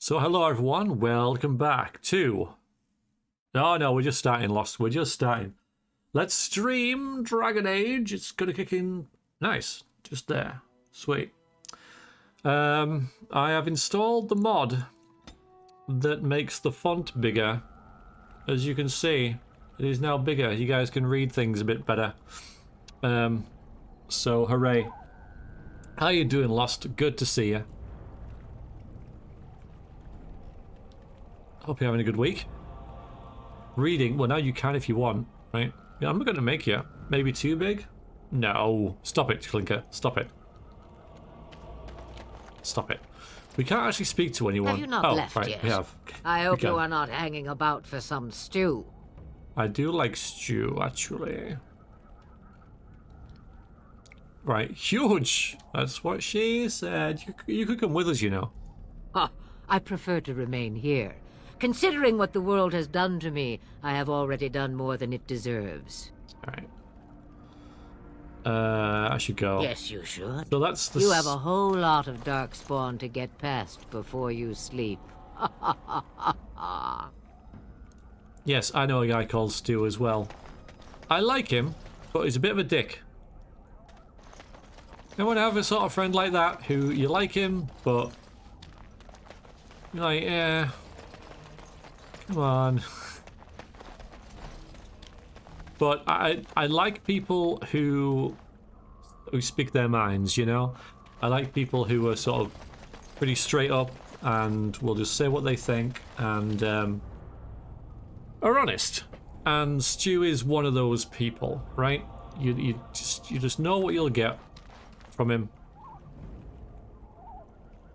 So hello everyone, welcome back to... Oh no, we're just starting Lost, we're just starting. Let's stream Dragon Age, it's gonna kick in. Nice, just there, sweet. I have installed the mod that makes the font bigger. As you can see, it is now bigger, you guys can read things a bit better. So hooray. How you doing, Lost? Good to see you. Hope you're having a good week. Reading, well now you can if you want, right? Yeah, I'm not going to make you. Maybe too big? No. Stop it, Clinker. Stop it. Stop it. We can't actually speak to anyone. Have you not left right, yet? we have. I hope you are not hanging about for some stew. I do like stew, actually. Right, huge! That's what she said. You could come with us, you know. Huh, I prefer to remain here. Considering what the world has done to me, I have already done more than it deserves. Alright. I should go. Yes, you should. So that's the... You have a whole lot of darkspawn to get past before you sleep. Yes, I know a guy called Stu as well. I like him, but he's a bit of a dick. Anyone have a sort of friend like that who you like him, but you're like, yeah, come on. But I like people who speak their minds, you know? I like people who are sort of pretty straight up and will just say what they think and are honest. And Stu is one of those people, right? You just know what you'll get from him.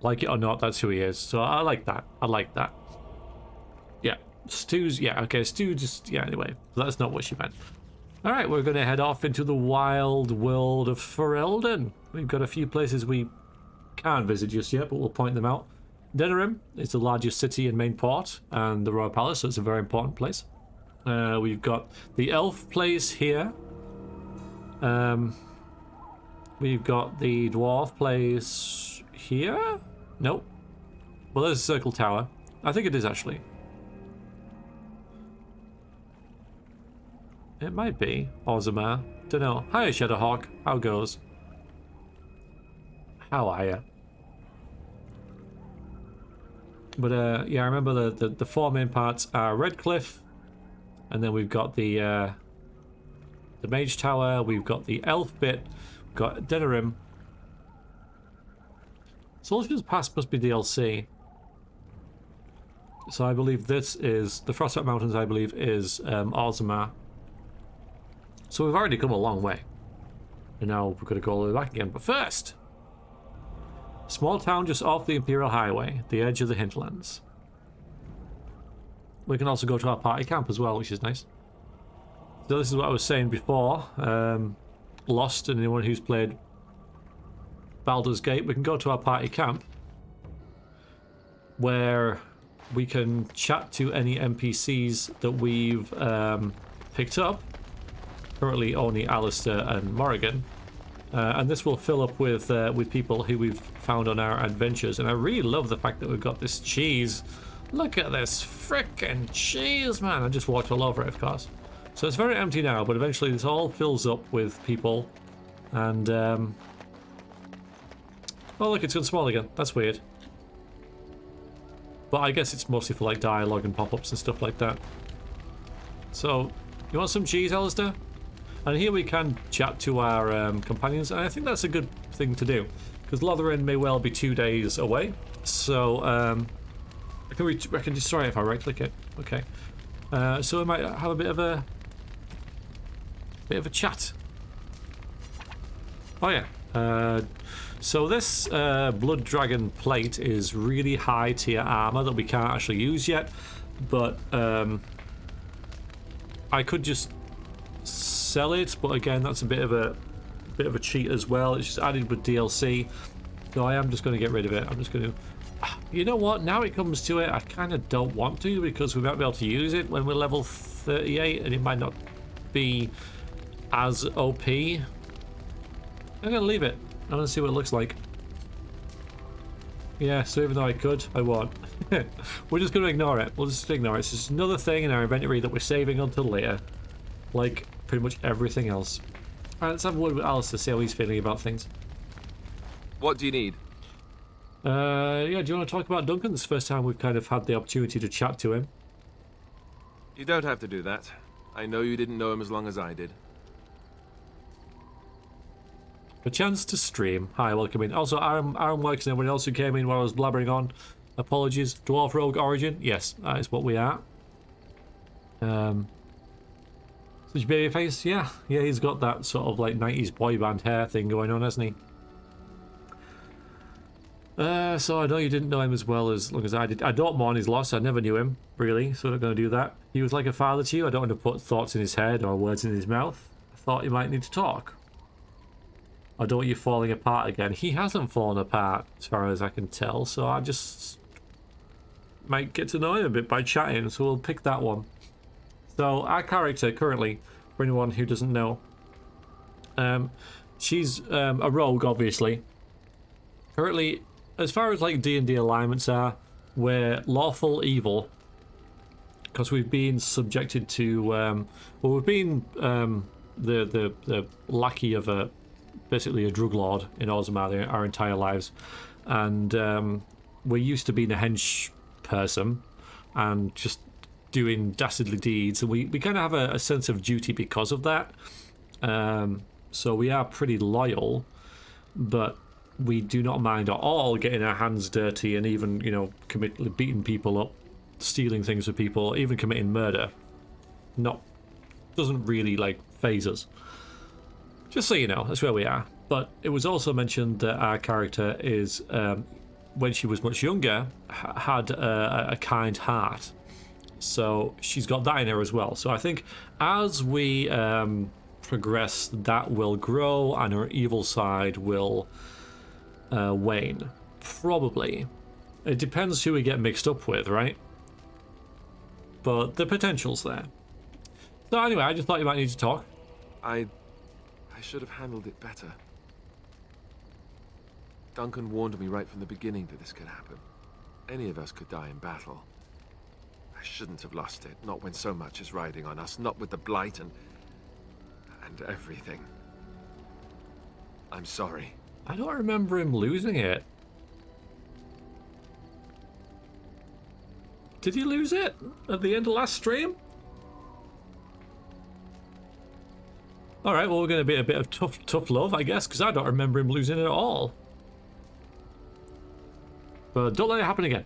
Like it or not, that's who he is. So I like that. I like that. Yeah. Stu's... Yeah, okay. Stu just... Yeah, anyway. That's not what she meant. Alright, we're going to head off into the wild world of Ferelden. We've got a few places we can't visit just yet, but we'll point them out. Denerim is the largest city and main port, and the Royal Palace, so it's a very important place. We've got the Elf place here. We've got the Dwarf place here? Nope. Well, there's a Circle Tower. I think it is, actually. It might be. Ozma. Dunno. Hiya, Shadowhawk. How goes? How are ya? But, yeah, I remember the four main parts are Redcliffe, and then we've got the Mage Tower, we've got the Elf bit, we've got Denerim. Soldier's Pass must be DLC. So I believe this is... The Frostbite Mountains, I believe, is Ozma. So we've already come a long way. And now we're going to go all the way back again. But first... Small town just off the Imperial Highway, the edge of the hinterlands. We can also go to our party camp as well, which is nice. So this is what I was saying before. Lost, and anyone who's played Baldur's Gate, we can go to our party camp where we can chat to any NPCs that we've picked up. Currently only Alistair and Morrigan. And this will fill up with people who we've found on our adventures. And I really love the fact that we've got this cheese. Look at this frickin' cheese, man. I just walked all over it, of course. So it's very empty now, but eventually this all fills up with people. And, oh look, it's gone small again. That's weird. But I guess it's mostly for, like, dialogue and pop-ups and stuff like that. So, you want some cheese, Alistair? And here we can chat to our companions, and I think that's a good thing to do. Because Lothering may well be 2 days away. So, I can destroy it if I right-click it. Okay. So we might have a bit of a chat. Oh yeah. So this Blood Dragon plate is really high tier armor that we can't actually use yet, but I could just sell it, but again that's a bit of a cheat as well. It's just added with DLC, so I am just going to get rid of it. I'm just going to... You know what, now it comes to it, I kind of don't want to, because we might be able to use it when we're level 38 and it might not be as OP. I'm going to leave it. I'm going to see what it looks like. Yeah, so even though I could, I won't. We're just going to ignore it. We'll just ignore it. It's just another thing in our inventory that we're saving until later. Like pretty much everything else. Alright, let's have a word with Alistair, see how he's feeling about things. What do you need? Yeah, do you want to talk about Duncan? This is the first time we've kind of had the opportunity to chat to him. You don't have to do that. I know you didn't know him as long as I did. A chance to stream. Hi, welcome in. Also, Aaron Works and everyone else who came in while I was blabbering on. Apologies. Dwarf Rogue Origin. Yes, that is what we are. Such baby face. Yeah, he's got that sort of like 90s boy band hair thing going on, hasn't he? So I know you didn't know him as well as long as I did. I don't mourn his loss. I never knew him, really, so I'm not going to do that. He was like a father to you. I don't want to put thoughts in his head or words in his mouth. I thought you might need to talk. I don't want you falling apart again. He hasn't fallen apart, as far as I can tell, so I just might get to know him a bit by chatting, so we'll pick that one. So our character, currently, for anyone who doesn't know, she's a rogue, obviously. Currently, as far as like D&D alignments are, we're lawful evil because we've been subjected to well, we've been the lackey of basically a drug lord in Ozma our entire lives, and we're used to being a hench person and just doing dastardly deeds, and we kind of have a sense of duty because of that. So we are pretty loyal, but we do not mind at all getting our hands dirty and even, you know, beating people up, stealing things from people, even committing murder. Doesn't really like phase us. Just so you know, that's where we are. But it was also mentioned that our character is, when she was much younger, had a kind heart. So she's got that in her as well. So I think as we progress, that will grow and her evil side will wane. Probably. It depends who we get mixed up with, right? But the potential's there. So anyway, I just thought you might need to talk. I should have handled it better. Duncan warned me right from the beginning that this could happen. Any of us could die in battle. I shouldn't have lost it, not when so much is riding on us, not with the blight and everything. I'm sorry. I don't remember him losing it. Did he lose it at the end of last stream? Alright, well, we're going to be a bit of tough love, I guess, because I don't remember him losing it at all. But don't let it happen again.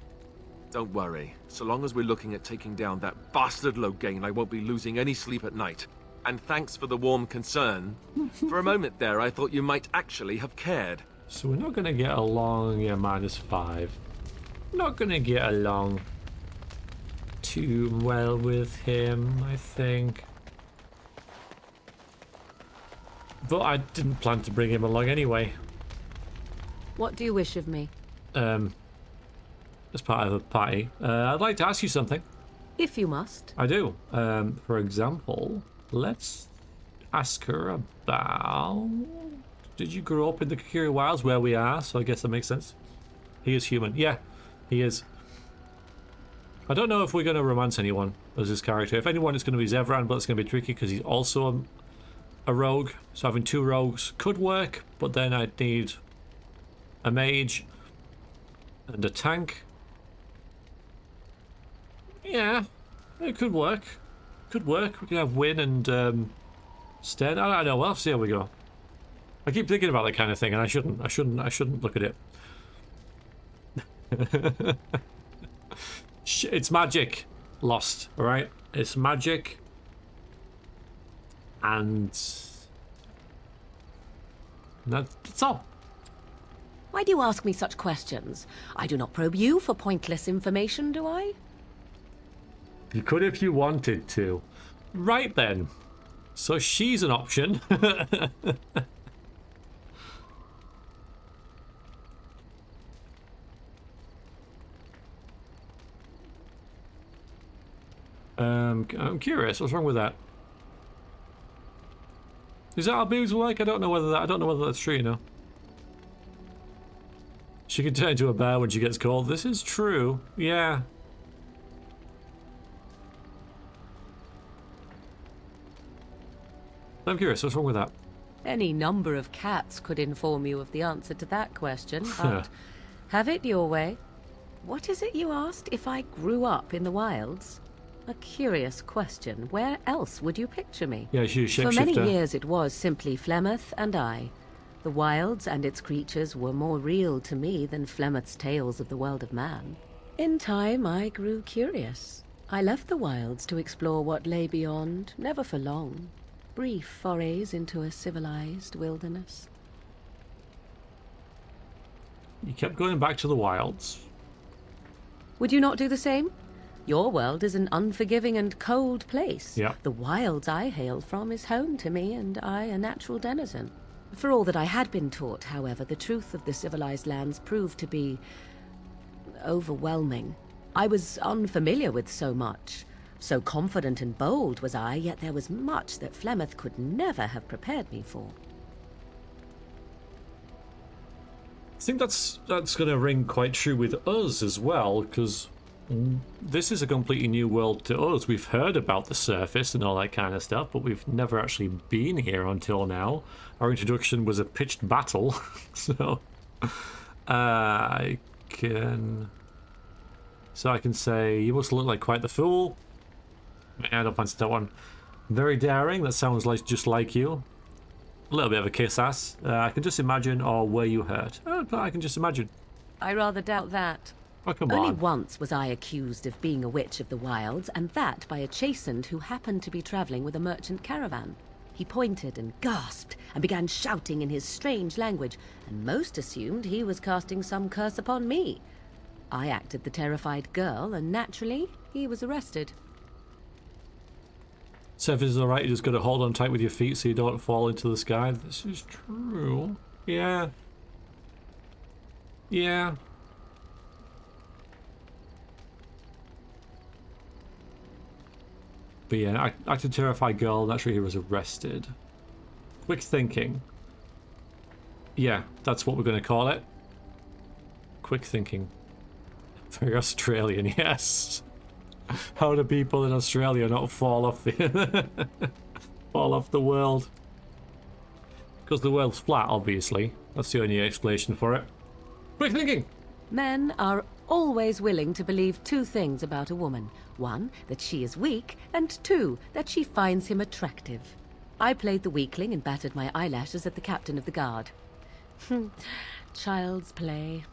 Don't worry. So long as we're looking at taking down that bastard Logain, I won't be losing any sleep at night. And thanks for the warm concern. For a moment there, I thought you might actually have cared. So we're not going to get along, yeah, -5. Not going to get along too well with him, I think. But I didn't plan to bring him along anyway. What do you wish of me? As part of a party. I'd like to ask you something. If you must. I do. For example, let's ask her about... Did you grow up in the Kakiri Wilds where we are? So I guess that makes sense. He is human. Yeah, he is. I don't know if we're going to romance anyone as his character. If anyone, it's going to be Zevran, but it's going to be tricky because he's also a rogue. So having 2 rogues could work, but then I'd need a mage and a tank. Yeah, it could work. Could work. We could have Win and Sten. I don't know. We'll have to see how we go. I keep thinking about that kind of thing, and I shouldn't look at it. It's magic. Lost, alright? It's magic. And that's all. Why do you ask me such questions? I do not probe you for pointless information, do I? You could if you wanted to. Right then. So she's an option. I'm curious. What's wrong with that? Is that how boobs work? I don't know whether that's true, you know. She can turn into a bear when she gets cold. This is true. Yeah. I'm curious, what's wrong with that? Any number of cats could inform you of the answer to that question, but have it your way. What is it you asked? If I grew up in the wilds? A curious question. Where else would you picture me? Yeah, she's a shapeshifter. For many years it was simply Flemeth and I. The wilds and its creatures were more real to me than Flemeth's tales of the world of man. In time, I grew curious. I left the wilds to explore what lay beyond, never for long. Brief forays into a civilized wilderness. You kept going back to the wilds. Would you not do the same? Your world is an unforgiving and cold place. Yeah. The wilds I hail from is home to me, and I a natural denizen. For all that I had been taught, however, the truth of the civilized lands proved to be overwhelming. I was unfamiliar with so much. So confident and bold was I, yet there was much that Flemeth could never have prepared me for. I think that's going to ring quite true with us as well, because this is a completely new world to us. We've heard about the surface and all that kind of stuff, but we've never actually been here until now. Our introduction was a pitched battle, so I can say you must look like quite the fool. I don't fancy that one. Very daring. That sounds like just like you. A little bit of a kiss ass. I can just imagine, or were you hurt? I can just imagine. I rather doubt that. Oh, come Only on. once was I accused of being a witch of the wilds, and that by a chastened who happened to be traveling with a merchant caravan. He pointed and gasped and began shouting in his strange language, and most assumed he was casting some curse upon me. I acted the terrified girl, and naturally, he was arrested. So if it's alright, you just got to hold on tight with your feet so you don't fall into the sky. This is true. Yeah. Yeah. But yeah, acted terrified girl, naturally he was arrested. Quick thinking. Yeah, that's what we're going to call it. Quick thinking. Very Australian, yes. How do people in Australia not fall off the fall off the world? Because the world's flat, obviously. That's the only explanation for it. Quick thinking! Men are always willing to believe two things about a woman. One, that she is weak, and two, that she finds him attractive. I played the weakling and battered my eyelashes at the captain of the guard. Child's play.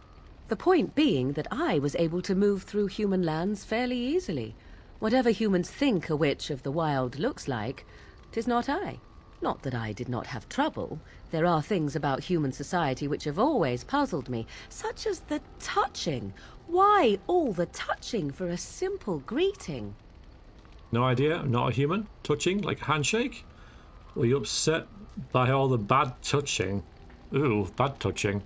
The point being that I was able to move through human lands fairly easily. Whatever humans think a witch of the wild looks like, 'tis not I. Not that I did not have trouble. There are things about human society which have always puzzled me, such as the touching. Why all the touching for a simple greeting? No idea, not a human. Touching, like a handshake? Were you upset by all the bad touching? Ooh, bad touching.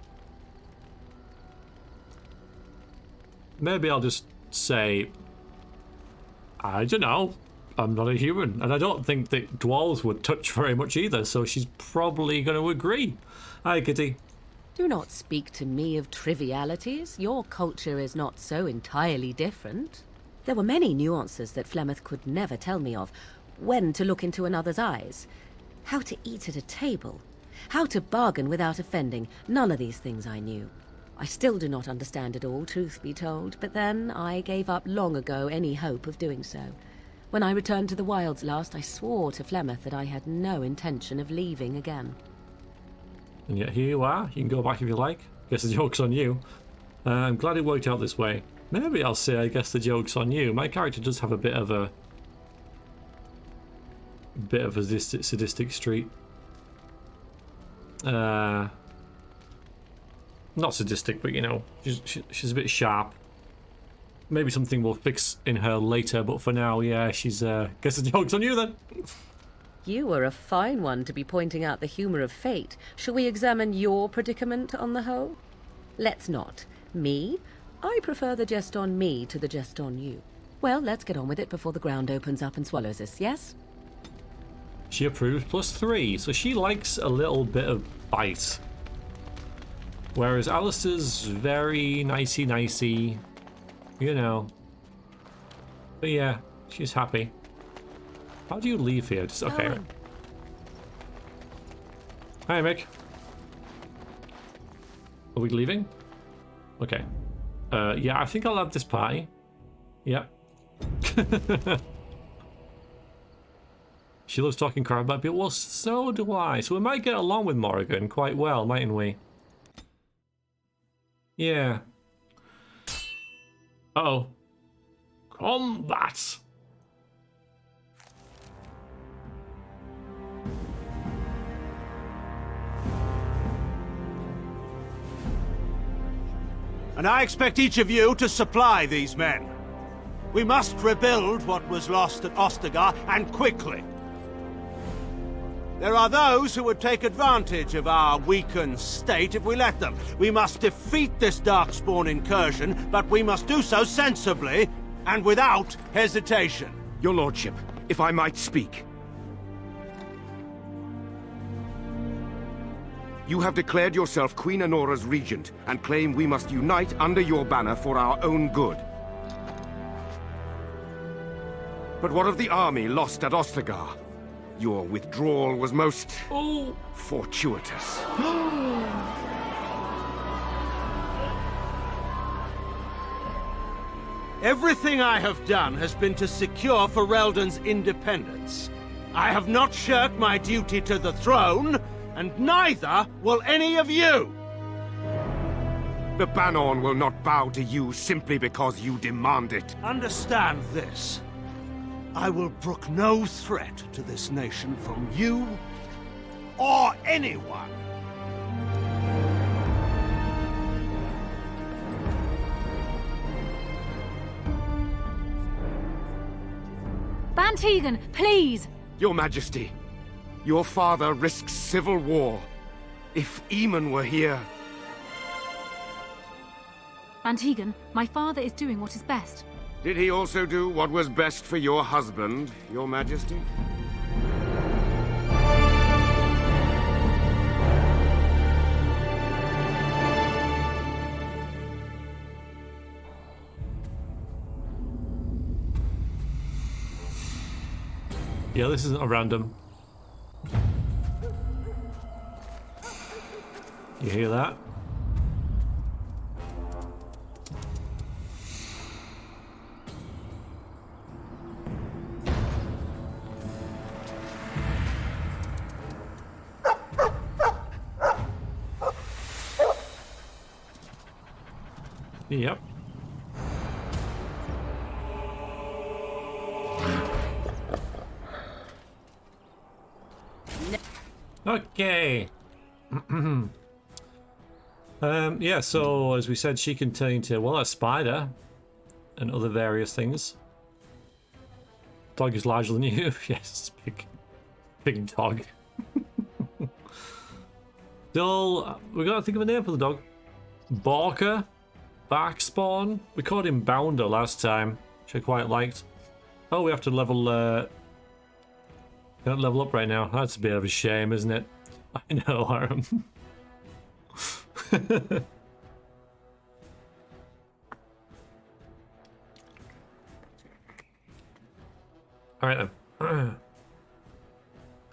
Maybe I'll just say, I don't know, I'm not a human, and I don't think that dwarves would touch very much either, so she's probably going to agree. Hi, Kitty. Do not speak to me of trivialities. Your culture is not so entirely different. There were many nuances that Flemeth could never tell me of. When to look into another's eyes, how to eat at a table, how to bargain without offending. None of these things I knew. I still do not understand it all, truth be told, but then I gave up long ago any hope of doing so. When I returned to the wilds last, I swore to Flemeth that I had no intention of leaving again. And yet here you are. You can go back if you like. Guess the joke's on you. I'm glad it worked out this way. Maybe I'll say I guess the joke's on you. My character does have a bit of a sadistic streak. Not sadistic, but you know, she's a bit sharp. Maybe something will fix in her later, but for now, yeah, she's guess the joke's on you then. You were a fine one to be pointing out the humour of fate. Shall we examine your predicament on the whole? Let's not. Me? I prefer the jest on me to the jest on you. Well, let's get on with it before the ground opens up and swallows us, yes? She approved +3, so she likes a little bit of bite. Whereas Alistair's very nicey, you know. But yeah, she's happy. How do you leave here? Just okay. Owen. Hi, Mick. Are we leaving? Okay. Yeah, I think I'll have this party. Yep. She loves talking crap about people. Well, so do I. So we might get along with Morrigan quite well, mightn't we? Yeah. Uh-oh. Combat! And I expect each of you to supply these men. We must rebuild what was lost at Ostagar, and quickly. There are those who would take advantage of our weakened state if we let them. We must defeat this Darkspawn incursion, but we must do so sensibly and without hesitation. Your lordship, if I might speak. You have declared yourself Queen Honora's regent, and claim we must unite under your banner for our own good. But what of the army lost at Ostagar? Your withdrawal was most... fortuitous. Everything I have done has been to secure Ferelden's independence. I have not shirked my duty to the throne, and neither will any of you! The Banon will not bow to you simply because you demand it. Understand this. I will brook no threat to this nation from you or anyone. Bantegan, please! Your Majesty, your father risks civil war. If Eamon were here... Bantegan, my father is doing what is best. Did he also do what was best for your husband, your Majesty? Yeah, this isn't a random. You hear that? Yep. Okay. Yeah, so as we said, she can turn into, well, a spider and other various things. Dog is larger than you. Yes, big dog. Still, we gotta think of a name for the dog. Barker? Barkspawn? We called him Bounder last time, which I quite liked. Oh, we have to level, can't level up right now. That's a bit of a shame, isn't it? I know, Aram. Alright then.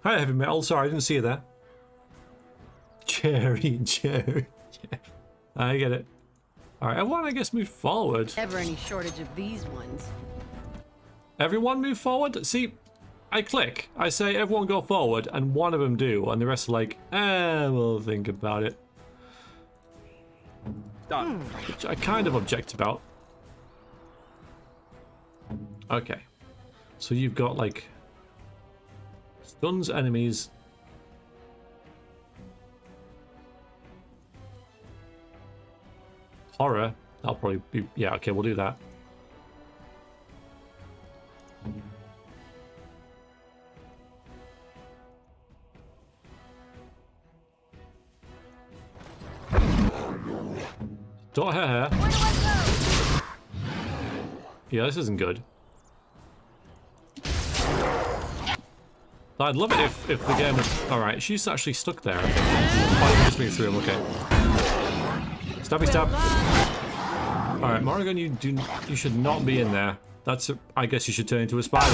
Hi, Heavy Metal. Sorry, I didn't see you there. Cherry. I get it. Alright, everyone, I guess, move forward. Never any shortage of these ones. Everyone move forward? See, I click. I say, everyone go forward, and one of them do, and the rest are like, we'll think about it. Done. Which I kind of object about. Okay. So you've got, like, stuns enemies. Horror. That'll probably be... Yeah, okay, we'll do that. Don't hurt her. Yeah, this isn't good. I'd love it if the game was... Alright, she's actually stuck there. Oh, you just moved through him, okay. Stabby stab. Alright, Morrigan, you should not be in there. I guess you should turn into a spider.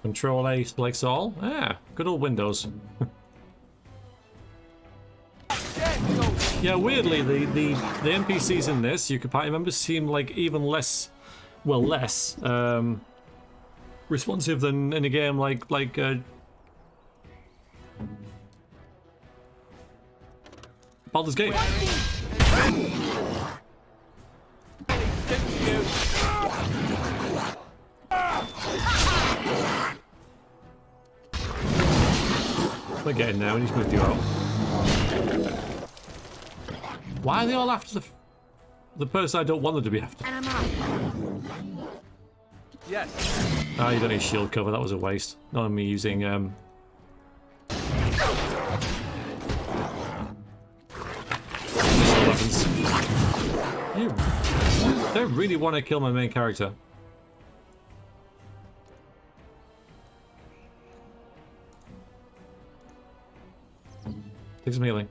Control A selects all. Yeah, good old Windows. Yeah, weirdly, the NPCs in this, your party members seem like even less, well, less responsive than in a game like Baldur's Gate. We're getting there. We need to move you out. Why are they all after the person I don't want them to be after? And I'm out. Yes. Ah, you don't need shield cover. That was a waste. Not me using weapons. They really want to kill my main character. Take some healing.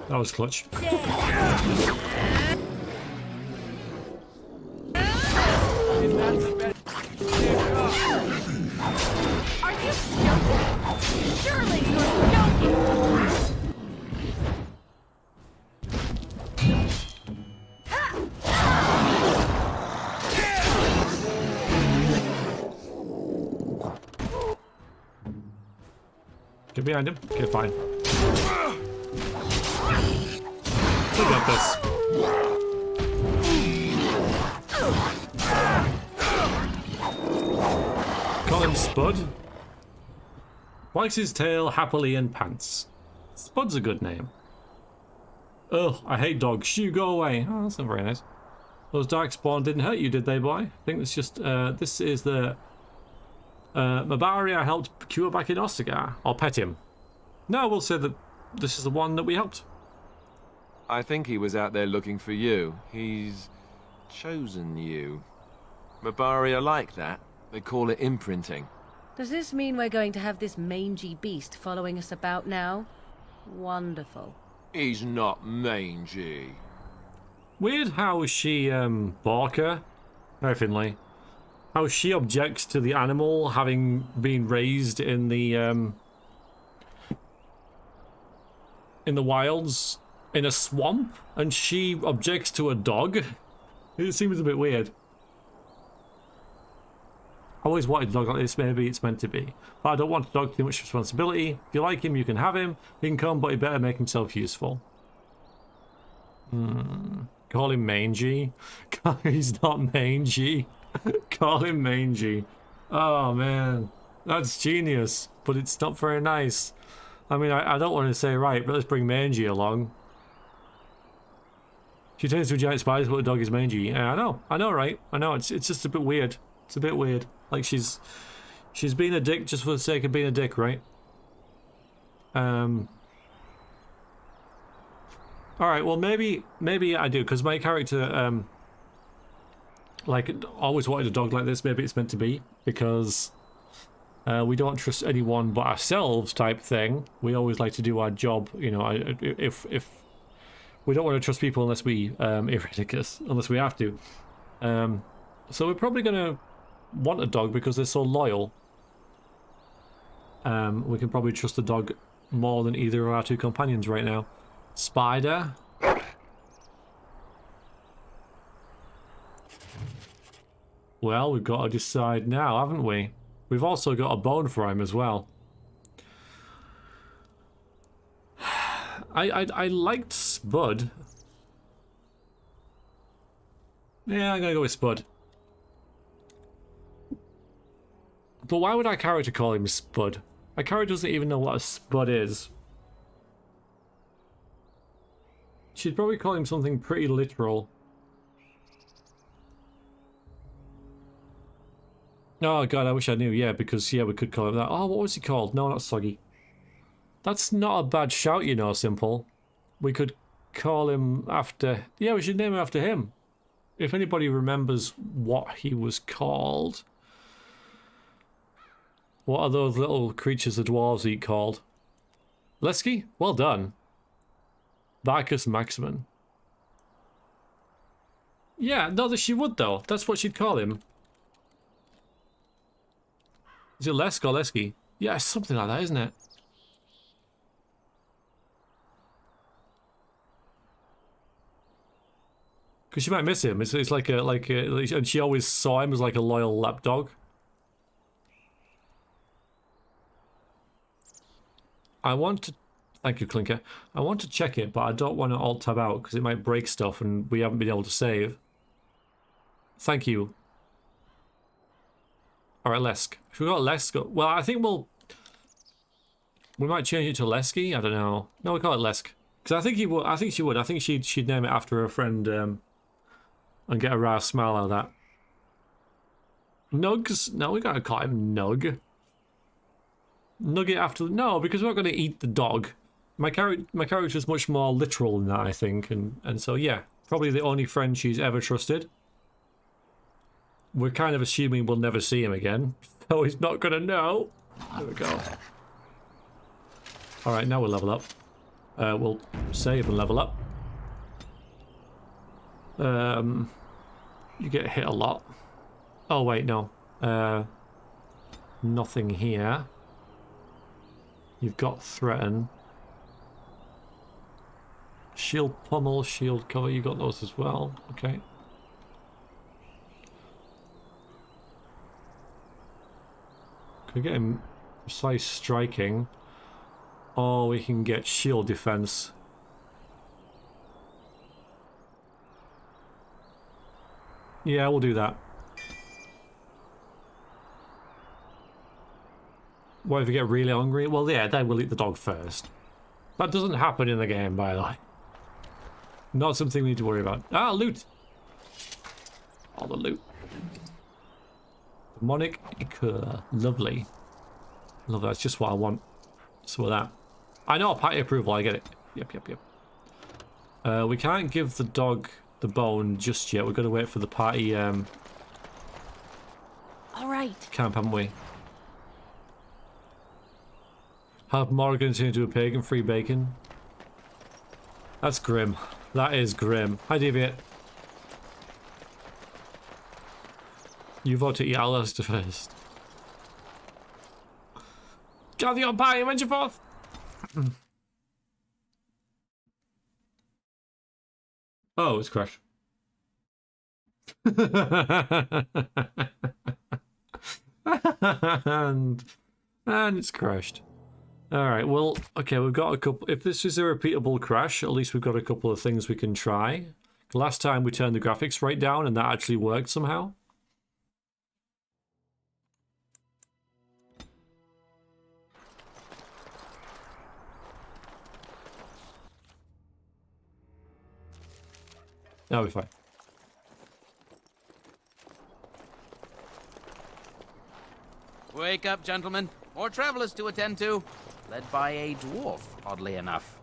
That was clutch. Are you joking? Surely you're joking! Get behind him. Okay, fine. We got this. Call him Spud. Wags his tail happily and pants. Spud's a good name. Ugh, I hate dogs. Shoo, go away. Oh, that's not very nice. Those darkspawn didn't hurt you, did they, boy? I think it's just, this is the Mabari I helped cure back in Ostagar. I'll pet him. No, we'll say that this is the one that we helped. I think he was out there looking for you. He's chosen you. Mabari are like that. They call it imprinting. Does this mean we're going to have this mangy beast following us about now? Wonderful. He's not mangy. Weird how she, Barker, very Finlay, how she objects to the animal having been raised in the wilds in a swamp, and she objects to a dog. It seems a bit weird. I always wanted a dog like this. Maybe it's meant to be, but I don't want a dog too much responsibility. If you like him, you can have him. He can come, but he better make himself useful. Call him mangy. He's not mangy. Call him mangy. Oh man, that's genius, but it's not very nice. I mean, I don't want to say right, but let's bring mangy along. She turns into a giant spider, but the dog is mangy. Yeah, I know, right? I know. It's just a bit weird. It's a bit weird. Like she's being a dick just for the sake of being a dick, right? All right. Well, maybe I do, because my character like always wanted a dog like this. Maybe it's meant to be because we don't trust anyone but ourselves, type thing. We always like to do our job. You know, if we don't want to trust people unless we eradicate us, unless we have to. So we're probably gonna want a dog because they're so loyal. We can probably trust the dog more than either of our two companions right now. Spider. Well, we've got to decide now, haven't we? We've also got a bone for him as well. I liked Spud. Yeah, I'm gonna go with Spud. But why would our character call him Spud? Our character doesn't even know what a Spud is. She'd probably call him something pretty literal. Oh god, I wish I knew. Yeah, because yeah, we could call him that. Oh, what was he called? No, not Soggy. That's not a bad shout, you know, Simple. We could call him after... Yeah, we should name him after him. If anybody remembers what he was called. What are those little creatures the dwarves eat called? Lesky? Well done. Bacchus Maximin. Yeah, no, that she would though. That's what she'd call him. Is it Lesk or Lesky? Yeah, something like that, isn't it? Because she might miss him. It's like a and she always saw him as like a loyal lapdog. I want to, thank you, Clinker. I want to check it, but I don't want to alt tab out because it might break stuff and we haven't been able to save. Thank you. All right, Lesk. If we got Lesk, well, I think we might change it to Lesky. I don't know. No, we call it Lesk because I think he would. I think she would. I think she'd name it after her friend. And get a rare smile out of that. Nugs? No, we gotta call him Nug. Nugget after... No, because we're not gonna eat the dog. My character's much more literal than that, I think. And so, yeah. Probably the only friend she's ever trusted. We're kind of assuming we'll never see him again. So he's not gonna know. There we go. Alright, now we'll level up. We'll save and level up. You get hit a lot. Oh wait, no. Nothing here. You've got threaten. Shield pummel, shield cover, you got those as well. Okay. Could get him precise striking. Or we can get shield defense. Yeah, we'll do that. What if we get really hungry? Well, yeah, then we'll eat the dog first. That doesn't happen in the game, by the way. Not something we need to worry about. Ah, loot! All the loot. Demonic Ichor. Lovely. Love that. That's just what I want. So that. I know, party approval, I get it. Yep. We can't give the dog the bone just yet. We've got to wait for the party all right. camp, haven't we? Have Morgan turn into a pagan, free bacon. That's grim. That is grim. Hi, Deviate. You vote to eat Alistair first. Gather your party, venture forth! Oh, it's crashed. and it's crashed. Alright, well, okay, we've got a couple... If this is a repeatable crash, at least we've got a couple of things we can try. Last time we turned the graphics right down and that actually worked somehow. That'll be fine. Wake up, gentlemen. More travelers to attend to. Led by a dwarf, oddly enough.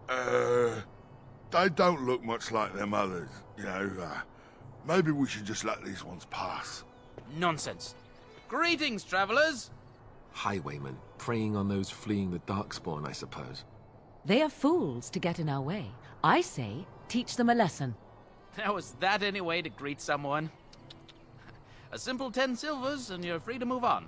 They don't look much like them others, you know. Maybe we should just let these ones pass. Nonsense. Greetings, travelers. Highwaymen, preying on those fleeing the Darkspawn, I suppose. They are fools to get in our way. I say, teach them a lesson. Now, is that any way to greet someone? A simple 10 silvers and you're free to move on.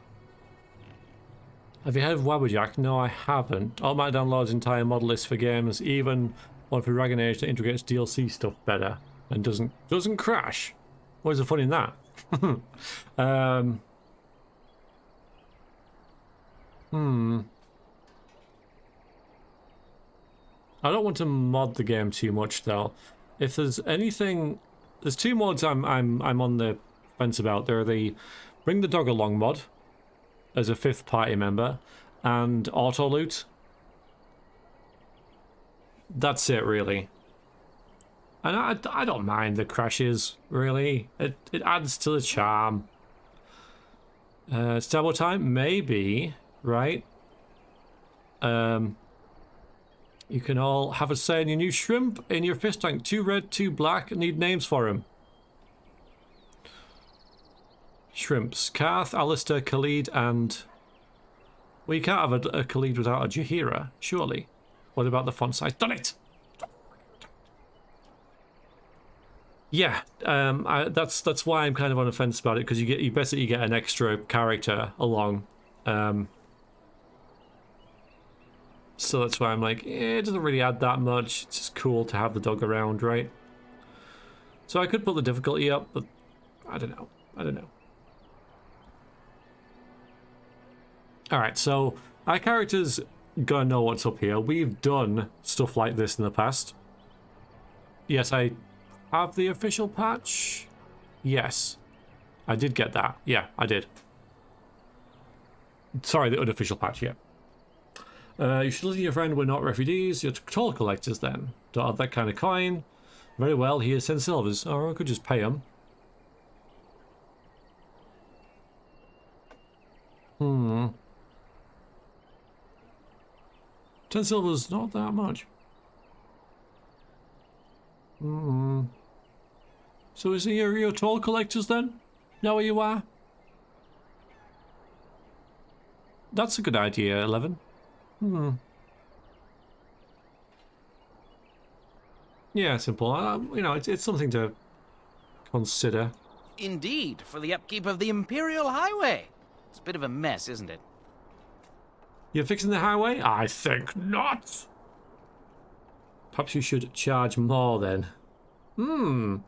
Have you heard of Wabberjack? No, I haven't. Automatic downloads entire mod list for games, even one for Dragon Age that integrates DLC stuff better and doesn't crash. What is the fun in that? I don't want to mod the game too much though. If there's anything, there's two mods I'm on the fence about. They're the Bring the Dog Along mod as a 5th party member and auto loot. That's it really. And I don't mind the crashes really. It adds to the charm. It's demo time? Maybe, right? You can all have a say in your new shrimp in your fish tank. 2 red, 2 black. Need names for him. Shrimps. Karth, Alistair, Khalid, and... Well, you can't have a Khalid without a Jaheira, surely. What about the font size? Done it! Yeah, that's why I'm kind of on the fence about it, because you basically get an extra character along. So that's why I'm like, it doesn't really add that much. It's just cool to have the dog around, right? So I could put the difficulty up, but I don't know. Alright, so our character's gonna know what's up here. We've done stuff like this in the past. Yes, I have the official patch. Yes, I did get that. Yeah, I did. Sorry, the unofficial patch, yeah. You should listen to your friend, we're not refugees. You're toll collectors then. Don't have that kind of coin. Very well, here's 10 silvers. Or I could just pay them. 10 silver's not that much. So is it your toll collectors then? Know where you are? That's a good idea, 11. Yeah, simple. You know, it's something to consider. Indeed, for the upkeep of the Imperial Highway. It's a bit of a mess, isn't it? You're fixing the highway? I think not. Perhaps you should charge more then. I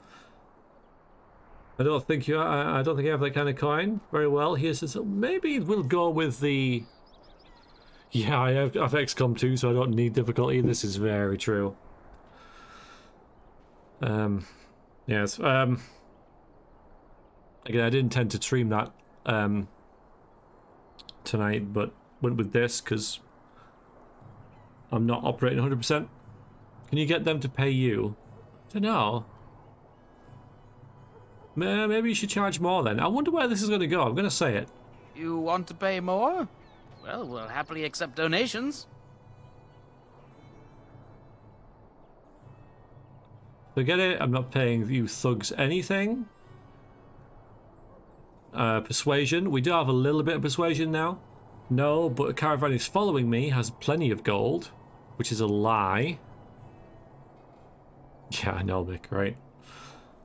don't think you have that kind of coin. Very well. Here's maybe we'll go with the. Yeah, I have XCOM 2, so I don't need difficulty. This is very true. Yes. Again, I didn't intend to stream that tonight, but went with this because I'm not operating 100%. Can you get them to pay you? I don't know. Maybe you should charge more then. I wonder where this is going to go. I'm going to say it. You want to pay more? Well, we'll happily accept donations. Forget it. I'm not paying you thugs anything. Persuasion. We do have a little bit of persuasion now. No, but a caravan is following me, has plenty of gold, which is a lie. Yeah, I know, Mick, right?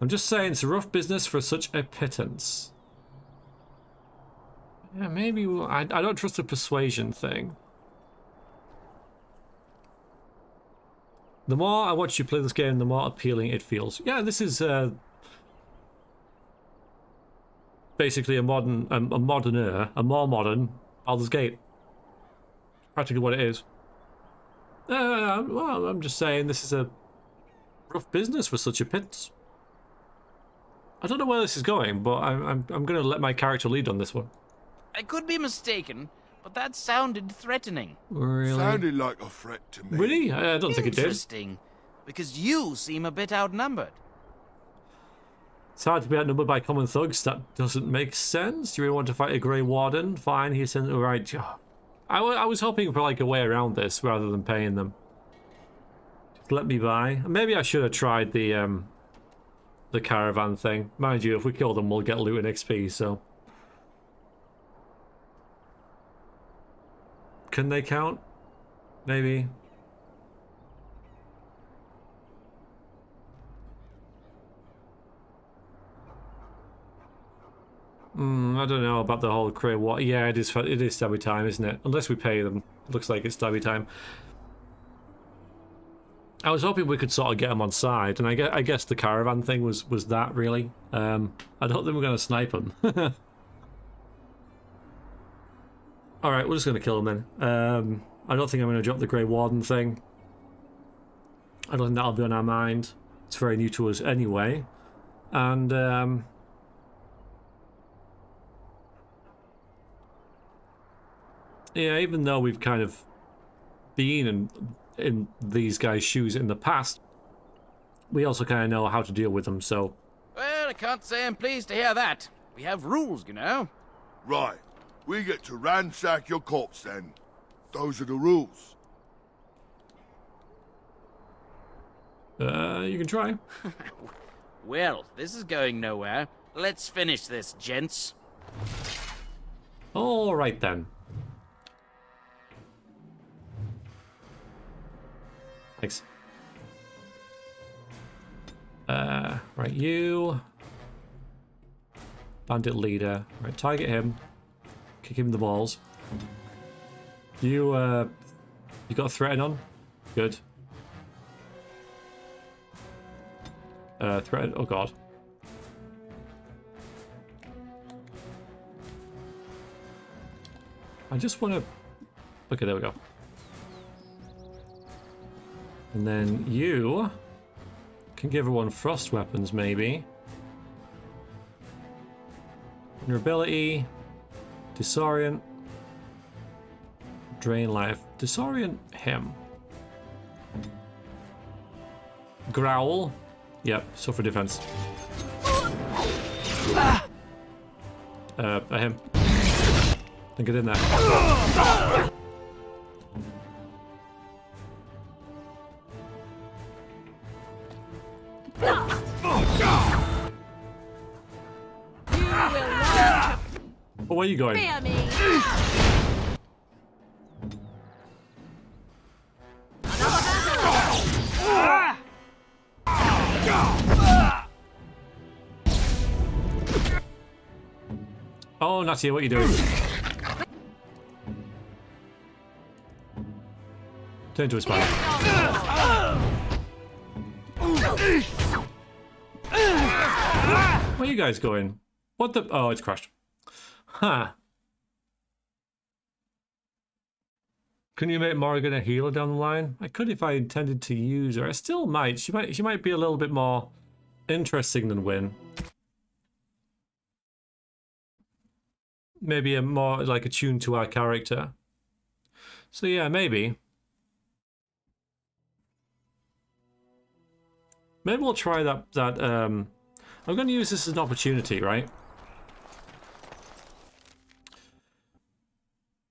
I'm just saying it's a rough business for such a pittance. Yeah, maybe I don't trust the persuasion thing. The more I watch you play this game, the more appealing it feels. Yeah, this is basically a more modern Baldur's Gate. Practically what it is. Well, I'm just saying this is a rough business for such a pittance. I don't know where this is going, but I'm going to let my character lead on this one. I could be mistaken, but that sounded threatening. Really? Sounded like a threat to me. Really? I don't think it did. Interesting, because you seem a bit outnumbered. It's hard to be outnumbered by common thugs. That doesn't make sense. Do you really want to fight a Grey Warden? Fine, he sent the right. I was hoping for like a way around this rather than paying them. Just let me by. Maybe I should have tried the caravan thing. Mind you, if we kill them, we'll get loot and XP. So, can they count? Maybe. I don't know about the whole Grey War. Yeah, it is stabby time, isn't it? Unless we pay them. Looks like it's stabby time. I was hoping we could sort of get them on side, and I guess the caravan thing was that, really. I don't think we're going to snipe them. Alright, we're just going to kill them then. I don't think I'm going to drop the Grey Warden thing. I don't think that'll be on our mind. It's very new to us anyway. And, yeah, even though we've kind of been in these guys' shoes in the past, we also kind of know how to deal with them, so... Well, I can't say I'm pleased to hear that. We have rules, you know. Right, we get to ransack your corpse then. Those are the rules. You can try. Well, this is going nowhere. Let's finish this, gents. All right then. Thanks. Right, you. Bandit leader. Right, target him. Kick him in the balls. You got a threaten on? Good. Threaten. Oh god. I just want to. Okay, there we go. And then you can give everyone frost weapons, maybe. Vulnerability, disorient, drain life, disorient him. Growl, yep, suffer defense. Him. Then get in there. Oh, where are you going? Fear me. Oh, Natia, what are you doing? Turn into a spider. Where are you guys going? What the? Oh, it's crashed. Huh. Can you make Morrigan a healer down the line? I could if I intended to use her. I still might. She might be a little bit more interesting than Wynne. Maybe a more like attuned to our character. So yeah, maybe. Maybe we'll try that. I'm going to use this as an opportunity, right?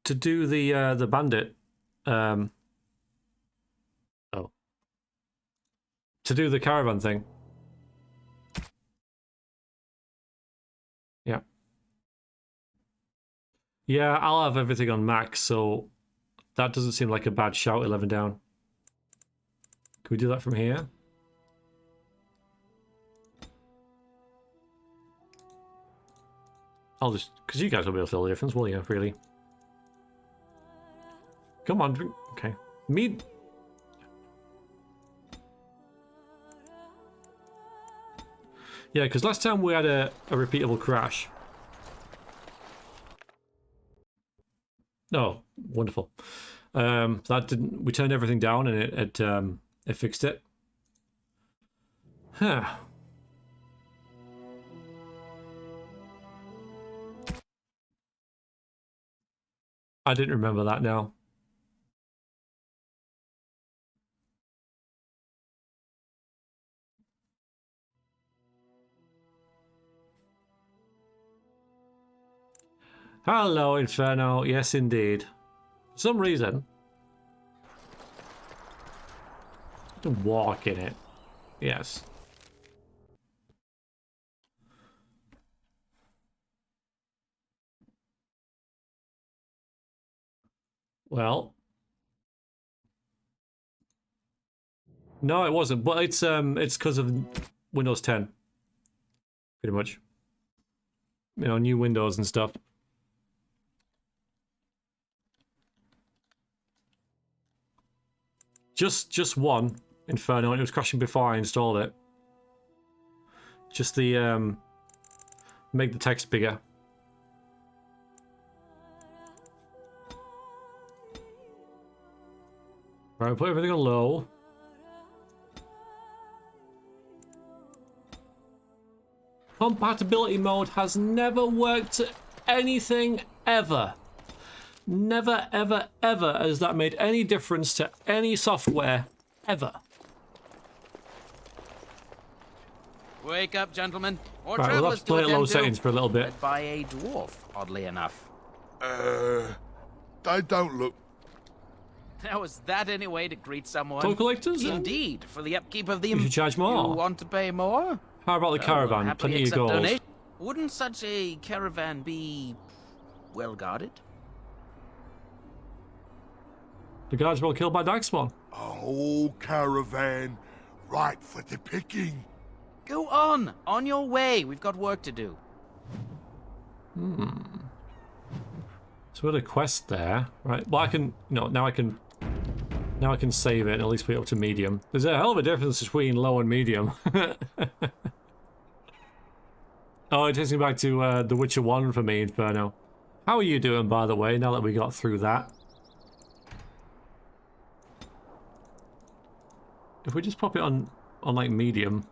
To do the bandit. Oh. To do the caravan thing. Yeah. Yeah, I'll have everything on max, so that doesn't seem like a bad shout, 11 down. Can we do that from here? I'll just... Because you guys will be able to tell the difference, will you, really? Come on, drink. Okay. Meat. Yeah, because last time we had a repeatable crash. Oh, wonderful. That didn't... We turned everything down and it fixed it. Huh. I didn't remember that now. Hello, Inferno. Yes, indeed. For some reason, I can walk in it. Yes. Well, no, it wasn't. But it's because of Windows 10, pretty much. You know, new Windows and stuff. Just one Inferno, and it was crashing before I installed it. Just the make the text bigger. Right, put everything on low. Compatibility mode has never worked to anything ever. Never, ever, ever has that made any difference to any software, ever. Wake up, gentlemen. More Right, we'll have travelers to play to at low attend to. settings for a little bit. Led by a dwarf, oddly enough. They don't look... Now, is that any way to greet someone? Toll collectors? Indeed, for the upkeep of the... You should charge more. You want to pay more? How about the caravan? Happily Plenty of accept gold. donation. Wouldn't such a caravan be... well guarded? The guards were all killed by Darkspawn. A whole caravan ripe for the picking. Go on your way. We've got work to do. So we had a quest there, right? Well, I can, now I can save it and at least put it up to medium. There's a hell of a difference between low and medium. Oh, it takes me back to The Witcher 1 for me, Inferno. How are you doing, by the way, now that we got through that? If we just pop it on like medium.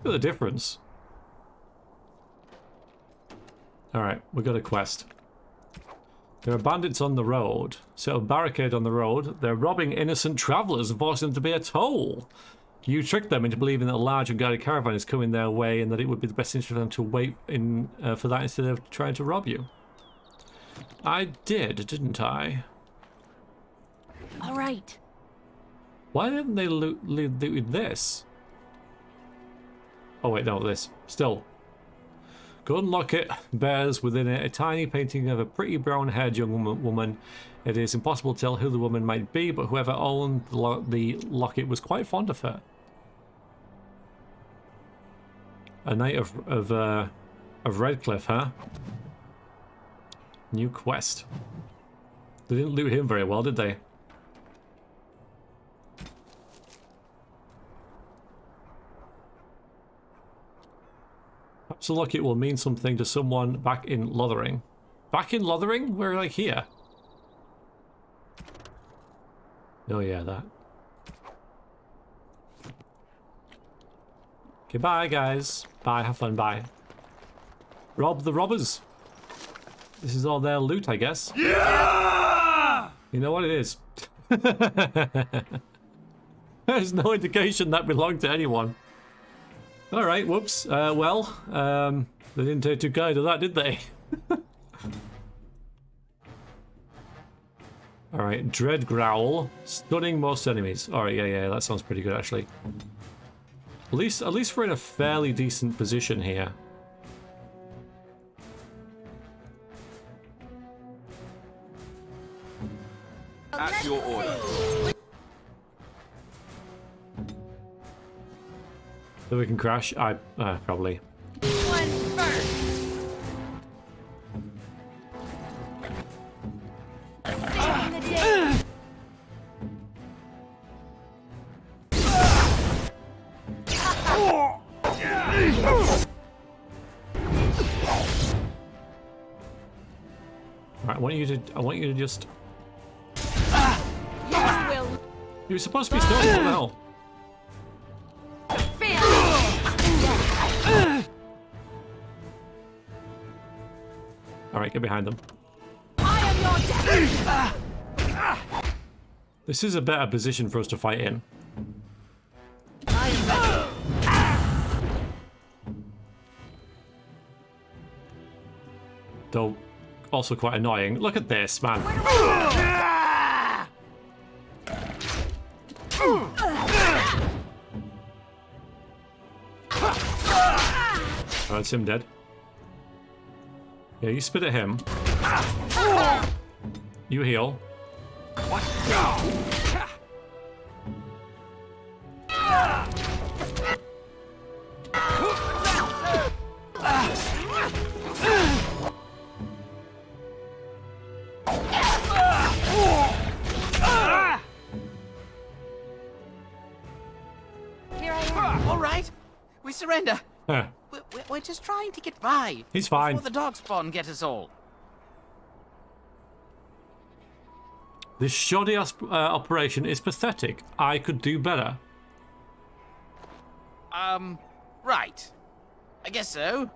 Look at the difference. Alright, we got a quest. There are bandits on the road. Set a barricade on the road. They're robbing innocent travellers and forcing them to pay a toll. You tricked them into believing that a large and guided caravan is coming their way and that it would be the best interest for them to wait for that instead of trying to rob you. I did, didn't I? All right. Why didn't they loot this? Oh wait, no, this. Still. Golden locket bears within it a tiny painting of a pretty brown-haired young woman. It is impossible to tell who the woman might be, but whoever owned the locket was quite fond of her. A knight of Redcliffe, huh? New quest. They didn't loot him very well, did they? Perhaps the locket will mean something to someone back in Lothering. Back in Lothering? We're like here. Oh yeah, that. Okay, bye guys. Bye, have fun, bye. Rob the robbers. This is all their loot, I guess. Yeah! You know what it is? There's no indication that belonged to anyone. Alright, whoops. They didn't take too kind of that, did they? Alright, Dread Growl. Stunning most enemies. Alright, yeah, that sounds pretty good, actually. At least we're in a fairly decent position here. At your order. So we can crash? Probably. One first. Saving the day. Alright, I want you to just... You will You're supposed to be stunned, what the hell? fail. Alright, get behind them. I am your death. This is a better position for us to fight in. I am ready. Though, also quite annoying. Look at this, man. Alright, it's him dead. Yeah, you spit at him. You heal. Here I am. All right, we surrender. Huh. We're just trying to get by. He's fine. Before the Darkspawn get us all. This shoddy operation is pathetic. I could do better. Right. I guess so.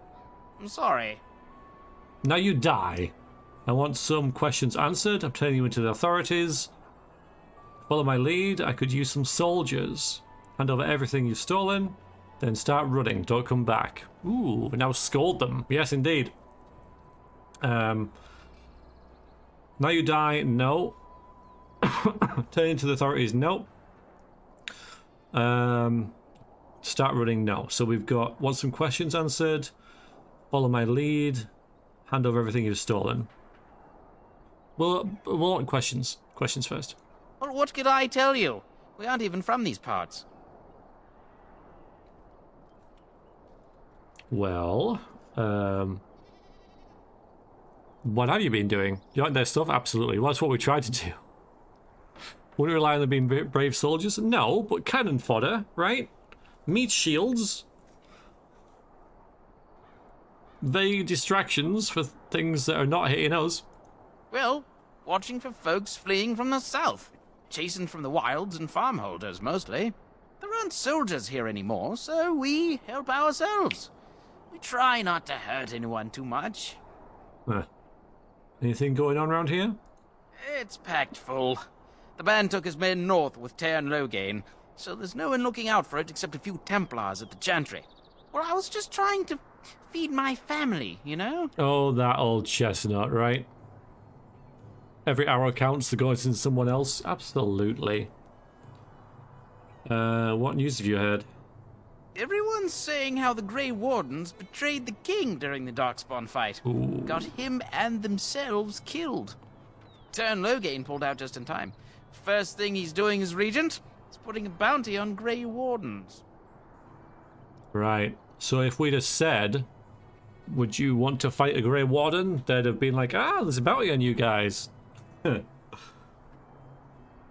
I'm sorry. Now you die. I want some questions answered. I'm turning you into the authorities. Follow my lead. I could use some soldiers. Hand over everything you've stolen. Then start running. Don't come back. Ooh, now scold them. Yes, indeed. Now you die. No. Turn into the authorities. No. Start running. No. So we've got want some questions answered. Follow my lead. Hand over everything you've stolen. Well, we'll want questions. Questions first. Well, what could I tell you? We aren't even from these parts. Well, what have you been doing? You like their stuff? Absolutely. Well, that's what we tried to do. Would we rely on them being brave soldiers? No, but cannon fodder, right? Meat shields. Vague distractions for things that are not hitting us. Well, watching for folks fleeing from the south. Chasing from the wilds and farmholders, mostly. There aren't soldiers here anymore, so we help ourselves. We try not to hurt anyone too much. Anything going on around here? It's packed full. The band took his men north with Tear and Logain, so there's no one looking out for it except a few Templars at the Chantry. Well, I was just trying to feed my family, you know? Oh, that old chestnut, right? Every arrow counts to go into someone else? Absolutely. What news have you heard? Everyone's saying how the Grey Wardens betrayed the king during the Darkspawn fight. Ooh. Got him and themselves killed. Turn Logain pulled out just in time. First thing he's doing as regent is putting a bounty on Grey Wardens. Right. So if we'd have said, would you want to fight a Grey Warden? They'd have been like, there's a bounty on you guys. Heard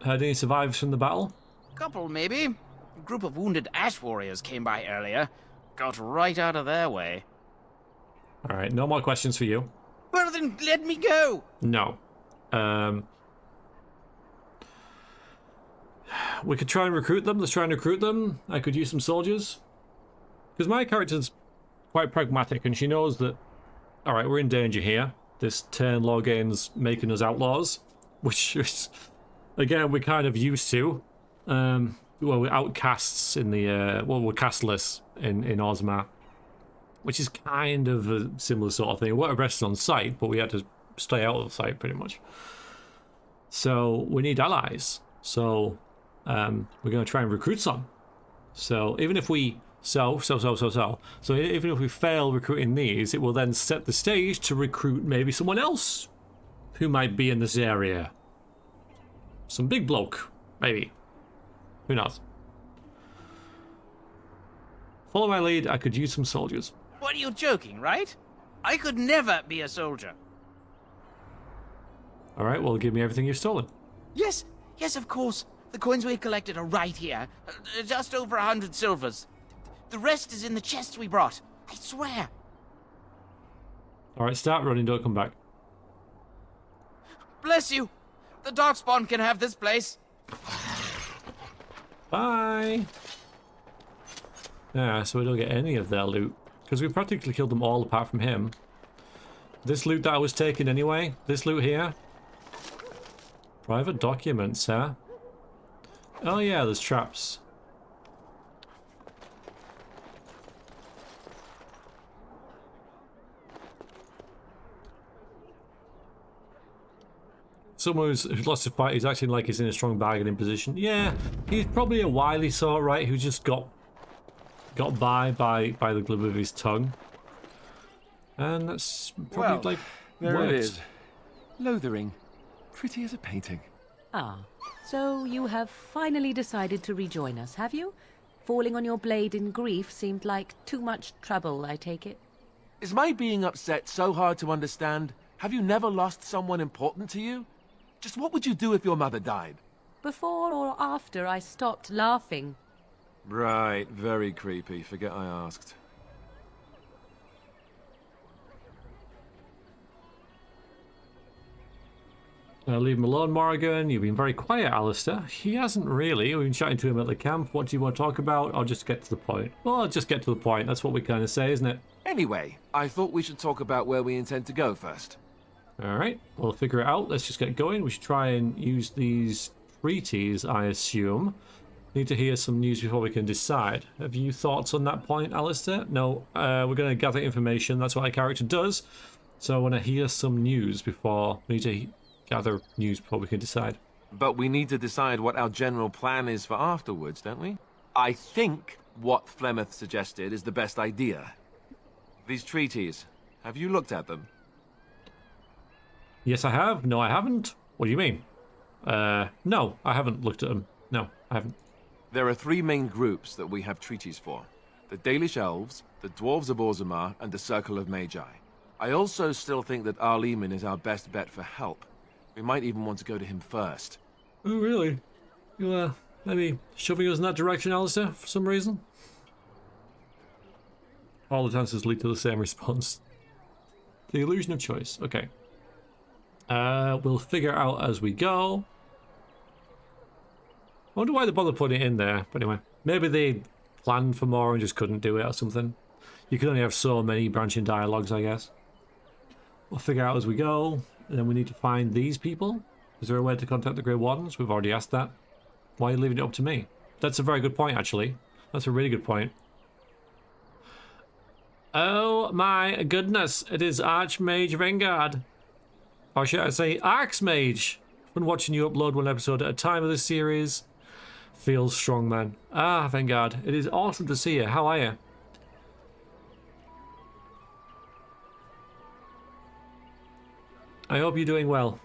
any survivors from the battle? Couple, maybe. A group of wounded ash warriors came by earlier. Got right out of their way. Alright, no more questions for you. Well, then let me go! No. We could try and recruit them. Let's try and recruit them. I could use some soldiers. Because my character's quite pragmatic, and she knows that, alright, we're in danger here. This turn Logain's making us outlaws, which is, again, we're kind of used to. Well, we're outcasts in the, we're castless in Ozma, which is kind of a similar sort of thing. We weren't arrested on sight, but we had to stay out of sight, pretty much. So, we need allies. So, we're going to try and recruit some. So, even if we... So even if we fail recruiting these, it will then set the stage to recruit maybe someone else who might be in this area. Some big bloke, maybe. Who knows? Follow my lead, I could use some soldiers. What are you joking, right? I could never be a soldier. Alright, well, give me everything you've stolen. Yes, of course. The coins we collected are right here. Just over 100 silvers. The rest is in the chests we brought. I swear. Alright, start running, don't come back. Bless you. The Darkspawn can have this place. Bye. Yeah, so we don't get any of their loot. Because we practically killed them all apart from him. This loot that I was taking anyway, this loot here. Private documents, huh? Oh yeah, there's traps. Someone who's lost a fight, he's acting like he's in a strong bargaining position. Yeah, he's probably a wily sort, right? Who just got by the glib of his tongue. And that's probably Well, like there worked. it is. Lothering. Pretty as a painting. Ah, so you have finally decided to rejoin us, have you? Falling on your blade in grief seemed like too much trouble, I take it. Is my being upset so hard to understand? Have you never lost someone important to you? Just what would you do if your mother died? Before or after I stopped laughing. Right, very creepy. Forget I asked. Leave him alone, Morrigan. You've been very quiet, Alistair. He hasn't really. We've been chatting to him at the camp. What do you want to talk about? I'll just get to the point. Well, I'll just get to the point. That's what we kind of say, isn't it? Anyway, I thought we should talk about where we intend to go first. Alright, we'll figure it out. Let's just get going. We should try and use these treaties, I assume. Need to hear some news before we can decide. Have you thoughts on that point, Alistair? No, we're going to gather information. That's what our character does. So I want to hear some news before... We need to gather news before we can decide. But we need to decide what our general plan is for afterwards, don't we? I think what Flemeth suggested is the best idea. These treaties, have you looked at them? Yes, I have. No, I haven't. What do you mean? No, I haven't looked at them. No, I haven't. There are three main groups that we have treaties for. The Dalish Elves, the Dwarves of Orzammar, and the Circle of Magi. I also still think that Arleman is our best bet for help. We might even want to go to him first. Oh, really? You, maybe shoving us in that direction, Alistair, for some reason? All the answers lead to the same response. The illusion of choice. Okay. We'll figure out as we go. I wonder why they bothered putting it in there. But anyway, maybe they planned for more and just couldn't do it or something. You can only have so many branching dialogues, I guess. We'll figure out as we go. And then we need to find these people. Is there a way to contact the Grey Wardens? We've already asked that. Why are you leaving it up to me? That's a very good point, actually. That's a really good point. Oh my goodness, it is Archmage Vanguard. Or should I say Archmage? Been watching you upload one episode at a time of this series. Feels strong, man. Ah, Vanguard. It is awesome to see you. How are you? I hope you're doing well.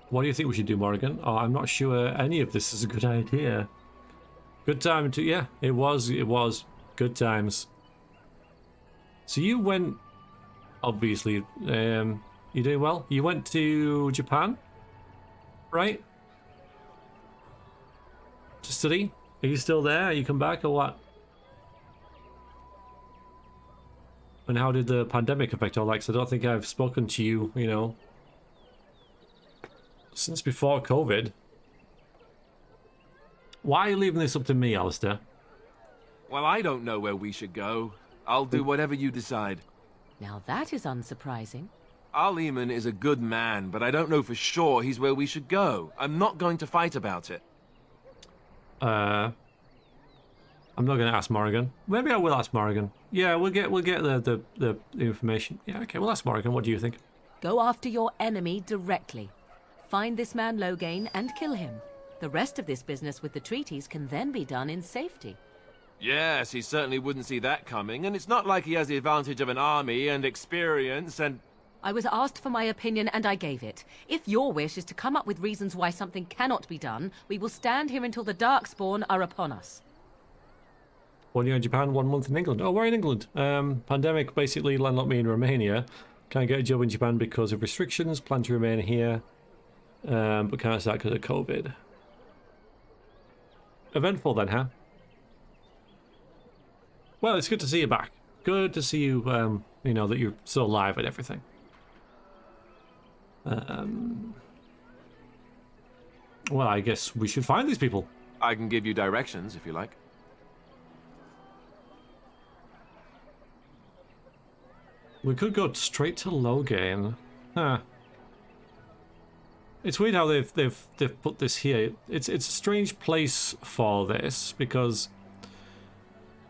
What do you think we should do, Morrigan? Oh, I'm not sure any of this is a good idea. Good time to... Yeah, it was. Good times. So you went... Obviously, you doing well? You went to Japan? Right? To study? Are you still there? Are you come back or what? And how did the pandemic affect all that? 'Cause I don't think I've spoken to you, you know, since before COVID. Why are you leaving this up to me, Alistair? Well, I don't know where we should go. I'll do whatever you decide. Now that is unsurprising. Arleman is a good man, but I don't know for sure he's where we should go. I'm not going to fight about it. I'm not going to ask Morrigan. Maybe I will ask Morrigan. Yeah, we'll get the information. Yeah, okay, we'll ask Morrigan. What do you think? Go after your enemy directly. Find this man Loghain and kill him. The rest of this business with the treaties can then be done in safety. Yes, he certainly wouldn't see that coming, and it's not like he has the advantage of an army and experience and... I was asked for my opinion and I gave it. If your wish is to come up with reasons why something cannot be done, we will stand here until the Darkspawn are upon us. 1 year in Japan, 1 month in England. Oh, we're in England. Pandemic basically landlocked me in Romania. Can't get a job in Japan because of restrictions. Plan to remain here, but can't start because of COVID. Eventful then, huh? Well, it's good to see you back. Good to see you, you know, that you're still alive and everything. Well, I guess we should find these people. I can give you directions, if you like. We could go straight to Loghain. Huh. It's weird how they've put this here. It's a strange place for this because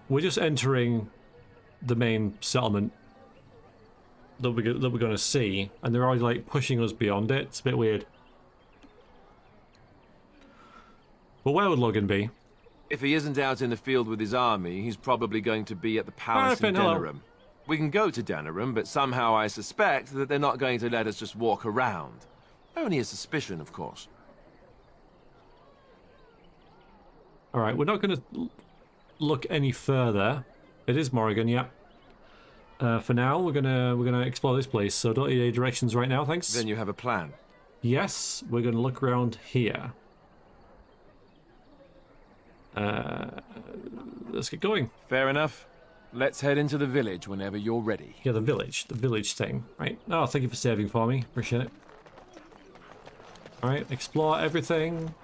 we're just entering the main settlement that we're going to see, and they're already like pushing us beyond it. It's a bit weird. But where would Loghain be? If he isn't out in the field with his army, he's probably going to be at the palace in Hello. Denerim. We can go to Denerim, but somehow I suspect that they're not going to let us just walk around. Only a suspicion, of course. All right, we're not going to look any further. It is Morrigan, yeah. For now, we're gonna explore this place. So don't need any directions right now, thanks. Then you have a plan. Yes, we're gonna look around here. Let's get going. Fair enough. Let's head into the village whenever you're ready. Yeah, the village thing, right? Oh, thank you for saving for me. Appreciate it. All right, explore everything.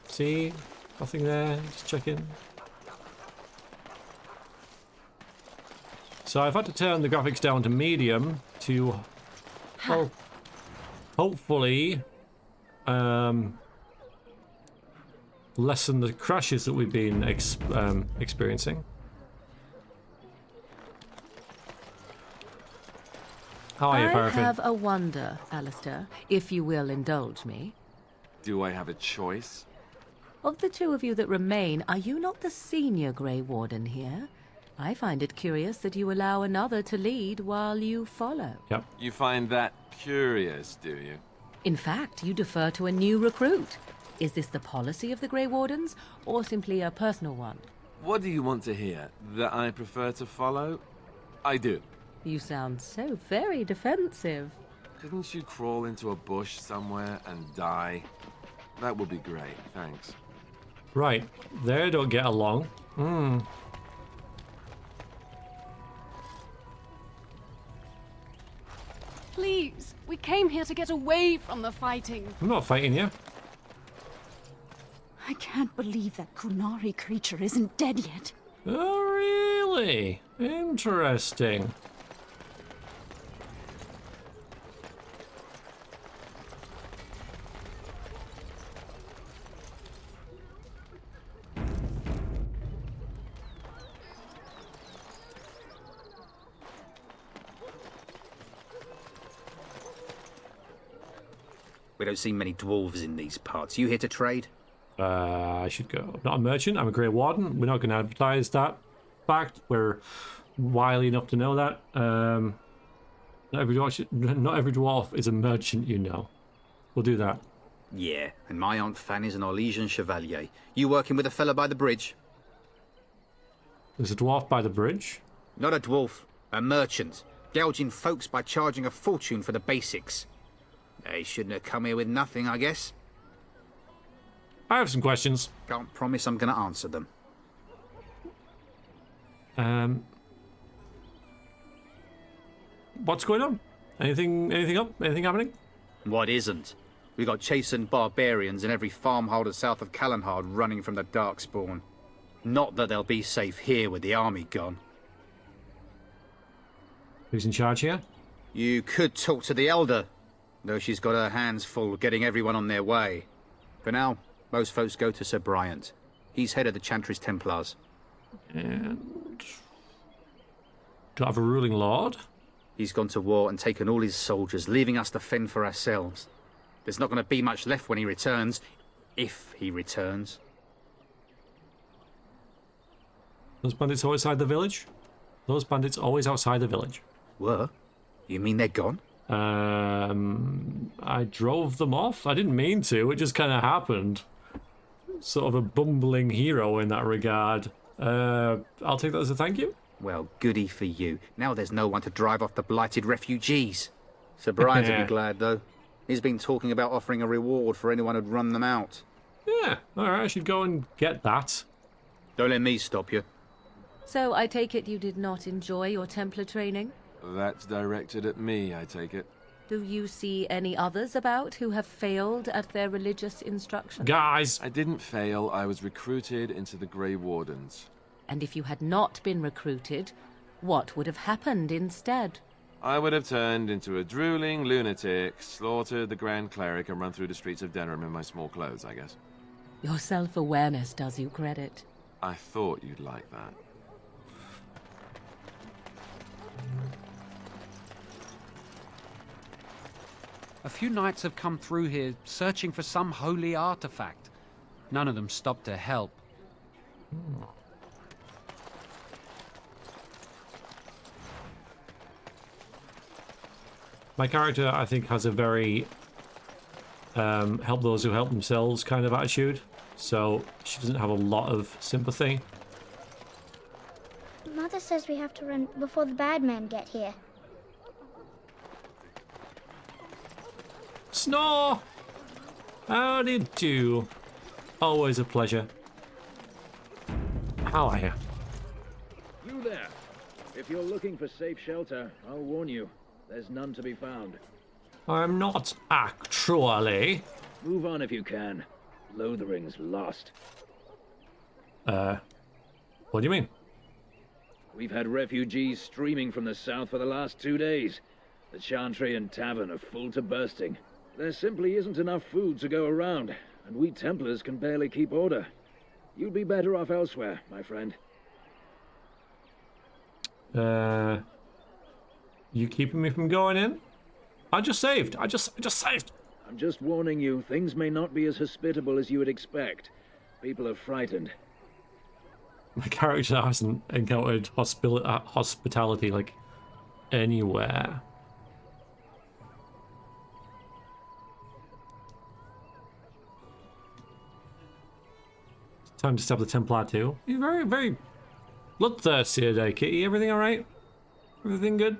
See, nothing there. Just check in. So I've had to turn the graphics down to medium to, well, hopefully, lessen the crashes that we've been experiencing. How are you, I Paraffin? have a wonder, Alistair, if you will indulge me. Do I have a choice? Of the two of you that remain, are you not the senior Grey Warden here? I find it curious that you allow another to lead while you follow. Yep. You find that curious, do you? In fact, you defer to a new recruit. Is this the policy of the Grey Wardens, or simply a personal one? What do you want to hear? That I prefer to follow? I do. You sound so very defensive. Couldn't you crawl into a bush somewhere and die? That would be great, thanks. Right, they don't get along. Please, we came here to get away from the fighting. I'm not fighting you. I can't believe that Kunari creature isn't dead yet. Oh, really? Interesting. We don't see many dwarves in these parts. You here to trade? I should go. I'm not a merchant, I'm a Grey Warden. We're not going to advertise that fact. We're wily enough to know that. Not every dwarf is a merchant, you know. We'll do that. Yeah, and my Aunt Fanny's an Orlesian chevalier. You working with a fella by the bridge? There's a dwarf by the bridge. Not a dwarf, a merchant. Gouging folks by charging a fortune for the basics. They shouldn't have come here with nothing, I guess. I have some questions. Can't promise I'm going to answer them. What's going on? Anything up? Anything happening? What isn't? We got chastened barbarians in every farmholder south of Callanhard running from the Darkspawn. Not that they'll be safe here with the army gone. Who's in charge here? You could talk to the Elder, though she's got her hands full getting everyone on their way. For now, most folks go to Sir Bryant. He's head of the Chantry's Templars. And... do I have a ruling lord? He's gone to war and taken all his soldiers, leaving us to fend for ourselves. There's not going to be much left when he returns, if he returns. Those bandits always outside the village? Those bandits always outside the village. Were? You mean they're gone? I drove them off. I didn't mean to. It just kind of happened. Sort of a bumbling hero in that regard. I'll take that as a thank you. Well, goody for you. Now there's no one to drive off the blighted refugees. Sir Brian will be glad, though. He's been talking about offering a reward for anyone who'd run them out. Yeah, alright, I should go and get that. Don't let me stop you. So I take it you did not enjoy your Templar training? That's directed at me, I take it. Do you see any others about who have failed at their religious instruction? Guys! I didn't fail. I was recruited into the Grey Wardens. And if you had not been recruited, what would have happened instead? I would have turned into a drooling lunatic, slaughtered the Grand Cleric, and run through the streets of Denham in my small clothes, I guess. Your self-awareness does you credit. I thought you'd like that. A few knights have come through here searching for some holy artifact. None of them stopped to help. My character, I think, has a very help those who help themselves kind of attitude. So she doesn't have a lot of sympathy. Mother says we have to run before the bad men get here. Snore! How do you do? Always a pleasure. How are you? You there. If you're looking for safe shelter, I'll warn you. There's none to be found. I'm not actually. Move on if you can. Lothering's lost. What do you mean? We've had refugees streaming from the south for the last 2 days. The Chantry and Tavern are full to bursting. There simply isn't enough food to go around. and we Templars can barely keep order. You'd be better off elsewhere, my friend. You keeping me from going in? I just saved. I just saved. I'm just warning you, things may not be as hospitable as you would expect. People are frightened. My character hasn't encountered hospitality, like, anywhere. Time to stab the Templar too. You're very, very bloodthirsty today, Kitty. Everything alright? Everything good?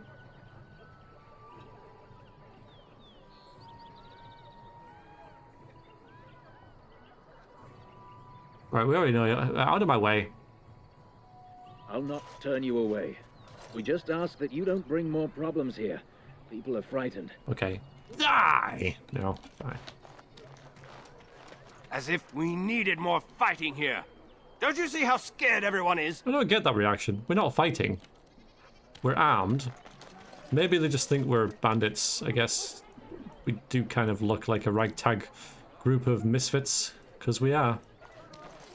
Right, we already know you. Out of my way. I'll not turn you away. We just ask that you don't bring more problems here. People are frightened. Okay. Die! No, die. As if we needed more fighting here. Don't you see how scared everyone is? I don't get that reaction. We're not fighting. We're armed. Maybe they just think we're bandits, I guess. We do kind of look like a ragtag group of misfits, because we are.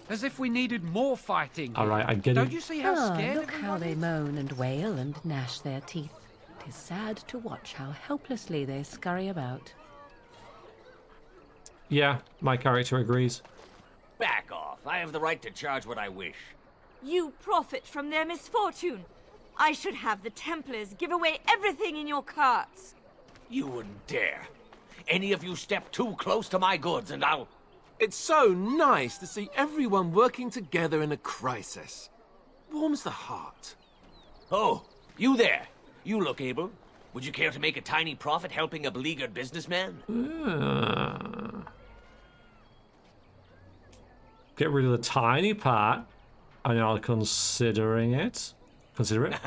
As if we needed more fighting. Alright, I get it. Don't you see how scared Look how they moan and wail and gnash their teeth. It is sad to watch how helplessly they scurry about. Yeah, my character agrees. Back off. I have the right to charge what I wish. You profit from their misfortune. I should have the Templars give away everything in your carts. You wouldn't dare. Any of you step too close to my goods and I'll... It's so nice to see everyone working together in a crisis. Warms the heart. Oh, you there. You look able. Would you care to make a tiny profit helping a beleaguered businessman? Get rid of the tiny part. And you're considering it? Consider it?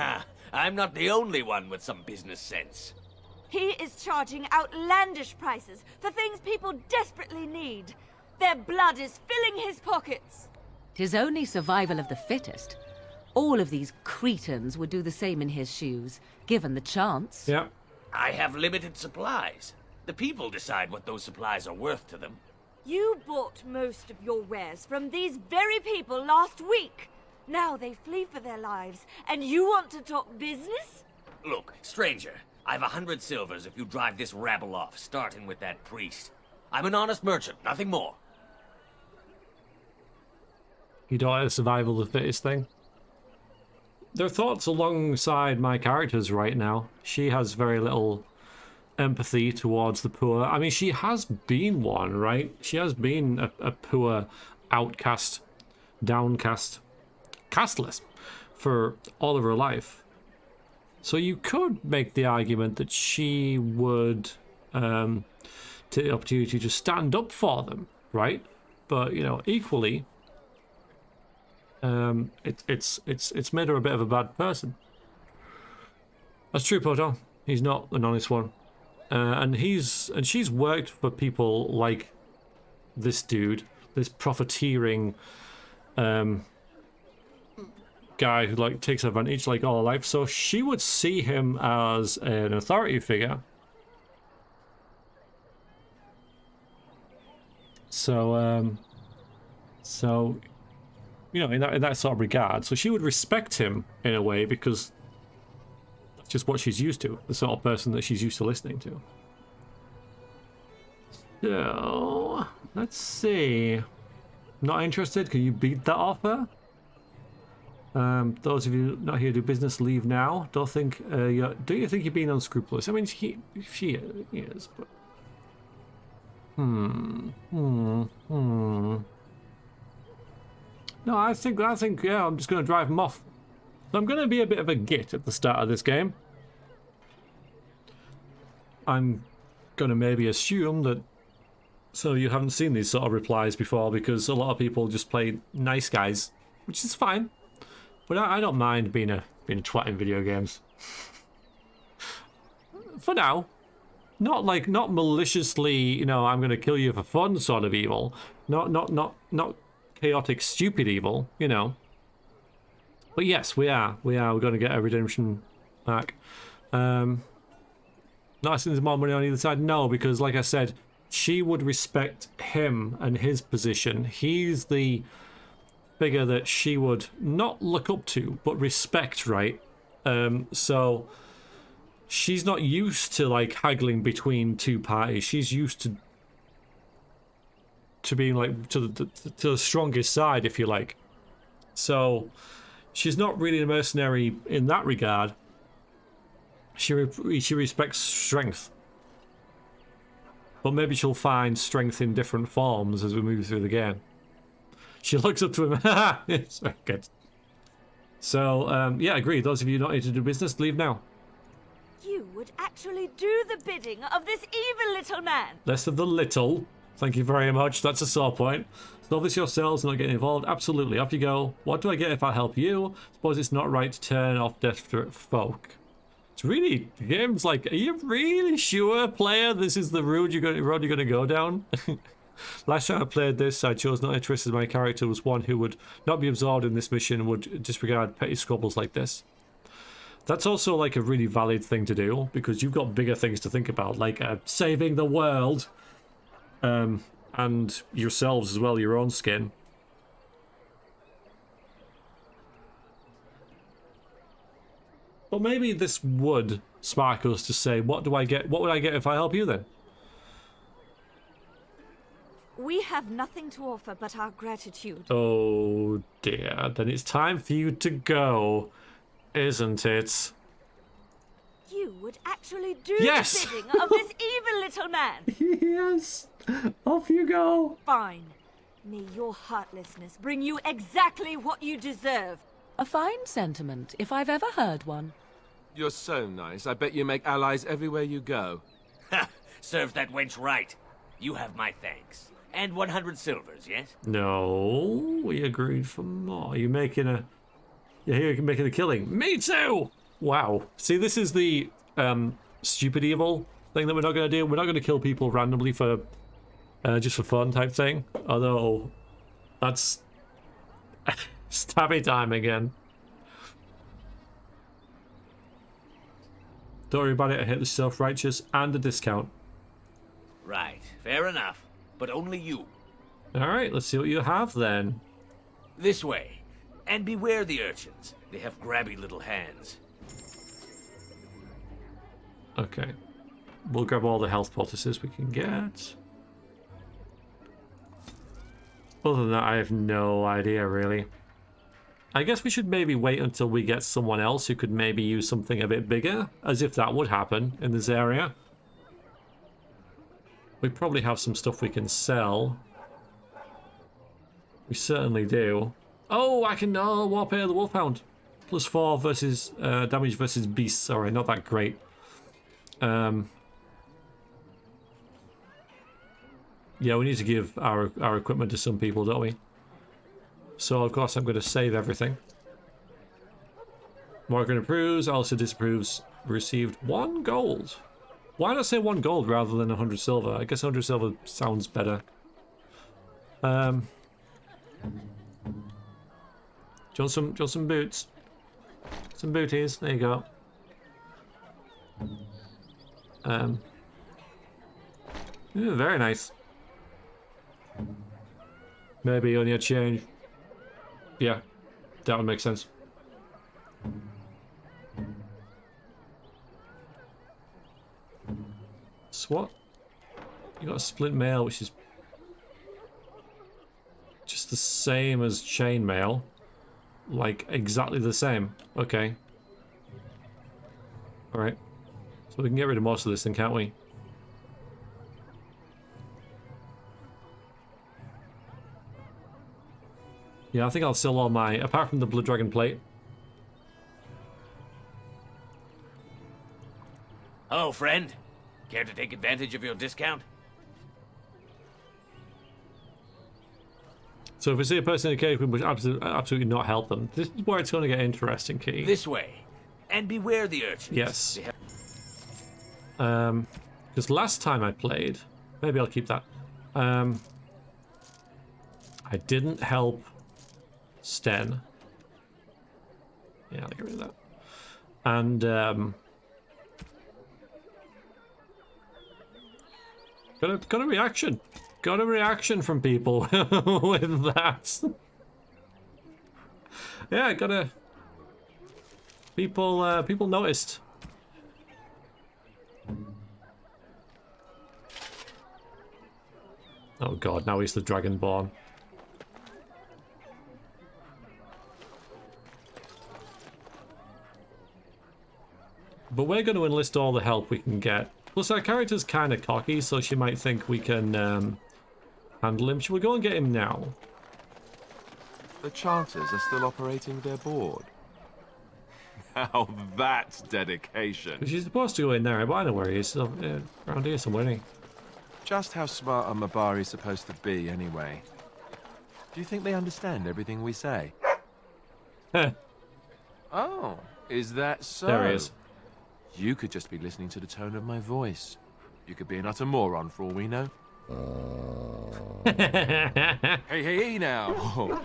I'm not the only one with some business sense. He is charging outlandish prices for things people desperately need. Their blood is filling his pockets. 'Tis only survival of the fittest. All of these cretins would do the same in his shoes, given the chance. Yeah. I have limited supplies. The people decide what those supplies are worth to them. You bought most of your wares from these very people last week. Now they flee for their lives, and you want to talk business? Look, stranger, I've 100 silvers if you drive this rabble off, starting with that priest. I'm an honest merchant, nothing more. You don't like the survival of the fittest thing? Their thoughts alongside my characters right now. She has very little empathy towards the poor. I mean, she has been one, right? She has been a poor outcast, downcast, castless for all of her life. So you could make the argument that she would take the opportunity to stand up for them, right? But, you know, equally, it's made her a bit of a bad person. That's true, Poto. He's not an honest one, and she's worked for people like this dude, this profiteering guy who like takes advantage like all life. So she would see him as an authority figure. So you know, in that sort of regard. So she would respect him in a way because that's just what she's used to, the sort of person that she's used to listening to. So, let's see. Not interested? Can you beat that offer? Those of you not here to do business, leave now. Don't you think you're being unscrupulous? I mean, she is, but... No, I think, yeah, I'm just going to drive him off. So I'm going to be a bit of a git at the start of this game. I'm going to maybe assume that so you haven't seen these sort of replies before, because a lot of people just play nice guys, which is fine. But I don't mind being a twat in video games. For now. Not maliciously, you know, I'm going to kill you for fun sort of evil. Not chaotic, stupid evil, you know. But yes, we're going to get a redemption arc. Not asking there's more money on either side, no, because like I said, she would respect him and his position. He's the figure that she would not look up to, but respect, right? So she's not used to like haggling between two parties. She's used to being like to the strongest side, if you like. So she's not really a mercenary in that regard. She respects strength. But maybe she'll find strength in different forms as we move through the game. She looks up to him. It's very good. So, yeah, agreed. Those of you not here to do business, leave now. You would actually do the bidding of this evil little man. Less of the little. Thank you very much. That's a sore point. Solve this yourselves and not getting involved. Absolutely. Off you go. What do I get if I help you? Suppose it's not right to turn off desperate folk. It's really, the game's like, are you really sure, player, this is the road you're going to go down? Last time I played this, I chose not interested in my character was one who would not be absorbed in this mission and would disregard petty squabbles like this. That's also like a really valid thing to do, because you've got bigger things to think about, like saving the world, and yourselves as well, your own skin. But maybe this would spark us to say, what do I get? What would I get if I help you then? We have nothing to offer but our gratitude. Oh dear, then it's time for you to go, isn't it? You would actually do yes! the bidding of this evil little man. Yes! Off you go! Fine. May your heartlessness bring you exactly what you deserve. A fine sentiment, if I've ever heard one. You're so nice. I bet you make allies everywhere you go. Ha! Serve that wench right. You have my thanks. And 100 silvers, yes? No, we agreed for more. You're making a... You're here making a killing. Me too! Wow. See, this is the stupid evil thing that we're not going to do. We're not going to kill people randomly for just for fun type thing. Although, that's... stabby time again. Don't worry about it. I hit the self-righteous and the discount. Right. Fair enough. But only you. Alright, let's see what you have then. This way. And beware the urchins. They have grabby little hands. Okay. We'll grab all the health poultices we can get. Other than that, I have no idea, really. I guess we should maybe wait until we get someone else who could maybe use something a bit bigger, as if that would happen in this area. We probably have some stuff we can sell. We certainly do. Oh, I can Warpair the Wolfhound. +4 versus damage versus beasts. Sorry, not that great. Yeah, we need to give our equipment to some people, don't we? So of course I'm going to save everything. Morgan approves, also disapproves. Received 1 gold. Why not say 1 gold rather than 100 silver? I guess 100 silver sounds better. Do you want some boots? Some booties. There you go. Ooh, very nice. Maybe only a change. Yeah, that would make sense. SWAT? You got a splint mail, which is just the same as chainmail. Like, exactly the same. Okay. Alright. So we can get rid of most of this then, can't we? Yeah, I think I'll sell all my... Apart from the Blood Dragon plate. Hello, friend. Care to take advantage of your discount? So if we see a person in a cave, we must absolutely not help them. This is where it's going to get interesting, Key. This way. And beware the urchins. Yes. Because last time I played... Maybe I'll keep that. I didn't help Sten. Yeah, I'll get rid of that. And Got a reaction. Got a reaction from people with that. Yeah, got a... People noticed. Oh god, now he's the Dragonborn. But we're going to enlist all the help we can get. Plus our character's kind of cocky, so she might think we can handle him. Should we go and get him now? The Charters are still operating their board. Now that's dedication. She's supposed to go in there, but I know where he is. So, around here somewhere, isn't he? Just how smart are Mabari supposed to be, anyway? Do you think they understand everything we say? Oh, is that so? There he is. You could just be listening to the tone of my voice. You could be an utter moron for all we know. Hey now.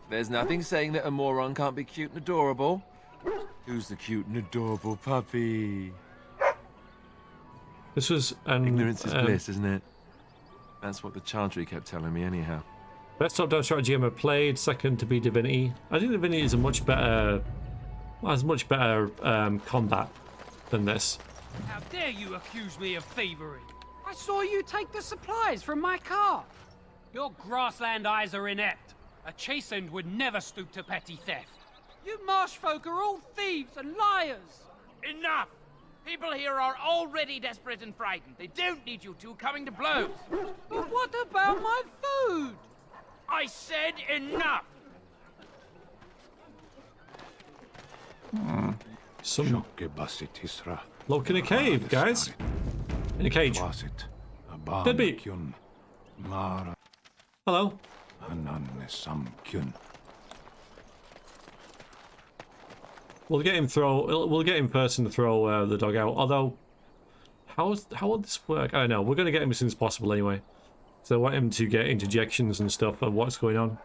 There's nothing saying that a moron can't be cute and adorable. Who's the cute and adorable puppy? This was ignorance is bliss, isn't it? That's what the Chantry kept telling me anyhow. Best top-down strategy I've ever played. Second to be Divinity. I think Divinity is a much better, combat than this. How dare you accuse me of thievery? I saw you take the supplies from my car. Your grassland eyes are inept. A chastened would never stoop to petty theft. You marsh folk are all thieves and liars. Enough! People here are already desperate and frightened. They don't need you two coming to blows. But what about my food? I said enough! Some look in a cave, guys. In a cage. Deadbeat. Hello. We'll get him first and throw the dog out. Although, how will this work? I don't know. We're going to get him as soon as possible anyway. So I want him to get interjections and stuff of what's going on.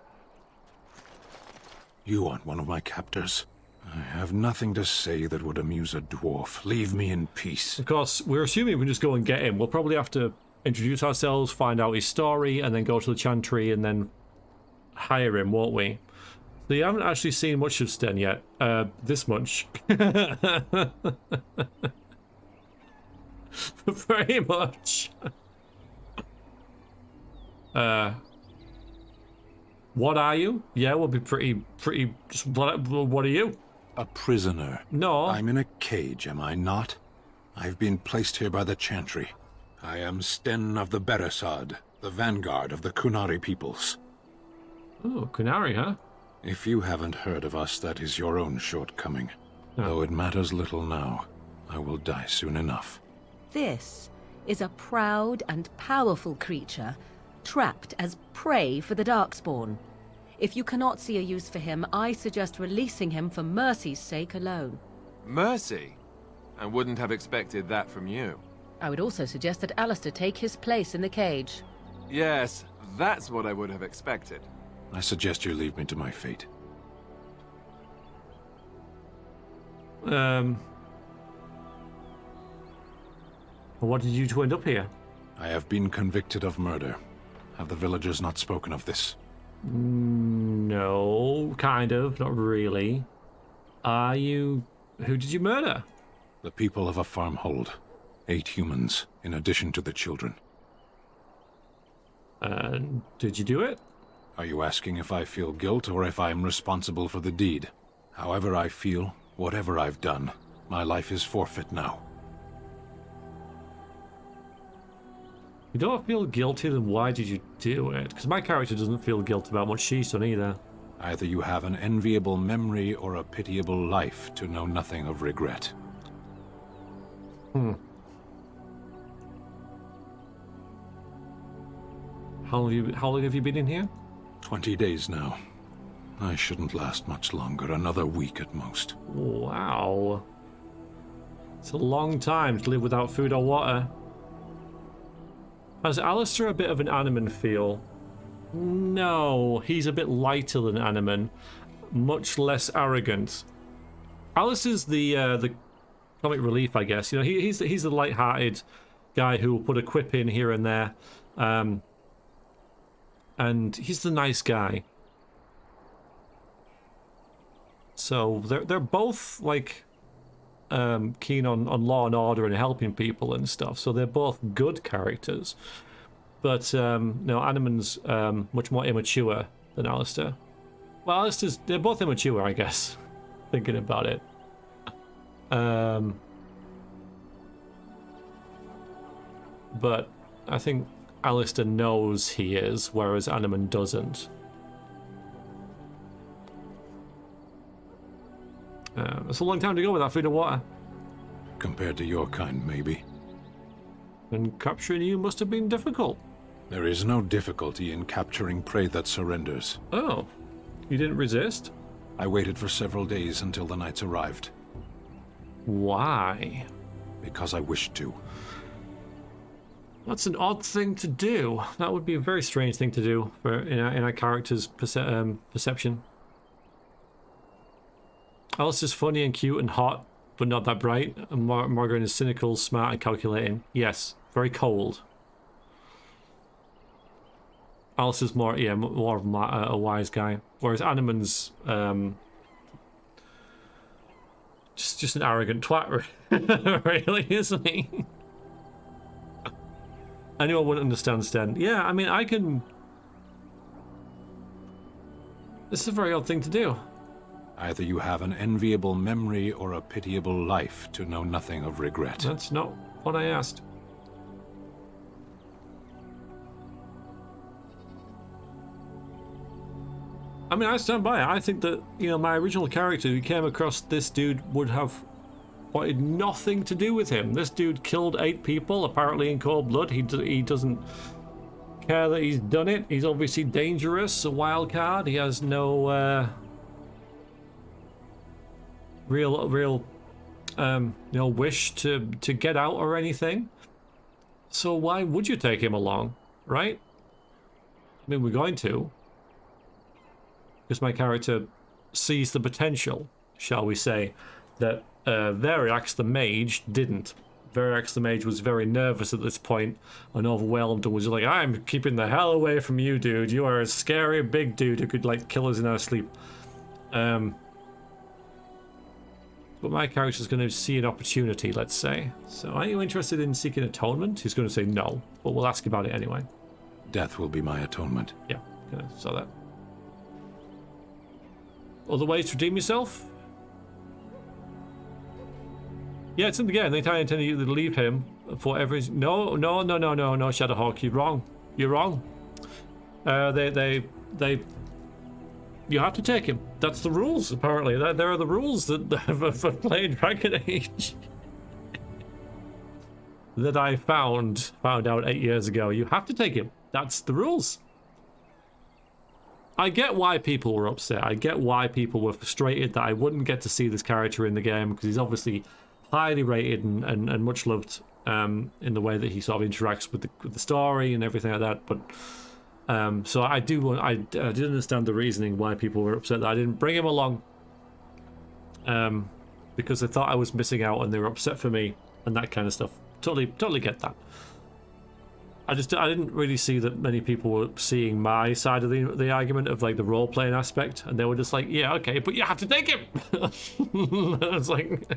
You aren't one of my captors. I have nothing to say that would amuse a dwarf. Leave me in peace. Of course, we're assuming we can just go and get him. We'll probably have to introduce ourselves, find out his story, and then go to the Chantry and then hire him, won't we? So you haven't actually seen much of Sten yet. This much. Very much. What are you? Yeah, we'll be pretty. What are you? A prisoner. No. I'm in a cage, am I not? I've been placed here by the Chantry. I am Sten of the Beresad, the vanguard of the Kunari peoples. Oh, Kunari, huh? If you haven't heard of us, that is your own shortcoming. Though it matters little now. I will die soon enough. This is a proud and powerful creature, trapped as prey for the Darkspawn. If you cannot see a use for him, I suggest releasing him for mercy's sake alone. Mercy? I wouldn't have expected that from you. I would also suggest that Alistair take his place in the cage. Yes, that's what I would have expected. I suggest you leave me to my fate. What did you two end up here? I have been convicted of murder. Have the villagers not spoken of this? No, kind of, not really. Are you... Who did you murder? The people of a farmhold. 8 humans, in addition to the children. And did you do it? Are you asking if I feel guilt or if I am responsible for the deed? However I feel, whatever I've done, my life is forfeit now. You don't feel guilty, then why did you do it? Because my character doesn't feel guilty about what she's done either. Either you have an enviable memory or a pitiable life to know nothing of regret. How long have you been in here? 20 days now. I shouldn't last much longer, another week at most. Wow. It's a long time to live without food or water. Has Alistair a bit of an Animan feel? No, he's a bit lighter than Animan. Much less arrogant. Alistair's the comic relief, I guess. You know, he's the light-hearted guy who will put a quip in here and there. And he's the nice guy. So they're both like keen on law and order and helping people and stuff. So they're both good characters. But no, Animan's much more immature than Alistair. Well, Alistair's, they're both immature, I guess. Thinking about it. But I think Alistair knows he is, whereas Animan doesn't. It's a long time to go without food and water. Compared to your kind, maybe. And capturing you must have been difficult. There is no difficulty in capturing prey that surrenders. Oh, you didn't resist? I waited for several days until the knights arrived. Why? Because I wished to. That's an odd thing to do. That would be a very strange thing to do for in our character's perception. Alistair's funny and cute and hot, but not that bright. And Morgan is cynical, smart, and calculating. Yes, very cold. Alistair's more, yeah, more of a wise guy, whereas Animan's just an arrogant twat, really, isn't he? Anyone wouldn't understand Sten. Yeah, I mean, I can. This is a very odd thing to do. Either you have an enviable memory or a pitiable life to know nothing of regret. That's not what I asked. I mean, I stand by it. I think that, you know, my original character who came across this dude would have wanted nothing to do with him. This dude killed 8 people, apparently in cold blood. He doesn't care that he's done it. He's obviously dangerous, a wild card. He has no real you know, wish to get out or anything. So why would you take him along, right? I mean, we're going to. Because my character sees the potential, shall we say, that Variax the mage didn't. Variax the mage was very nervous at this point and overwhelmed and was like, I'm keeping the hell away from you, dude. You are a scary big dude who could, like, kill us in our sleep. But my character's going to see an opportunity, let's say. So are you interested in seeking atonement? He's going to say no, but we'll ask about it anyway. Death will be my atonement. Yeah, saw that. Other ways to redeem yourself? Yeah, it's in the game. They intend you to leave him for every... No, Shadowhawk, you're wrong. You're wrong. You have to take him. That's the rules, apparently. There are the rules for playing Dragon Age. that I found out 8 years ago. You have to take him. That's the rules. I get why people were upset. I get why people were frustrated that I wouldn't get to see this character in the game, because he's obviously highly rated and much loved in the way that he sort of interacts with the story and everything like that. But so I did understand the reasoning why people were upset that I didn't bring him along, because they thought I was missing out and they were upset for me and that kind of stuff. Totally get that. I didn't really see that many people were seeing my side of the argument of, like, the role-playing aspect, and they were just like, yeah, okay, but you have to take him. I was like,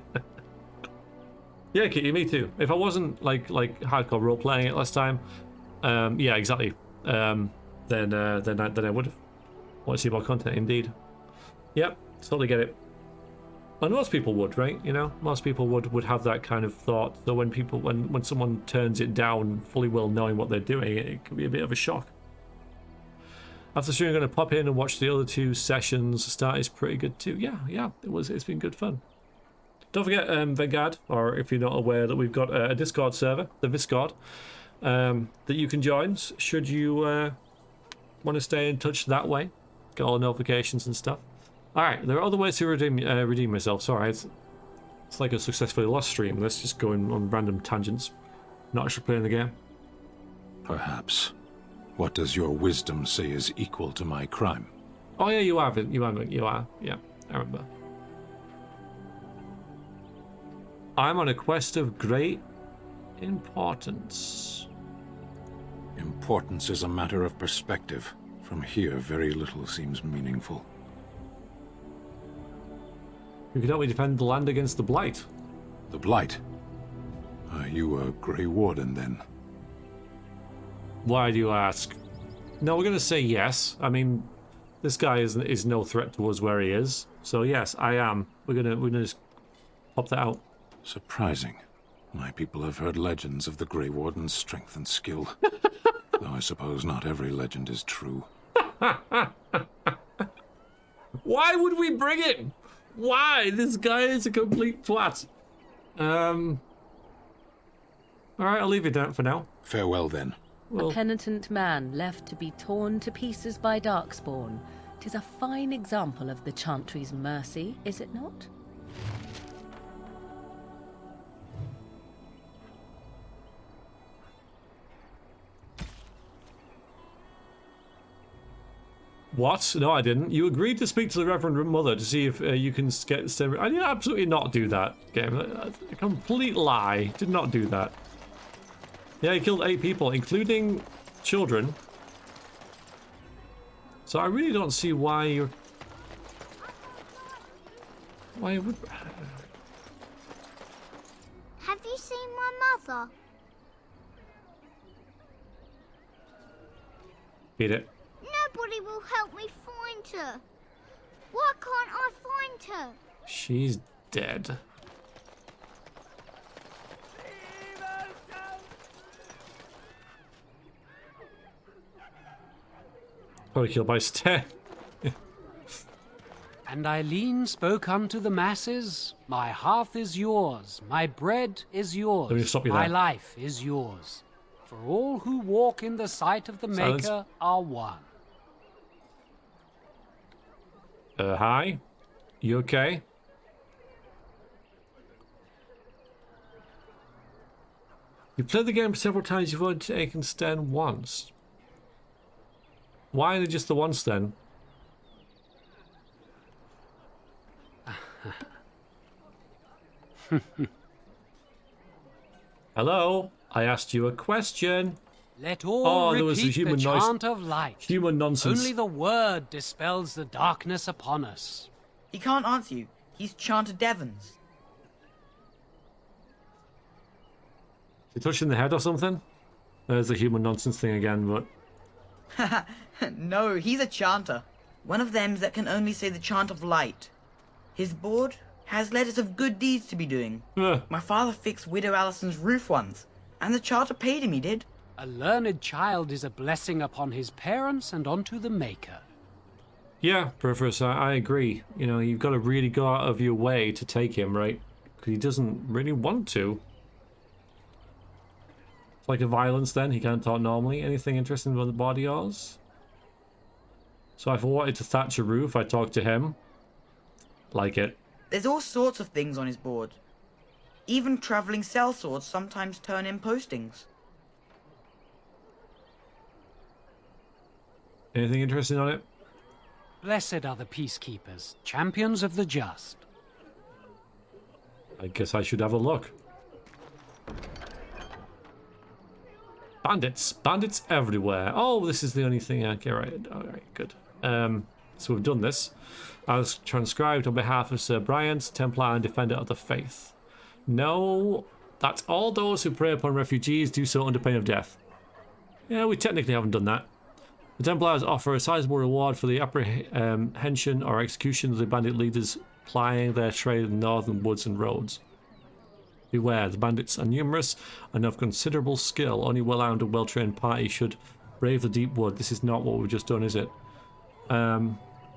yeah, Kitty, me too. If I wasn't like hardcore role-playing it last time, yeah, exactly. Then I would have want to see more content. Indeed. Yep, totally get it. And most people would, right? You know, most people would have that kind of thought. So when someone turns it down, fully well knowing what they're doing, it can be a bit of a shock. After stream, I'm going to pop in and watch the other 2 sessions. The start is pretty good too. Yeah, it's been good fun. Don't forget Vanguard, or if you're not aware, that we've got a Discord server, the Viscord, that you can join should you want to stay in touch that way. Get all the notifications and stuff. Alright, there are other ways to redeem myself. Sorry, it's like a successfully lost stream. Let's just go on random tangents. Not actually playing the game. Perhaps. What does your wisdom say is equal to my crime? Oh yeah, you are. Yeah, I remember. I'm on a quest of great Importance. Importance is a matter of perspective. From here, very little seems meaningful. You could help me defend the land against the Blight. The Blight? Are you a Grey Warden, then? Why do you ask? No, we're going to say yes. I mean, this guy is no threat to us where he is. So yes, I am. We're gonna just pop that out. Surprising. My people have heard legends of the Grey Warden's strength and skill. Though I suppose not every legend is true. Why would we bring it? Why? This guy is a complete twat. Alright, I'll leave it down for now. Farewell, then. A penitent man left to be torn to pieces by Darkspawn. 'Tis a fine example of the Chantry's mercy, is it not? What? No, I didn't. You agreed to speak to the Reverend Mother to see if you can get... I did absolutely not do that, game. A complete lie. Did not do that. Yeah, he killed 8 people, including children. So I really don't see why you're... Why you would... Have you seen my mother? Beat it. Nobody will help me find her. Why can't I find her? She's dead. Probably killed by Stare. And Eileen spoke unto the masses, my hearth is yours, my bread is yours, Let me stop you my there. life is yours. For all who walk in the sight of the Silence. Maker are one. Hi? You okay? You played the game several times, you've only taken Sten once. Why just the once then? Hello? I asked you a question. Let all there was a repeat human the noise. chant of light. Human nonsense. Only the word dispels the darkness upon us. He can't answer you. He's chanted Devons. You touched in the head or something? There's the human nonsense thing again, but... No, he's a chanter. One of them that can only say the chant of light. His board has letters of good deeds to be doing. My father fixed Widow Allison's roof once, and the charter paid him, he did. A learned child is a blessing upon his parents and onto the Maker. Yeah, Professor, I agree. You know, you've got to really go out of your way to take him, right? Because he doesn't really want to. It's like a violence then, he can't talk normally. Anything interesting about the body horse? So if I wanted to thatch a roof, I talk to him. Like it. There's all sorts of things on his board. Even travelling sellswords sometimes turn in postings. Anything interesting on it? Blessed are the peacekeepers, champions of the just. I guess I should have a look. Bandits. Bandits everywhere. Oh, this is the only thing. Okay, right. Alright, good. So we've done this. As transcribed on behalf of Sir Bryant, Templar and Defender of the Faith. No, that's all those who prey upon refugees do so under pain of death. Yeah, we technically haven't done that. The Templars offer a sizable reward for the apprehension or execution of the bandit leaders plying their trade in the northern woods and roads. Beware, the bandits are numerous and of considerable skill. Only well-armed and well-trained party should brave the deep wood. This is not what we've just done, is it?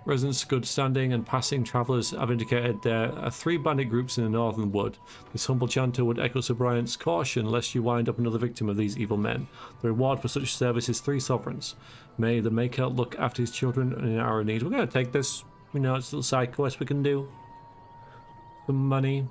Residents, good standing and passing travellers have indicated there are 3 bandit groups in the northern wood. This humble chanter would echo Sir Bryant's caution lest you wind up another victim of these evil men. The reward for such service is 3 sovereigns. May the Maker look after his children in our needs. We're going to take this. We know it's a little side quest we can do. For money.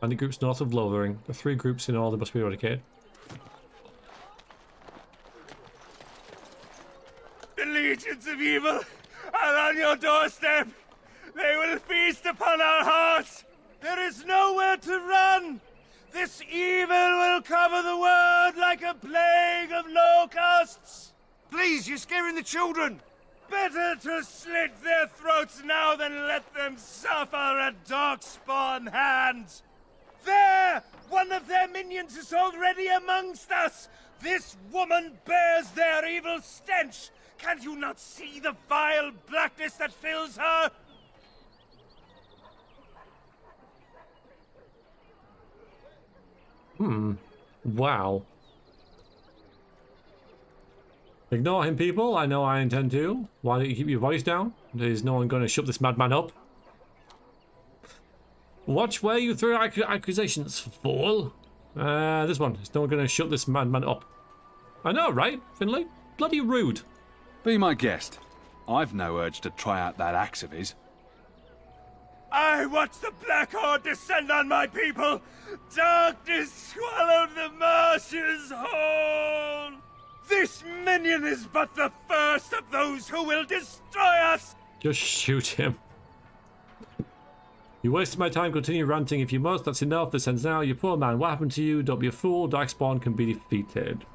And the groups north of Lothering. The 3 groups in all, they must be eradicated. The legions of evil are on your doorstep. They will feast upon our hearts. There is nowhere to run. This evil will cover the world like a plague of locusts. Please, you're scaring the children. Better to slit their throats now than let them suffer at Darkspawn hands. There! One of their minions is already amongst us. This woman bears their evil stench. Can you not see the vile blackness that fills her? Wow. Ignore him, people. I know I intend to. Why don't you keep your voice down? Is no one going to shut this madman up? Watch where you throw accusations, fool. This one. Is no one going to shut this madman up? I know, right, Finley? Bloody rude. Be my guest. I've no urge to try out that axe of his. I watched the Black Horde descend on my people. Darkness swallowed the marshes whole. This minion is but the first of those who will destroy us. Just shoot him. You wasted my time. Continue ranting if you must. That's enough. This ends now. You poor man. What happened to you? Don't be a fool. Darkspawn can be defeated.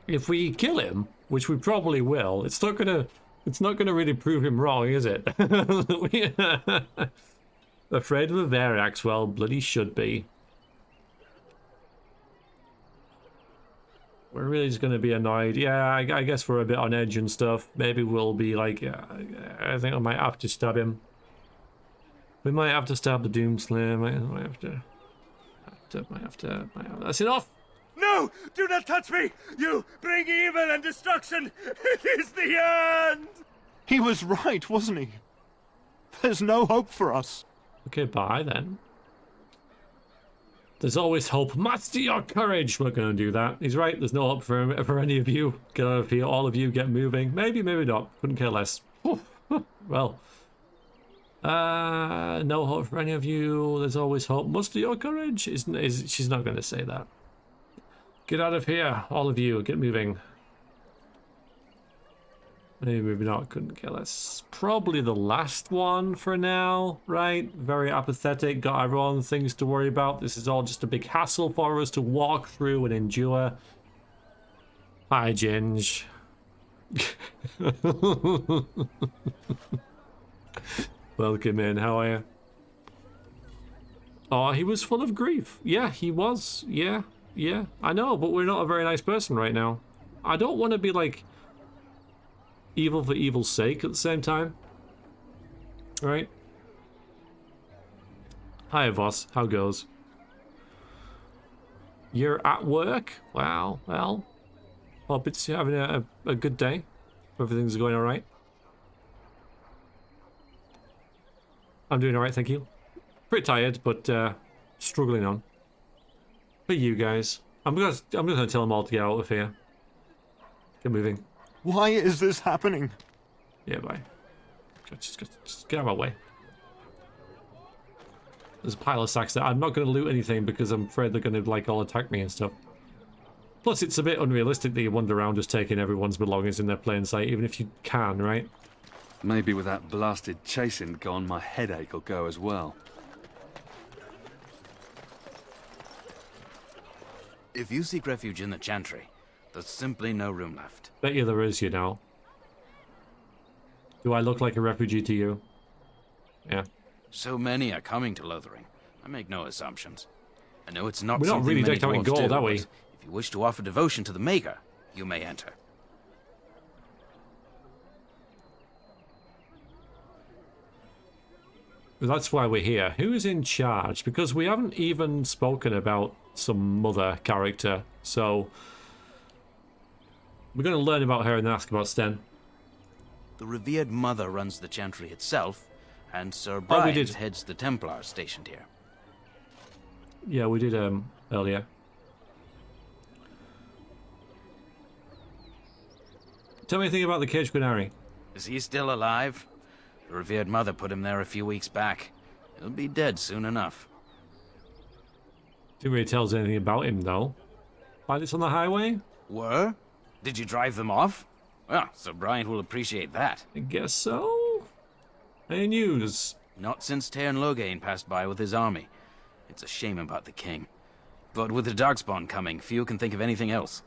If we kill him, which we probably will, it's not gonna really prove him wrong, is it? Afraid of a Verax? Well, bloody should be. We're really just gonna be annoyed. Yeah, I guess we're a bit on edge and stuff. Maybe we'll be like, I think I might have to stab him. We might have to stab the Doomslayer. Might have to. That's enough. No! Do not touch me! You bring evil and destruction! It is the end! He was right, wasn't he? There's no hope for us. Okay, bye then. There's always hope. Master your courage! We're gonna do that. He's right, there's no hope for any of you. Get out of here, all of you, get moving. Maybe, maybe not. Couldn't care less. Well. No hope for any of you. There's always hope. Muster your courage? She's not gonna say that. Get out of here, all of you. Get moving. Maybe not. Couldn't kill us. Probably the last one for now, right? Very apathetic. Got everyone things to worry about. This is all just a big hassle for us to walk through and endure. Hi, Ginge. Welcome in. How are you? Oh, he was full of grief. Yeah, he was. Yeah. Yeah, I know, but we're not a very nice person right now. I don't want to be, like, evil for evil's sake at the same time. Right? Hi, Voss. How goes? You're at work? Wow, well. Hope it's having a good day. Everything's going alright. I'm doing alright, thank you. Pretty tired, but struggling on. For you guys. I'm just gonna tell them all to get out of here. Get moving. Why is this happening? Yeah, bye. Just get out of my way. There's a pile of sacks there. I'm not gonna loot anything because I'm afraid they're gonna like all attack me and stuff. Plus, it's a bit unrealistic that you wander around just taking everyone's belongings in their plain sight, even if you can, right? Maybe with that blasted chasing gone, my headache will go as well. If you seek refuge in the Chantry, there's simply no room left. Bet you there is, you know. Do I look like a refugee to you? Yeah. So many are coming to Lothering. I make no assumptions. I know it's not We're not really decked out in gold, are we? If you wish to offer devotion to the Maker, you may enter. That's why we're here. Who is in charge? Because we haven't even spoken about some mother character, so we're going to learn about her and ask about Sten. The revered mother runs the Chantry itself, and Sir Bryant heads the Templars stationed here. Yeah, we did earlier. Tell me anything about the Cage Quinari. Is he still alive? The revered mother put him there a few weeks back. He'll be dead soon enough. Didn't really tell us anything about him, though. Pilots on the highway? Were? Did you drive them off? Well, Sir Bryant will appreciate that. I guess so. Any news? Not since Tairn Logain passed by with his army. It's a shame about the king. But with the Darkspawn coming, few can think of anything else.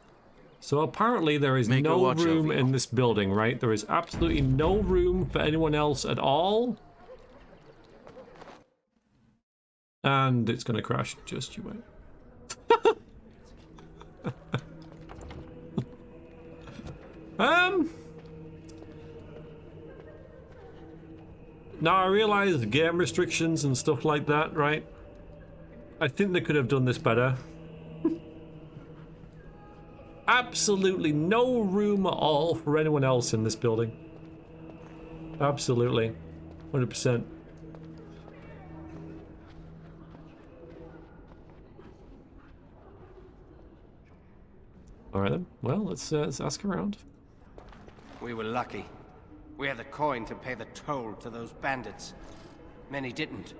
So apparently there is no room in this building, right? There is absolutely no room for anyone else at all. And it's going to crash. Just you wait. Now I realize game restrictions and stuff like that, right? I think they could have done this better. Absolutely no room at all for anyone else in this building. Absolutely. 100%. Alright then. Well, let's ask around. We were lucky. We had the coin to pay the toll to those bandits. Many didn't.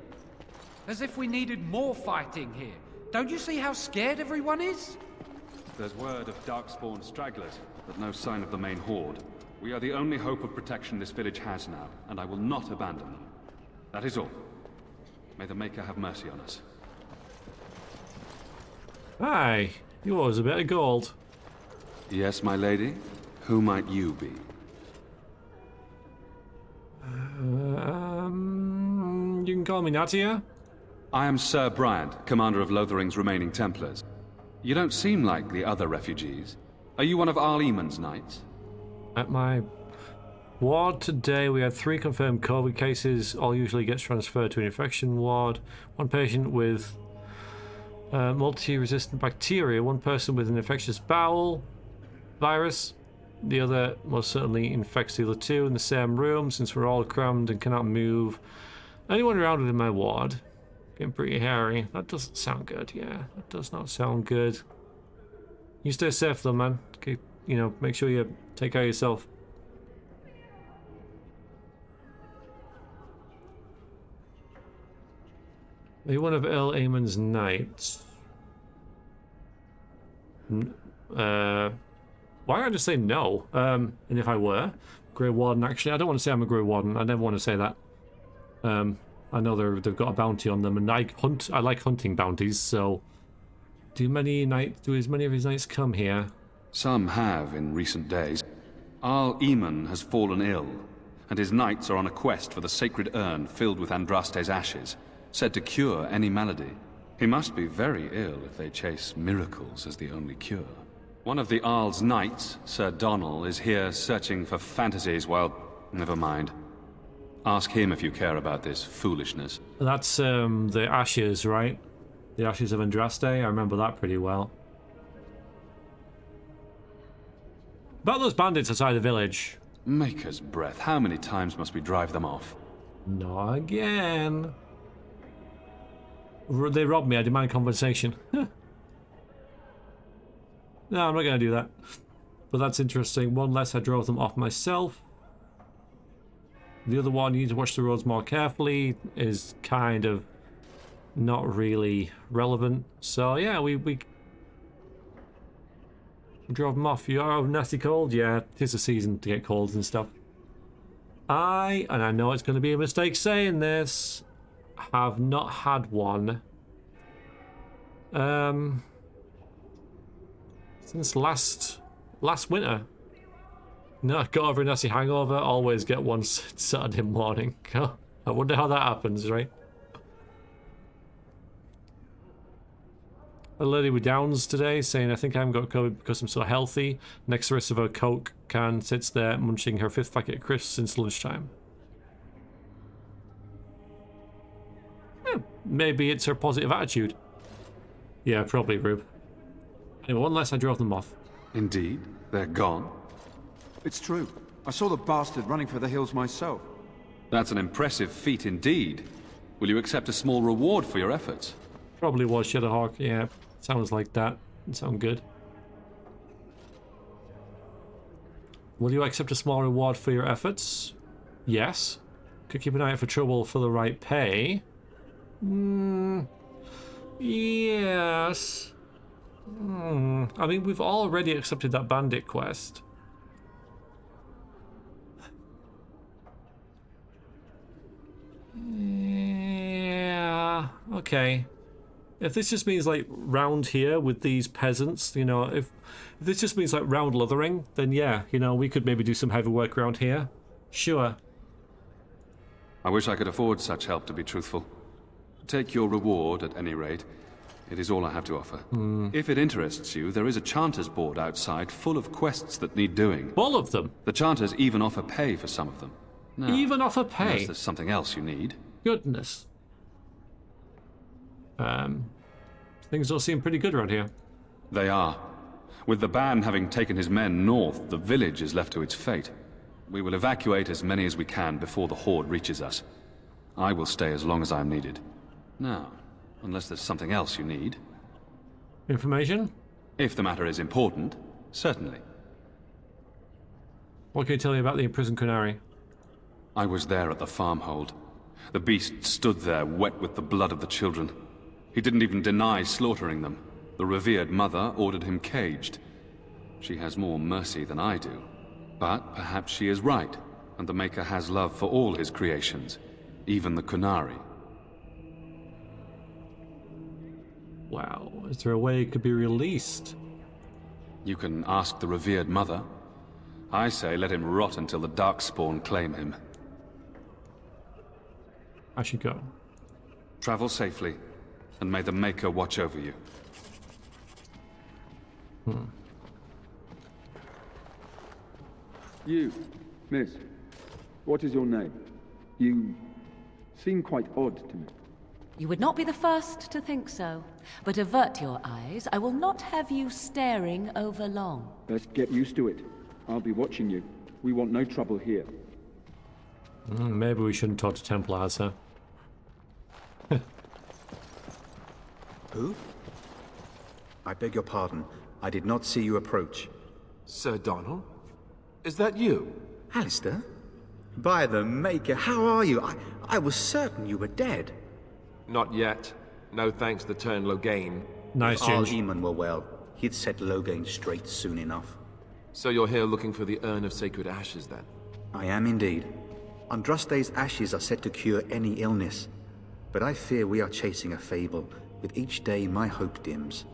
As if we needed more fighting here. Don't you see how scared everyone is? There's word of Darkspawn stragglers, but no sign of the main horde. We are the only hope of protection this village has now, and I will not abandon them. That is all. May the Maker have mercy on us. Hi, you owe us a bit of gold. Yes, my lady? Who might you be? You can call me Natia. I am Sir Bryant, commander of Lothering's remaining Templars. You don't seem like the other refugees. Are you one of Arl Eamon's knights? At my ward today, we had 3 confirmed COVID cases. All usually gets transferred to an infection ward. 1 patient with multi-resistant bacteria. 1 person with an infectious bowel virus. The other most certainly infects the other 2 in the same room, since we're all crammed and cannot move anyone around within my ward. Getting pretty hairy. That doesn't sound good. Yeah, that does not sound good. You stay safe though, man. Keep, you know, make sure you take care of yourself. Are you one of Earl Eamon's knights? Why don't I just say no? And if I were Grey Warden, actually, I don't want to say I'm a Grey Warden. I never want to say that. I know they've got a bounty on them, and I like hunting bounties. So, do as many of his knights come here? Some have in recent days. Arl Eamon has fallen ill, and his knights are on a quest for the sacred urn filled with Andraste's ashes, said to cure any malady. He must be very ill if they chase miracles as the only cure. One of the Arl's knights, Sir Donnell, is here searching for fantasies. Well, never mind. Ask him if you care about this foolishness. That's the ashes, right? The ashes of Andraste. I remember that pretty well. About those bandits outside the village. Maker's breath. How many times must we drive them off? Not again. They robbed me. I demand compensation. No, I'm not going to do that. But that's interesting. 1 less, I drove them off myself. The other one, you need to watch the roads more carefully, is kind of not really relevant. So yeah, we drove them off. You are nasty cold? Yeah, tis the season to get colds and stuff. And I know it's going to be a mistake saying this, have not had one since last winter. No, got over a nasty hangover, always get one Saturday morning. I wonder how that happens, right? A lady with Downs today saying, I think I haven't got COVID because I'm so healthy. Next to the rest of her Coke can sits there munching her 5th packet of crisps since lunchtime. Maybe it's her positive attitude. Yeah, probably, Rube. Anyway, 1 less, I drove them off. Indeed, they're gone. It's true. I saw the bastard running for the hills myself. That's an impressive feat indeed. Will you accept a small reward for your efforts? Probably was Shadowhawk, yeah. Sounds like that. Sound good. Will you accept a small reward for your efforts? Yes. Could keep an eye out for trouble for the right pay. Yes. I mean, we've already accepted that bandit quest. Yeah. Okay. If this just means like round here with these peasants, you know, if this just means like round Lothering, then yeah, you know, we could maybe do some heavy work around here. Sure. I wish I could afford such help, to be truthful. Take your reward, at any rate. It is all I have to offer. If it interests you, there is a Chanters board outside full of quests that need doing. All of them? The Chanters even offer pay for some of them. Now, even offer pay? Unless there's something else you need. Goodness. Things all seem pretty good around here. They are. With the ban having taken his men north, the village is left to its fate. We will evacuate as many as we can before the horde reaches us. I will stay as long as I am needed. Now, unless there's something else you need. Information? If the matter is important, certainly. What can you tell me about the imprisoned Kunari? I was there at the farmhold. The beast stood there, wet with the blood of the children. He didn't even deny slaughtering them. The revered mother ordered him caged. She has more mercy than I do. But perhaps she is right, and the Maker has love for all his creations, even the Kunari. Wow, is there a way it could be released? You can ask the revered mother. I say let him rot until the Darkspawn claim him. I should go. Travel safely, and may the Maker watch over you. You, miss, what is your name? You seem quite odd to me. You would not be the first to think so. But avert your eyes. I will not have you staring over long. Best get used to it. I'll be watching you. We want no trouble here. Maybe we shouldn't talk to Templars, huh? Who? I beg your pardon. I did not see you approach. Sir Donald? Is that you? Alistair? By the Maker, how are you? I was certain you were dead. Not yet. No thanks to turn Loghain. Nice, If James. Eamon were well, he'd set Loghain straight soon enough. So you're here looking for the Urn of Sacred Ashes, then? I am indeed. Andraste's ashes are said to cure any illness. But I fear we are chasing a fable. With each day, my hope dims.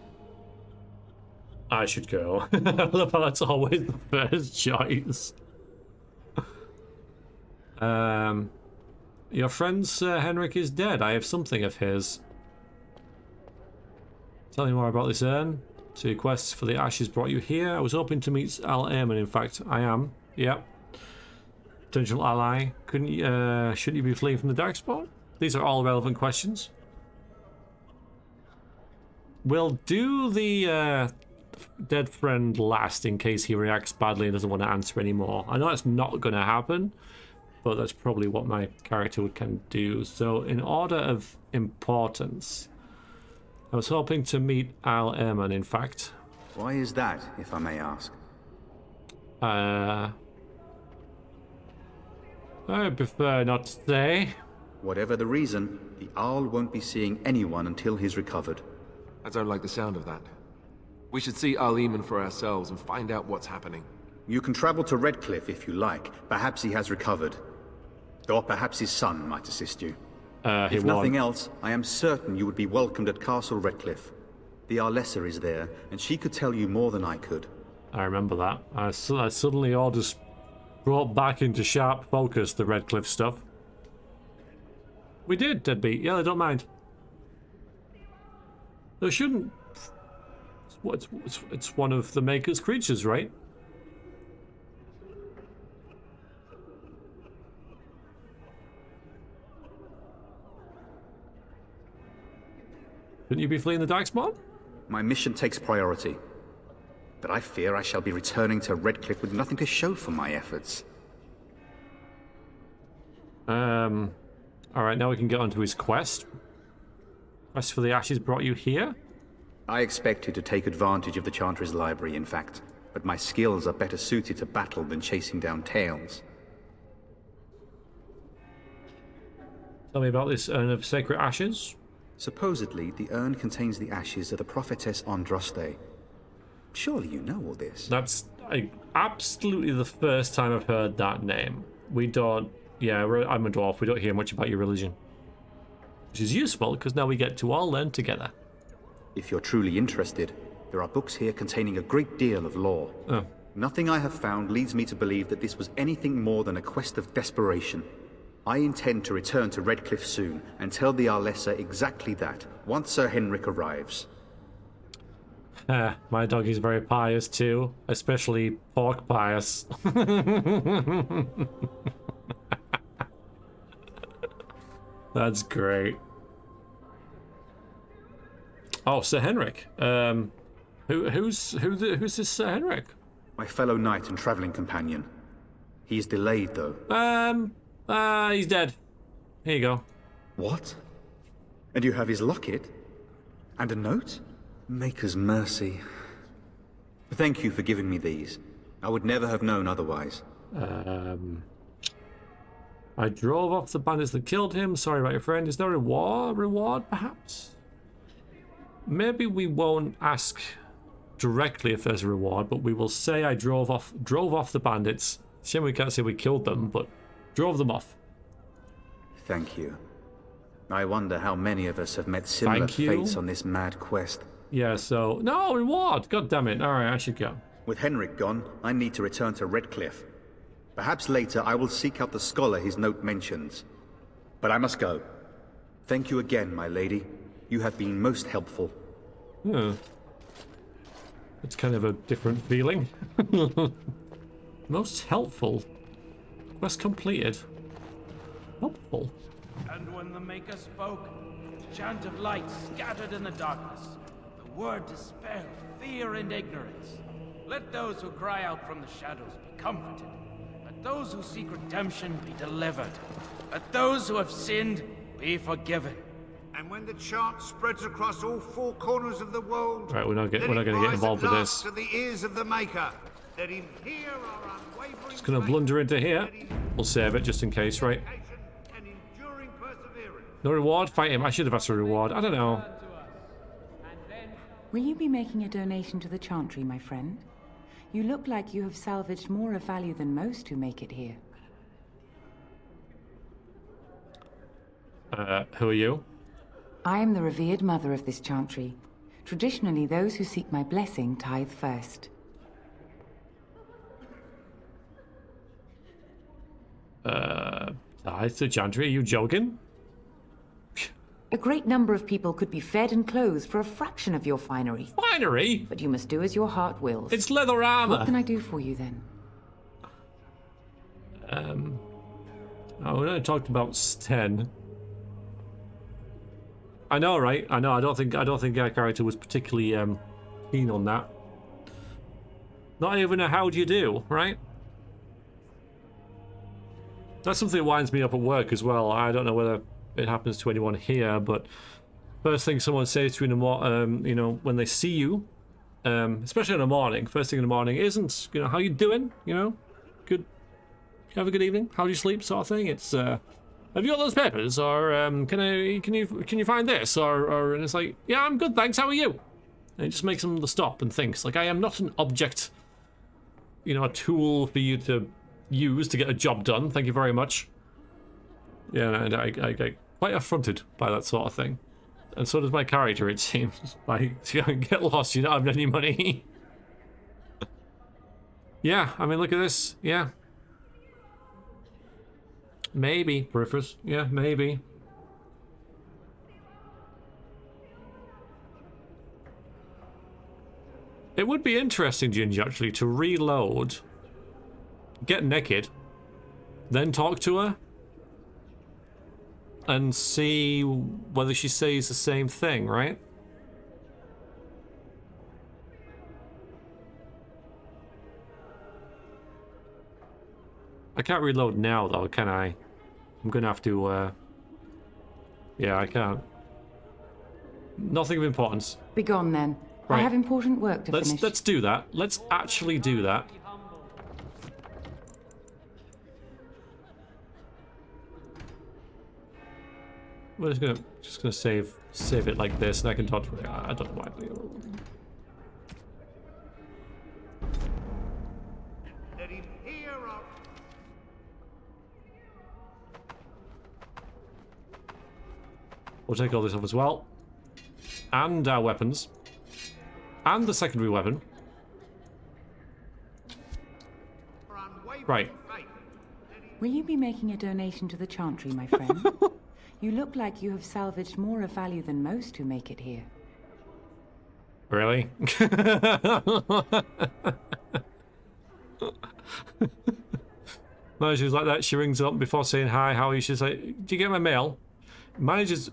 I should go. I love how that's always the first choice. Your friend Sir Henrik is dead. I have something of his. Tell me more about this urn. 2 quests for the ashes brought you here. I was hoping to meet Al Eamon. In fact, I am. Yep. Potential ally. Couldn't you, shouldn't you be fleeing from the Darkspawn? These are all relevant questions. We'll do the dead friend last in case he reacts badly and doesn't want to answer anymore. I know that's not going to happen, but that's probably what my character can do. So in order of importance, I was hoping to meet Al Eamon, in fact. Why is that, if I may ask? I prefer not to say. Whatever the reason, the Owl won't be seeing anyone until he's recovered. I don't like the sound of that. We should see Al Eamon for ourselves and find out what's happening. You can travel to Redcliffe if you like. Perhaps he has recovered. Or perhaps his son might assist you. If nothing else, I am certain you would be welcomed at Castle Redcliffe. The Arlessa is there, and she could tell you more than I could. I remember that. I suddenly all just brought back into sharp focus the Redcliffe stuff. We did, Deadbeat. Yeah, I don't mind. There shouldn't... It's one of the Maker's creatures, right? Shouldn't you be fleeing the Darkspawn? My mission takes priority. But I fear I shall be returning to Redcliffe with nothing to show for my efforts. Alright, now we can get onto his quest. Quest for the Ashes brought you here? I expected to take advantage of the Chantry's library, in fact. But my skills are better suited to battle than chasing down tales. Tell me about this urn of sacred ashes. Supposedly, the urn contains the ashes of the prophetess Andraste. Surely you know all this. That's absolutely the first time I've heard that name. We don't... Yeah, I'm a dwarf. We don't hear much about your religion. Which is useful, because now we get to all learn together. If you're truly interested, there are books here containing a great deal of lore. Oh. Nothing I have found leads me to believe that this was anything more than a quest of desperation. I intend to return to Redcliffe soon and tell the Arlessa exactly that, once Sir Henrik arrives. My dog is very pious too, especially pork pious. That's great. Oh, Sir Henrik. Who's this Sir Henrik? My fellow knight and traveling companion. He is delayed, though. He's dead. Here you go. What? And you have his locket? And a note? Maker's mercy. Thank you for giving me these. I would never have known otherwise. I drove off the bandits that killed him. Sorry about your friend. Is there a reward, perhaps? Maybe we won't ask directly if there's a reward, but we will say I drove off the bandits. Shame we can't say we killed them, but drove them off. Thank you. I wonder how many of us have met similar fates on this mad quest. Yeah, so... No, reward! God damn it. Alright, I should go. With Henrik gone, I need to return to Redcliffe. Perhaps later I will seek out the scholar his note mentions. But I must go. Thank you again, my lady. You have been most helpful. Yeah. It's kind of a different feeling. Most helpful. Quest completed. Helpful. And when the Maker spoke, the chant of light scattered in the darkness. The word dispelled fear and ignorance. Let those who cry out from the shadows be comforted. Let those who seek redemption be delivered. Let those who have sinned be forgiven. And when the chant spreads across all four corners of the world, right, we're not going to get involved with this. To the ears of the Maker. Let him hear our unwavering Just going to blunder into here. We'll save it just in case, right? No reward? Fight him. I should have asked for a reward. I don't know. Will you be making a donation to the Chantry, my friend? You look like you have salvaged more of value than most who make it here. Who are you? I am the revered mother of this Chantry. Traditionally, those who seek my blessing tithe first. Tithe to Chantry? Are you joking? A great number of people could be fed and clothed for a fraction of your finery. Finery? But you must do as your heart wills. It's leather armor. What can I do for you then? Oh, we only talked about Sten. I know, right? I know. I don't think our character was particularly keen on that. Not even a how do you do, right? That's something that winds me up at work as well. I don't know whether it happens to anyone here, but first thing someone says to you in the you know, when they see you, especially in the morning, first thing in the morning isn't, you know, how you doing? You know, good. Have a good evening. How do you sleep? Sort of thing. It's have you got those papers? Or can you find this? Or and it's like, yeah, I'm good, thanks. How are you? And it just makes them stop and think. It's like, I am not an object, you know, a tool for you to use to get a job done. Thank you very much. Yeah, and I get quite affronted by that sort of thing. And so does my character, it seems. Like, get lost, you don't have any money. Yeah, I mean, look at this. Yeah. Maybe, Peripherus. Yeah, maybe. It would be interesting, Gingy, actually, to reload, get naked, then talk to her, and see whether she says the same thing, right? I can't reload now, though, can I? I'm gonna have to, yeah, I can't. Nothing of importance. Be gone, then. Right. I have important work to finish. Let's do that. Let's actually do that. we're just gonna save it like this, and I can talk to it. I don't know why. Let him hear us. We'll take all this off as well, and our weapons, and the secondary weapon. Right. Will you be making a donation to the Chantry, my friend? You look like you have salvaged more of value than most who make it here. Really? Manager's like that. She rings up before saying hi. How are you? She's like, "Do you get my mail?" Managers,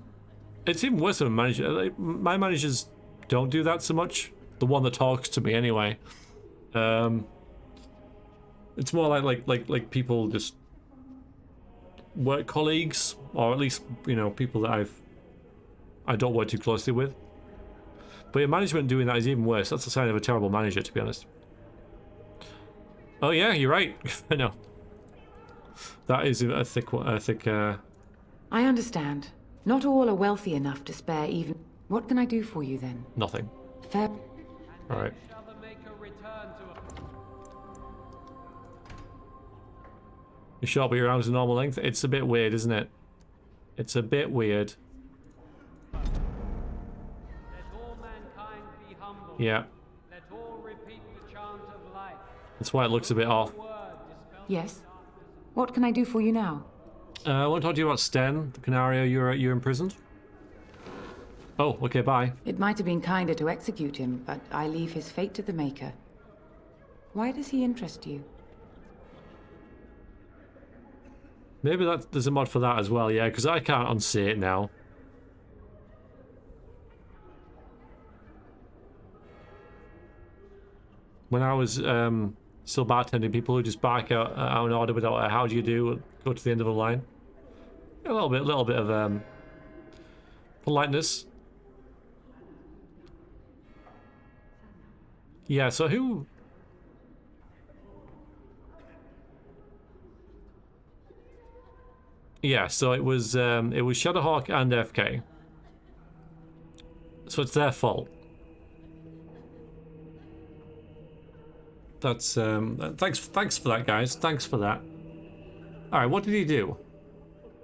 it's even worse than a manager. Like, my managers don't do that so much. The one that talks to me, anyway. It's more like people just work colleagues, or at least, you know, people that I don't work too closely with. But your management doing that is even worse. That's a sign of a terrible manager, to be honest. Oh yeah, you're right. I know. That is a thick one. I understand. Not all are wealthy enough to spare even. What can I do for you then? Nothing. Fair. All right. You short, but your arms are normal length. It's a bit weird, isn't it? It's a bit weird. Yeah. That's why it looks a bit off. Yes. What can I do for you now? I want to talk to you about Sten, the Canario you're imprisoned. Oh, okay, bye. It might have been kinder to execute him, but I leave his fate to the Maker. Why does he interest you? Maybe there's a mod for that as well, yeah, because I can't unsee it now. When I was still bartending, people would just bark out an order without a "how do you do," go to the end of the line. A little bit of politeness. Yeah, so who? Yeah, so it was Shadowhawk and FK. So it's their fault. That's thanks for that, guys. Thanks for that. All right, what did he do?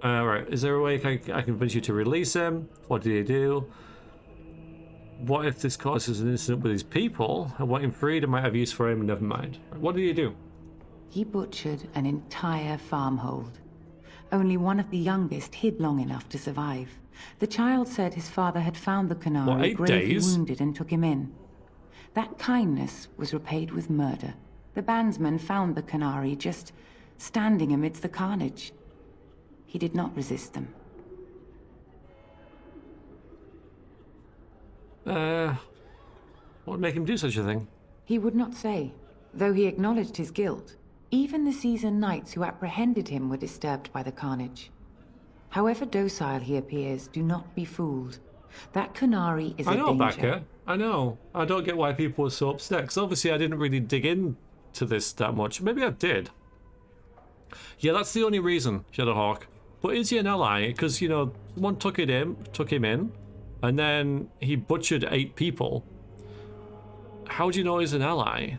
Right, is there a way I can convince you to release him? What did he do? What if this causes an incident with his people? I want him freed. I might have use for him. Never mind. What did he do? He butchered an entire farmhold. Only one of the youngest hid long enough to survive. The child said his father had found the Canary gravely wounded and took him in. That kindness was repaid with murder. The bandsman found the Canary just standing amidst the carnage. He did not resist them. What would make him do such a thing? He would not say, though he acknowledged his guilt. Even the seasoned knights who apprehended him were disturbed by the carnage. However docile he appears, do not be fooled. That Canary is a danger. I know, Becca. I know. I don't get why people were so upset, because obviously I didn't really dig into this that much. Maybe I did. Yeah, that's the only reason, Shadowhawk. But is he an ally? Because, you know, one took him in, and then he butchered 8 people. How do you know he's an ally?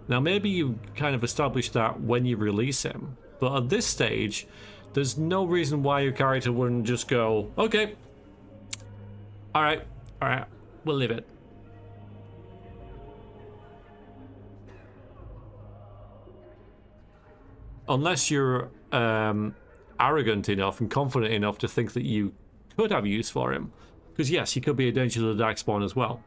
Now, maybe you kind of establish that when you release him, but at this stage, there's no reason why your character wouldn't just go, okay, all right, we'll leave it. Unless you're arrogant enough and confident enough to think that you could have use for him. Because yes, he could be a danger to the Darkspawn as well.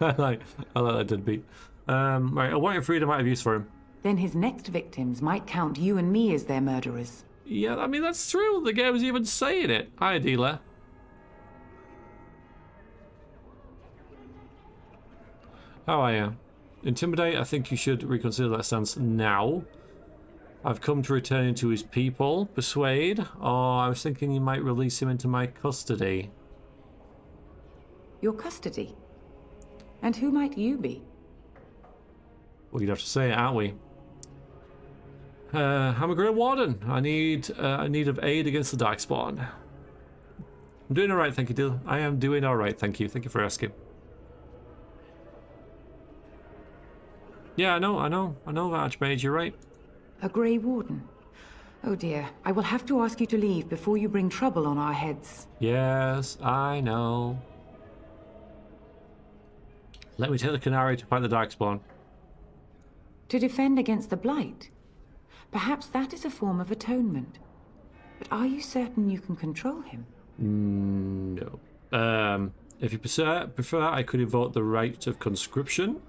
I like that deadbeat. Right, I want your freedom. I might have use for him. Then his next victims might count you and me as their murderers. Yeah, I mean, that's true. The game's even saying it. Hi, dealer. How are you? Intimidate? I think you should reconsider that stance now. I've come to return him to his people. Persuade? Oh, I was thinking you might release him into my custody. Your custody? And who might you be? We'd have to say it, aren't we? I'm a Grey Warden. I need of aid against the Darkspawn. I'm doing alright, thank you, Dill. I am doing alright, thank you. Thank you for asking. Yeah, I know, Archmage, you're right. A Grey Warden? Oh dear, I will have to ask you to leave before you bring trouble on our heads. Yes, I know. Let me take the Canary to fight the Darkspawn. To defend against the Blight? Perhaps that is a form of atonement. But are you certain you can control him? No. If you prefer, I could evoke the right of conscription.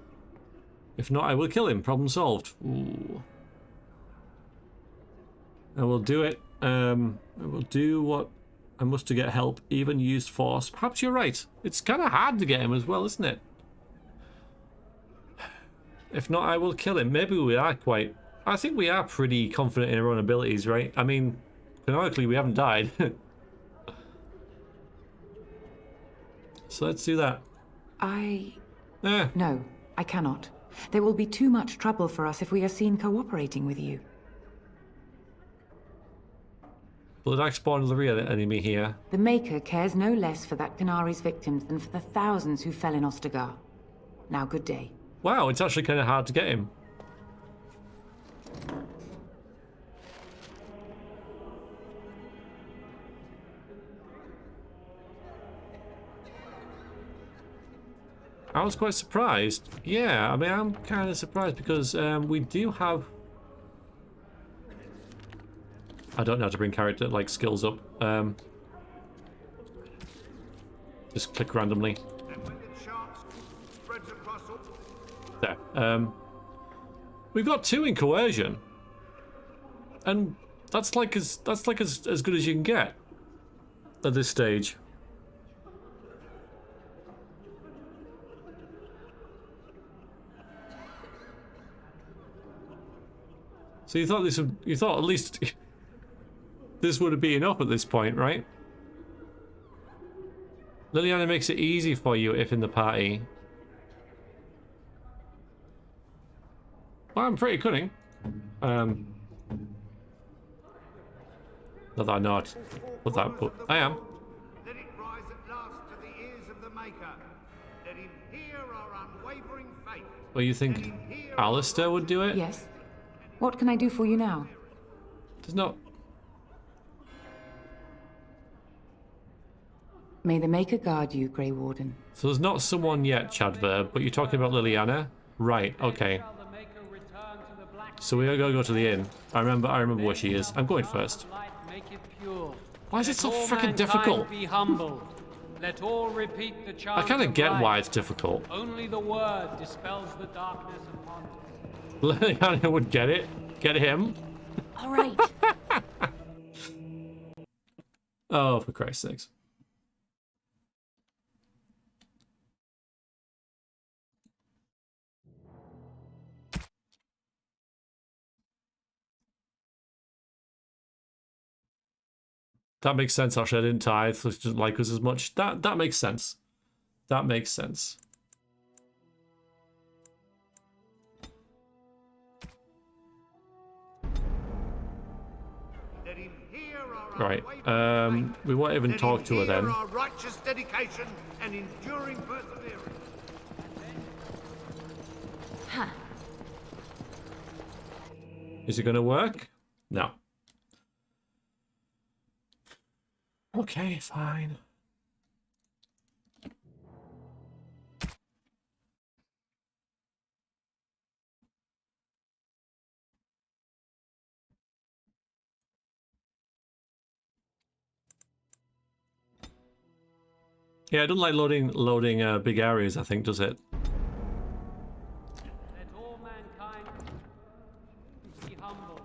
If not, I will kill him. Problem solved. Ooh. I will do it. I will do what I must to get help, even used force. Perhaps you're right. It's kind of hard to get him as well, isn't it? If not, I will kill him. Maybe we are quite... I think we are pretty confident in our own abilities, right? I mean, canonically, we haven't died. So let's do that. No, I cannot. There will be too much trouble for us if we are seen cooperating with you. Will the Darkspawn is the real enemy here? The Maker cares no less for that Canari's victims than for the thousands who fell in Ostagar. Now, good day. Wow, it's actually kind of hard to get him. I was quite surprised. Yeah, I mean, I'm kind of surprised because we do have... I don't know how to bring character, like, skills up. Just click randomly. There. We've got 2 in coercion. And that's like as good as you can get at this stage. So you thought at least this would be enough at this point, right? Liliana makes it easy for you if in the party. Well, I'm pretty cunning. Not that I know it, but I am. Let it rise at last to the ears of the Maker. Let him hear our unwavering faith. Well, you think Alistair would do it? Yes. What can I do for you now? There's not... May the Maker guard you, Grey Warden. So there's not someone yet, Chadver, but you're talking about Liliana? Right, okay. So we gotta go to the inn. I remember where she is. I'm going first. Why is it so freaking difficult? Be humble. Let all repeat the chant. I kind of get why it's difficult. Only the word dispels the darkness upon it. Liliana would get it. Get him. All right. Oh, for Christ's sakes. That makes sense. Actually, I didn't tithe. Just like us as much. That makes sense. That makes sense. Right. We won't even talk to her then. Our righteous dedication and enduring perseverance. Huh. Is it going to work? No. Okay, fine. Yeah, it doesn't like loading big areas, I think, does it? Let all mankind be humble.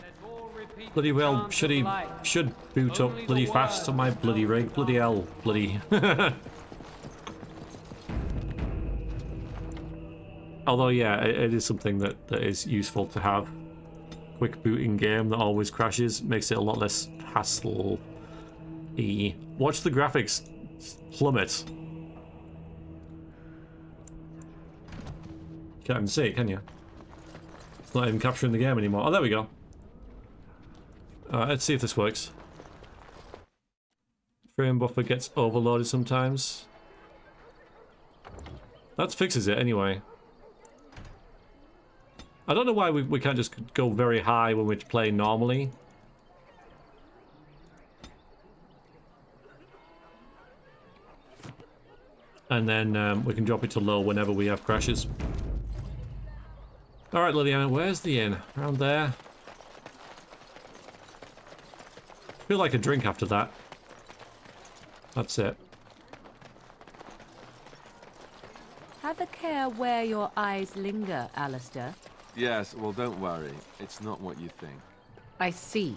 Let all repeat Bloody well, should boot up bloody fast on my bloody rig. Bloody hell, bloody. Although, yeah, it is something that is useful to have. Quick booting game that always crashes makes it a lot less hassle-y. Watch the graphics plummet. Can't even see it, can you? It's not even capturing the game anymore. Oh, there we go. Let's see if this works. Frame buffer gets overloaded sometimes. That fixes it anyway. I don't know why we can't just go very high when we're playing normally. And then we can drop it to low whenever we have crashes. Alright, Liliana, where's the inn? Around there? Feel like a drink after that. That's it. Have a care where your eyes linger, Alistair. Yes, well, don't worry. It's not what you think. I see.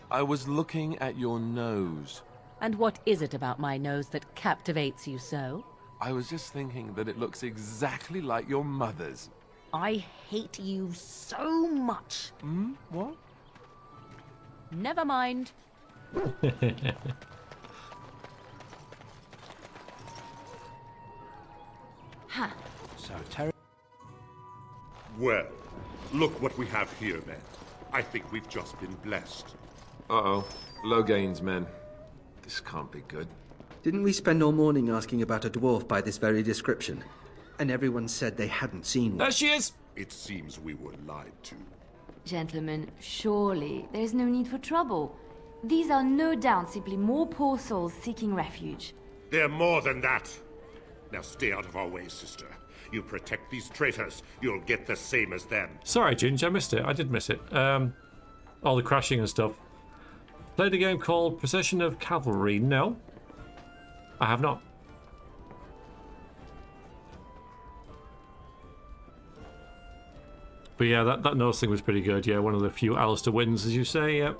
I was looking at your nose. And what is it about my nose that captivates you so? I was just thinking that it looks exactly like your mother's. I hate you so much. Hmm? What? Never mind. Huh. So terrible. Well, look what we have here, men. I think we've just been blessed. Uh-oh. Low gains, men. This can't be good. Didn't we spend all morning asking about a dwarf by this very description? And everyone said they hadn't seen one. There she is! It seems we were lied to. Gentlemen, surely there is no need for trouble. These are no doubt simply more poor souls seeking refuge. They're more than that. Now stay out of our way, sister. You protect these traitors, you'll get the same as them. Sorry, Ginge, I missed it. I did miss it. All the crashing and stuff. Played a game called Persuasion of Cavalry. No, I have not. But yeah, that nose thing was pretty good. Yeah, one of the few Alistair wins, as you say. Yeah.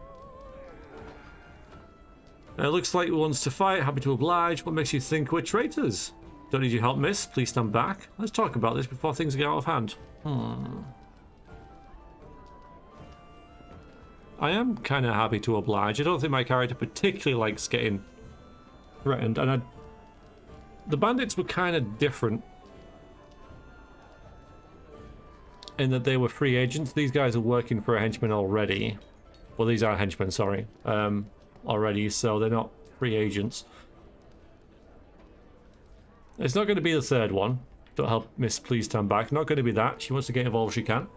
Looks like wants to fight. Happy to oblige. What makes you think we're traitors? Don't need your help, miss. Please stand back. Let's talk about this before things get out of hand. I am kind of happy to oblige. I don't think my character particularly likes getting threatened. And the bandits were kind of different in that they were free agents. These guys are working for a henchman already. Well, these are henchmen, sorry. Already, so they're not free agents. It's not going to be the third one. Don't help Miss please stand back. Not going to be that. She wants to get involved if she can.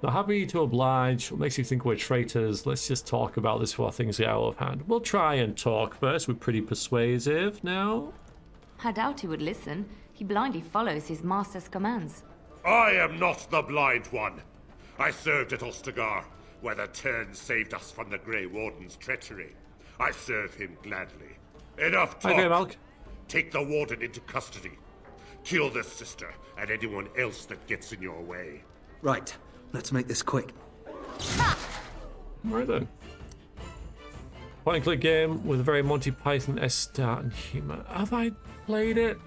So happy to oblige. What makes you think we're traitors? Let's just talk about this before things get out of hand. We'll try and talk first. We're pretty persuasive now. I doubt he would listen. He blindly follows his master's commands. I am not the blind one. I served at Ostagar, where the Turn saved us from the Grey Warden's treachery. I serve him gladly. Enough talk. Okay, Malk. Take the Warden into custody. Kill the sister and anyone else that gets in your way. Right. Let's make this quick. Right then. Point and click game with a very Monty Python-esque start and humour. Have I played it?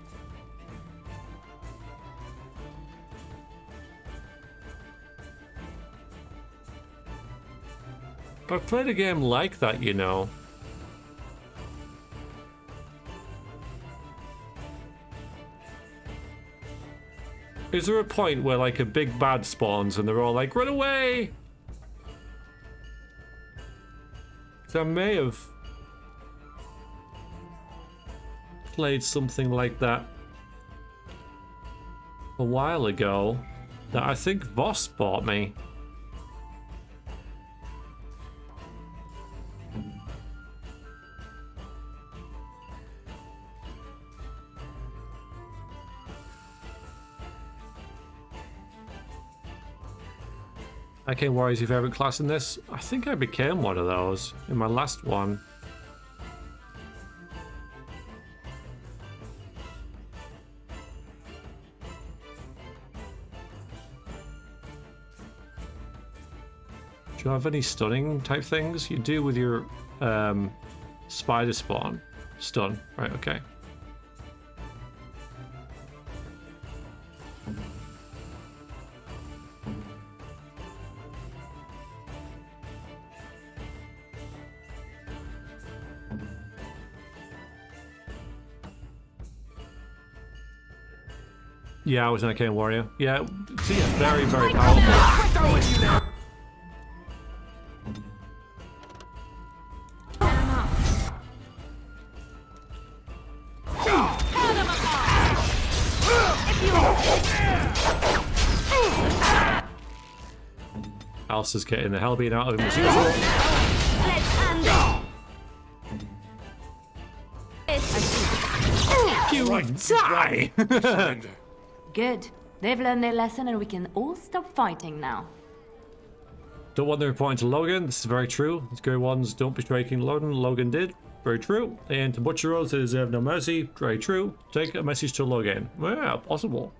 I've played a game like that, you know. Is there a point where like a big bad spawns and they're all like, run away? So I may have played something like that a while ago that I think Voss bought me. Arcane Warriors your favourite class in this? I think I became one of those in my last one. Do you have any stunning type things? You do with your spider spawn. Stun. Right, okay. Yeah, I was an arcane warrior. Yeah, she is very, very powerful. Alistair's getting the hell beat out of him as usual. You die! Good. They've learned their lesson and we can all stop fighting now. Don't want them reporting to Logan. This is very true. These Grey Wardens don't betray King Logan. Logan did. Very true. They aim to butcher us. They deserve no mercy. Very true. Take a message to Logan. Yeah, possible.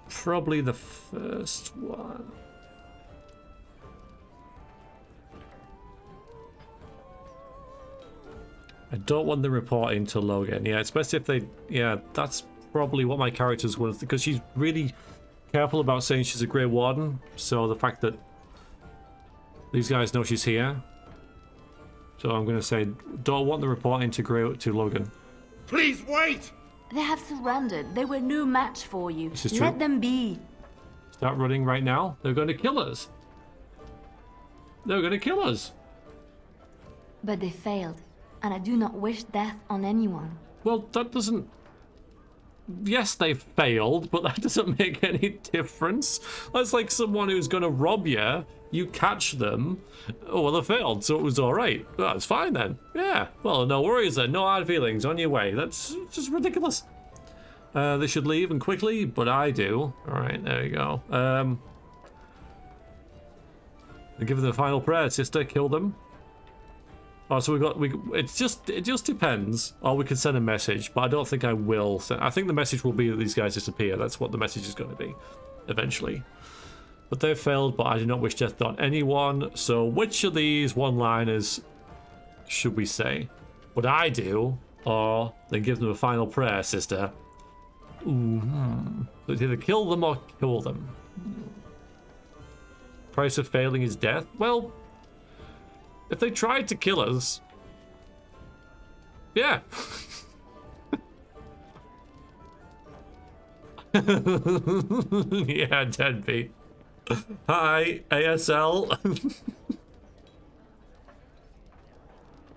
Probably the first one. I don't want them reporting to Logan. Yeah, especially if they... Yeah, that's probably what my characters want. Because she's really careful about saying she's a Grey Warden. So the fact that these guys know she's here. So I'm going to say, don't want the reporting to Logan. Please wait! They have surrendered. They were no match for you. This is true. Let them be. Start running right now. They're going to kill us. They're going to kill us. But they failed. And I do not wish death on anyone. Well, that doesn't... Yes, they failed, but that doesn't make any difference. That's like someone who's going to rob you. You catch them. Oh, well, they failed, so it was all right. Well, that's fine then. Yeah. Well, no worries then. No hard feelings. On your way. That's just ridiculous. They should leave and quickly, but I do. All right, there you go. Give them the final prayer, sister. Kill them. Oh, so it just depends. Or we can send a message, but I don't think I will. I think the message will be that these guys disappear. That's what the message is going to be, eventually. But they've failed, but I do not wish death on anyone. So which of these one-liners should we say? What I do, or then give them a final prayer, sister? Ooh, So it's either kill them or kill them. Price of failing is death? Well, if they tried to kill us, yeah. Yeah, deadbeat. Hi, ASL.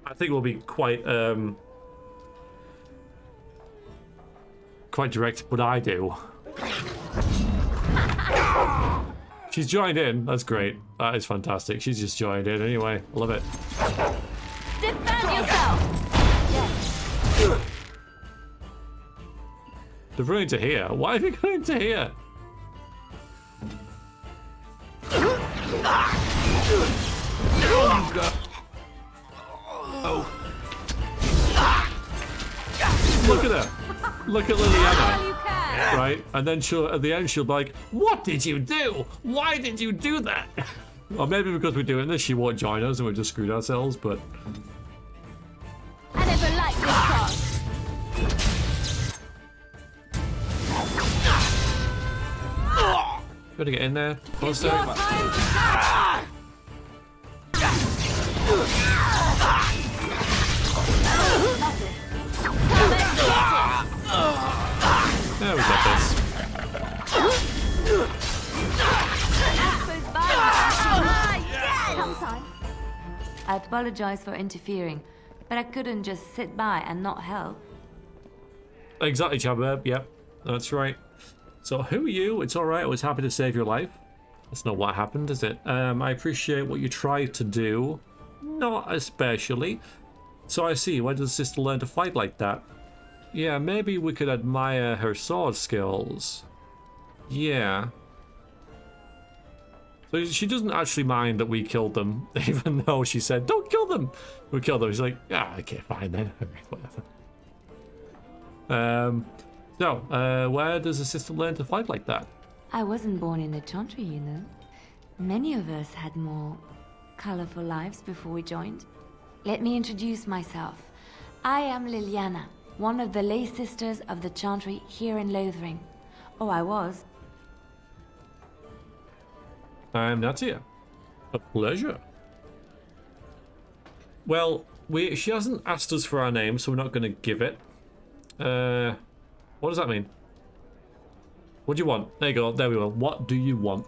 I think we'll be quite direct, but I do. She's joined in. That's great. That is fantastic. She's just joined in anyway. I love it. Defend yourself! Yes. They're running to here. Why are they going to here? Oh. Look at her. Look at Liliana. Right? And then at the end she'll be like, what did you do? Why did you do that? Or maybe because we're doing this, she won't join us and we're just screwed ourselves, but... I never liked this cross. Gotta get in there. It's your time to catch. There we got this. I apologize for interfering, but I couldn't just sit by and not help. Exactly, Chabab. Yep, that's right. So who are you? It's all right. I was happy to save your life. That's not what happened, is it? I appreciate what you tried to do. Not especially. So I see. Why does sister learn to fight like that? Yeah, maybe we could admire her sword skills. Yeah. So she doesn't actually mind that we killed them, even though she said, don't kill them. We killed them. She's like, yeah, okay, fine then. Whatever. So, where does a sister learn to fight like that? I wasn't born in the Chantry, you know. Many of us had more colorful lives before we joined. Let me introduce myself. I am Liliana, one of the lay sisters of the Chantry here in Lothering. Oh, I was. I'm Natia. A pleasure. Well, She hasn't asked us for our name, so we're not going to give it. What does that mean? What do you want? There you go. There we go. What do you want?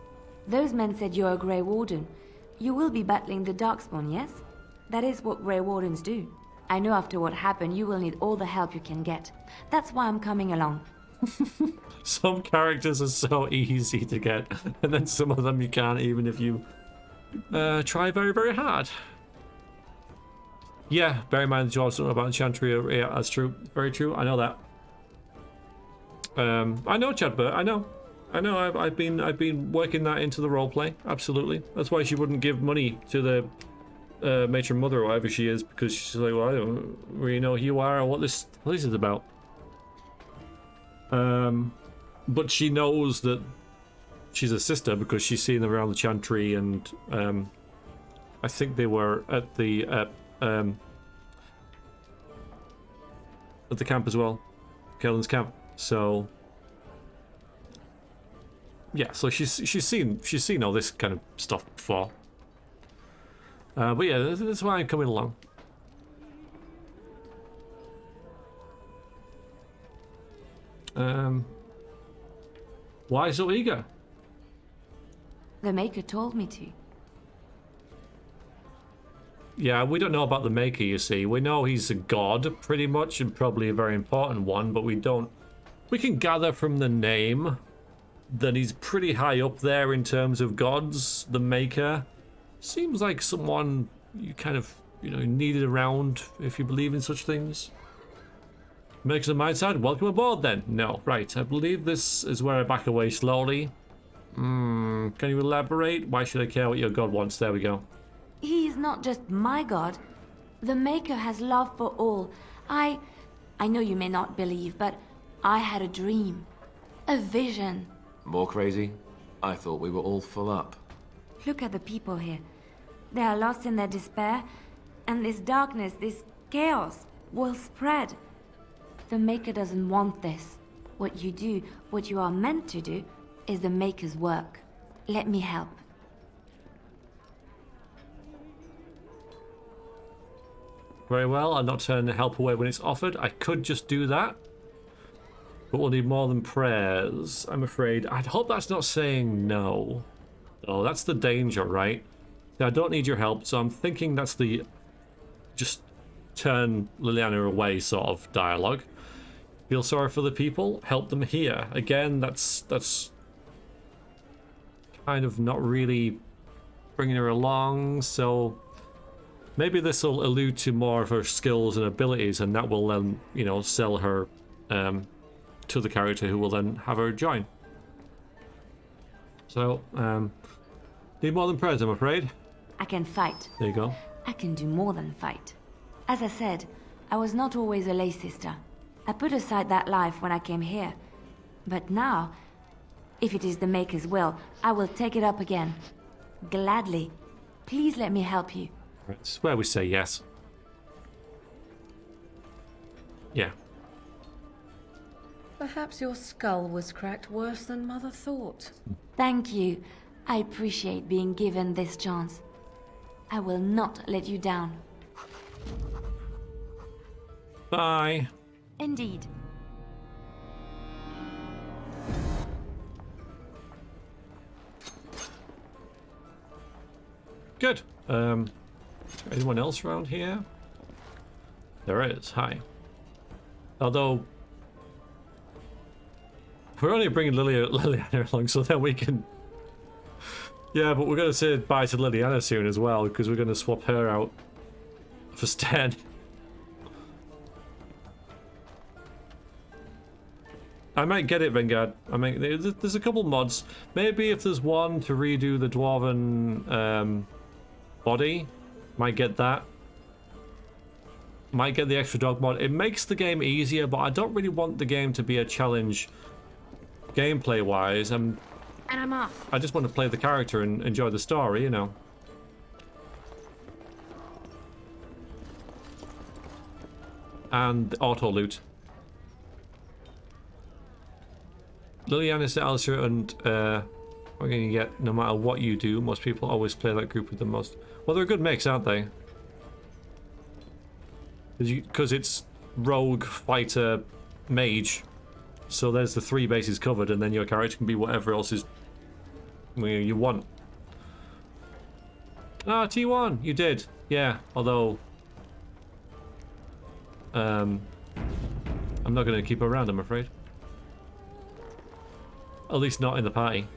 Those men said you're a Grey Warden. You will be battling the Darkspawn, yes? That is what Grey Wardens do. I know after what happened, you will need all the help you can get. That's why I'm coming along. Some characters are so easy to get, and then some of them you can't, even if you try very, very hard. Yeah, bear in mind the dwarves don't know about Chantry. Yeah, that's true. Very true. I know that. I know, Chadbert. I know. I've been working that into the roleplay. Absolutely. That's why she wouldn't give money to the matron mother or whatever she is, because she's like, well, I don't really know who you are or what this place is about. But she knows that she's a sister because she's seen them around the Chantry, and I think they were at the camp as well, Kellen's camp. So yeah, so she's seen all this kind of stuff before. But yeah, that's why I'm coming along. Why so eager? The Maker told me to. Yeah, we don't know about the Maker, you see. We know he's a god, pretty much, and probably a very important one, but we don't... We can gather from the name that he's pretty high up there in terms of gods. The Maker seems like someone you kind of, needed around if you believe in such things. Makes on my side, welcome aboard then. No, right, I believe this is where I back away slowly. Can you elaborate? Why should I care what your god wants? There we go. He is not just my god. The Maker has love for all. I know you may not believe, but I had a dream. A vision. More crazy? I thought we were all full up. Look at the people here. They are lost in their despair, and this darkness, this chaos, will spread. The Maker doesn't want this. What you do, what you are meant to do, is the Maker's work. Let me help. Very well, I'm not turning help away when it's offered. I could just do that. But we'll need more than prayers, I'm afraid. I hope that's not saying no. Oh, that's the danger, right? I don't need your help, so I'm thinking that's the just turn Liliana away sort of dialogue. Feel sorry for the people, help them here. Again, that's kind of not really bringing her along, so maybe this will allude to more of her skills and abilities, and that will then, sell her to the character who will then have her join. So, need more than prayers, I'm afraid. I can fight. There you go. I can do more than fight. As I said, I was not always a lay sister. I put aside that life when I came here. But now, if it is the Maker's will, I will take it up again. Gladly. Please let me help you. It's where we say yes. Yeah. Perhaps your skull was cracked worse than Mother thought. Thank you. I appreciate being given this chance. I will not let you down. Bye. Indeed. Good. Anyone else around here? There is. Hi. Although we're only bringing Liliana along so that we can... Yeah, but we're going to say bye to Liliana soon as well, because we're going to swap her out for Sten. I might get it, Vanguard. There's a couple mods. Maybe if there's one to redo the Dwarven body, might get that. Might get the extra dog mod. It makes the game easier, but I don't really want the game to be a challenge gameplay-wise. And I'm off. I just want to play the character and enjoy the story, And the auto-loot. Liliana is the Alistair, and we're going to get, no matter what you do, most people always play that group with the most. Well, they're a good mix, aren't they? Because it's rogue, fighter, mage. So there's the 3 bases covered, and then your character can be whatever else is you want. Ah, T1, you did. Yeah, although I'm not going to keep her around, I'm afraid. At least not in the party.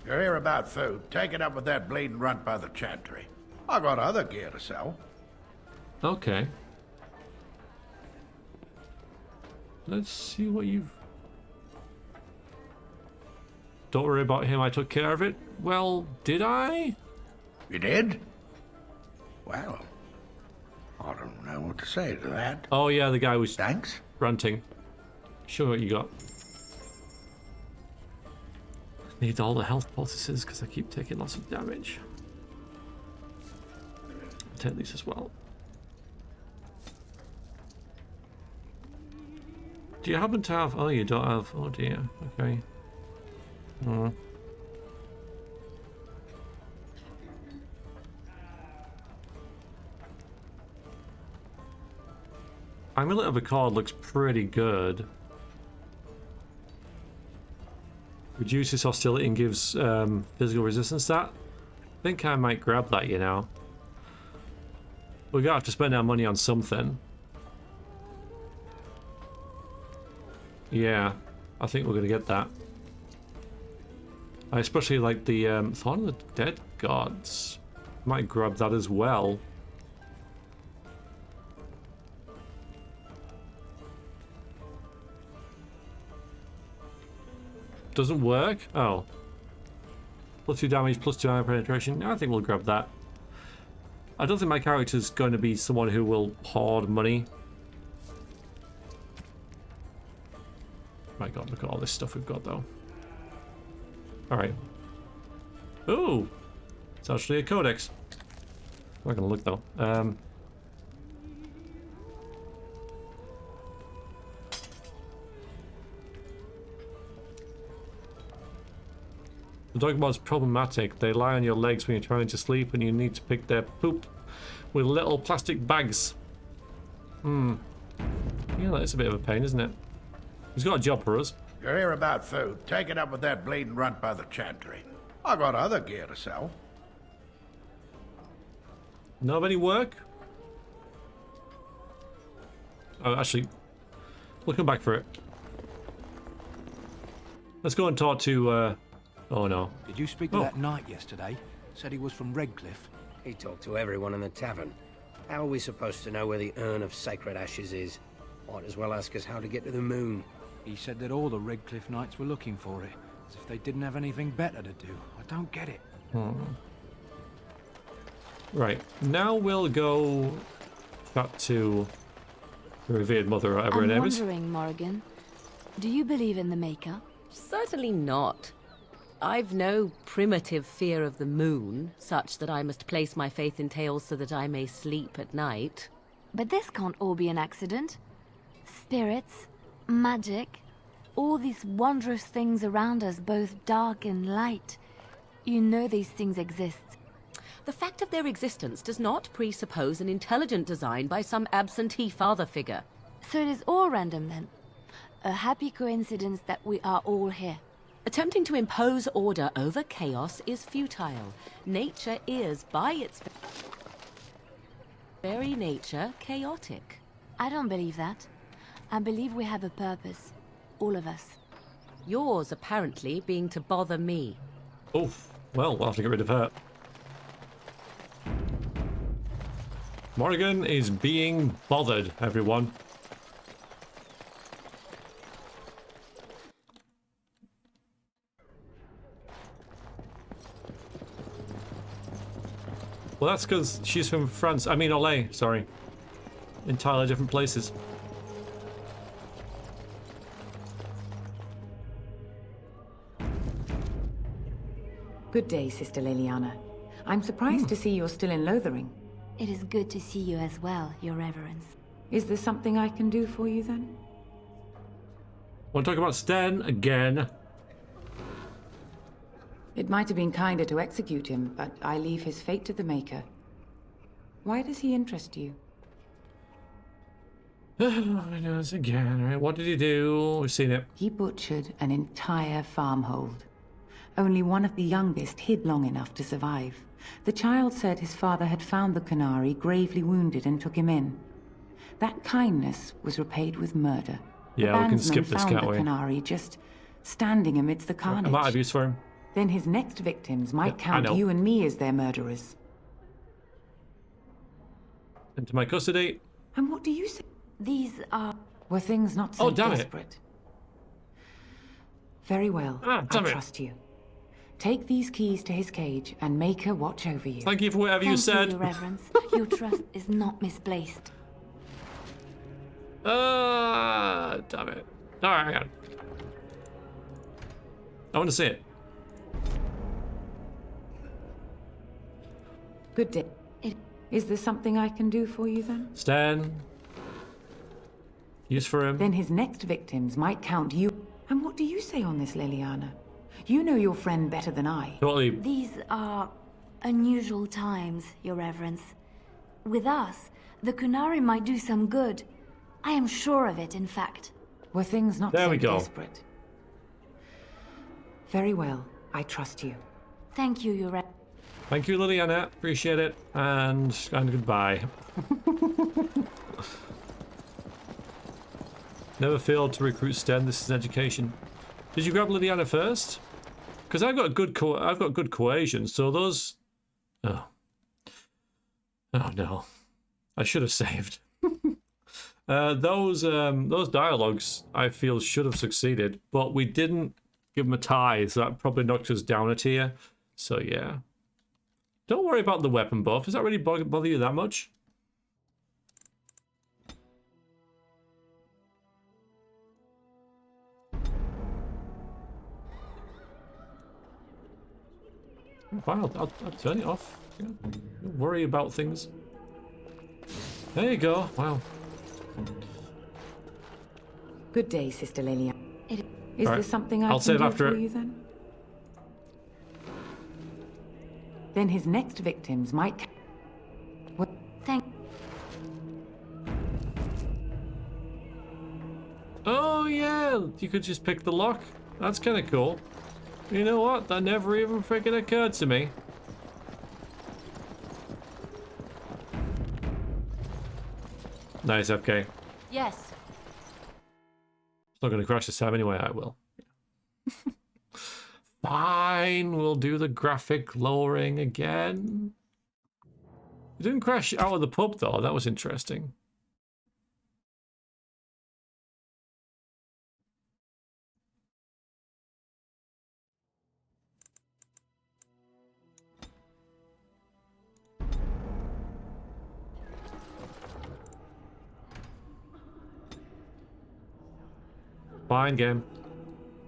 You're here about food. Take it up with that bleeding runt by the chantry. I got other gear to sell. Okay. Let's see what you've... Don't worry about him, I took care of it. Well, did I? You did? Well, I don't know what to say to that. Oh yeah, the guy was... Thanks. Ranting. Show what you got. Need all the health poultices because I keep taking lots of damage. Take these as well. Do you happen to have... Oh, you don't have... Oh dear. Okay. Amulet of Accord looks pretty good. Reduces hostility and gives physical resistance. That, I think I might grab that, you know. We're gonna have to spend our money on something. Yeah, I think we're gonna get that. I especially like the Thorn of the Dead Gods. Might grab that as well. Doesn't work? Oh. +2 damage, +2 armor penetration. I think we'll grab that. I don't think my character's going to be someone who will hoard money. My god, look at all this stuff we've got though. Alright. Ooh! It's actually a codex. I'm not gonna look though. The dog mod's problematic. They lie on your legs when you're trying to sleep and you need to pick their poop with little plastic bags. Yeah, that's a bit of a pain, isn't it? He's got a job for us. You're here about food. Take it up with that bleeding runt by the chantry. I got other gear to sell. Know of any work? Oh, actually, we'll come back for it. Let's go and talk to, oh no. Did you speak to that knight yesterday? Said he was from Redcliffe. He talked to everyone in the tavern. How are we supposed to know where the urn of sacred ashes is? Might as well ask us how to get to the moon. He said that all the Redcliffe knights were looking for it, as if they didn't have anything better to do. I don't get it. Right, now we'll go chat to the revered mother, or whatever her name is. I'm wondering, Morrigan, do you believe in the Maker? Certainly not. I've no primitive fear of the moon, such that I must place my faith in tales so that I may sleep at night. But this can't all be an accident. Spirits, magic, all these wondrous things around us, both dark and light. You know these things exist. The fact of their existence does not presuppose an intelligent design by some absentee father figure. So it is all random then? A happy coincidence that we are all here. Attempting to impose order over chaos is futile. Nature is, by its very nature, chaotic. I don't believe that. I believe we have a purpose. All of us. Yours, apparently, being to bother me. Oof. Well, we'll have to get rid of her. Morrigan is being bothered, everyone. Well, that's because she's from France. I mean, Olay, sorry. Entirely different places. Good day, Sister Liliana. I'm surprised to see you're still in Lothering. It is good to see you as well, Your Reverence. Is there something I can do for you, then? Want to talk about Sten again? It might have been kinder to execute him, but I leave his fate to the Maker. Why does he interest you? Again, right? What did he do? We've seen it. He butchered an entire farmhold. Only one of the youngest hid long enough to survive. The child said his father had found the Canary gravely wounded and took him in. That kindness was repaid with murder. Yeah, we can skip this, can't found the we? Canary just standing amidst the carnage. I might have use for him. Then his next victims might I count know. you and me as their murderers. Into my custody. And what do you say? These are... Were things not so damn it. desperate? Very well. Ah, damn I it. trust you. Take these keys to his cage and make her watch over you. Thank you for whatever you said. Thank you, Your Reverence. Your trust is not misplaced. Damn it. Alright, hang on. I want to see it. Good day. Is there something I can do for you then? Stan. Use for him. Then his next victims might count you. And what do you say on this, Liliana? You know your friend better than I. Totally. These are unusual times, Your Reverence. With us, the Kunari might do some good. I am sure of it, in fact. Were things not There so we go. desperate? Very well. I trust you. Thank you, Your Reverence. Thank you, Liliana. Appreciate it. And goodbye. Never failed to recruit Sten. This is education. Did you grab Liliana first? Because I've got good cohesion. So those. Oh no, I should have saved. Those dialogues I feel should have succeeded, but we didn't give them a tie, so that probably knocked us down a tier. So yeah. Don't worry about the weapon buff. Does that really bother you that much? Wow, I'll turn it off. Yeah. Don't worry about things. There you go. Wow. Good day, Sister Lilia. Is All there right. something I I'll can save do after for it. you then? Then his next victims might... What? Thank... Oh yeah, you could just pick the lock. That's kind of cool. You know what? That never even freaking occurred to me. Nice, FK. Yes. It's not going to crash this time anyway. I will. Fine, we'll do the graphic lowering again. It didn't crash out of the pub though. That was interesting. Fine, game.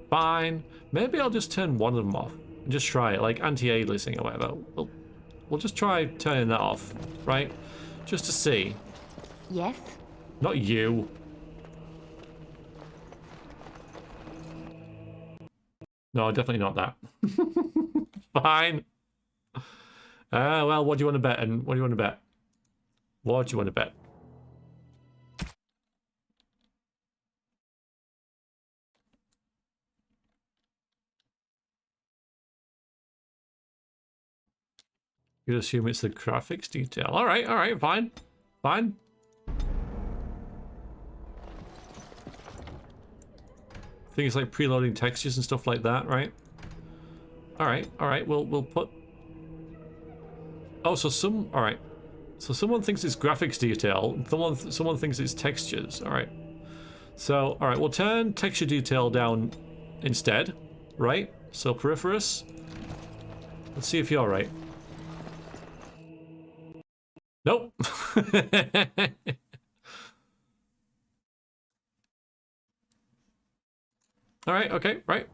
Fine. Maybe I'll just turn one of them off and just try it, like anti-aliasing or whatever. We'll just try turning that off, right? Just to see. Yes? Not you. No, definitely not that. Fine. Well, what do you want to bet? And what do you want to bet? What do you want to bet? You assume it's the graphics detail. All right, fine. Fine. Things like preloading textures and stuff like that, right? All right. We'll put. Oh, so all right. So someone thinks it's graphics detail. Someone thinks it's textures. All right. So all right, we'll turn texture detail down instead, right? So peripherous. Let's see if you're right. Nope. All right. Okay. Right.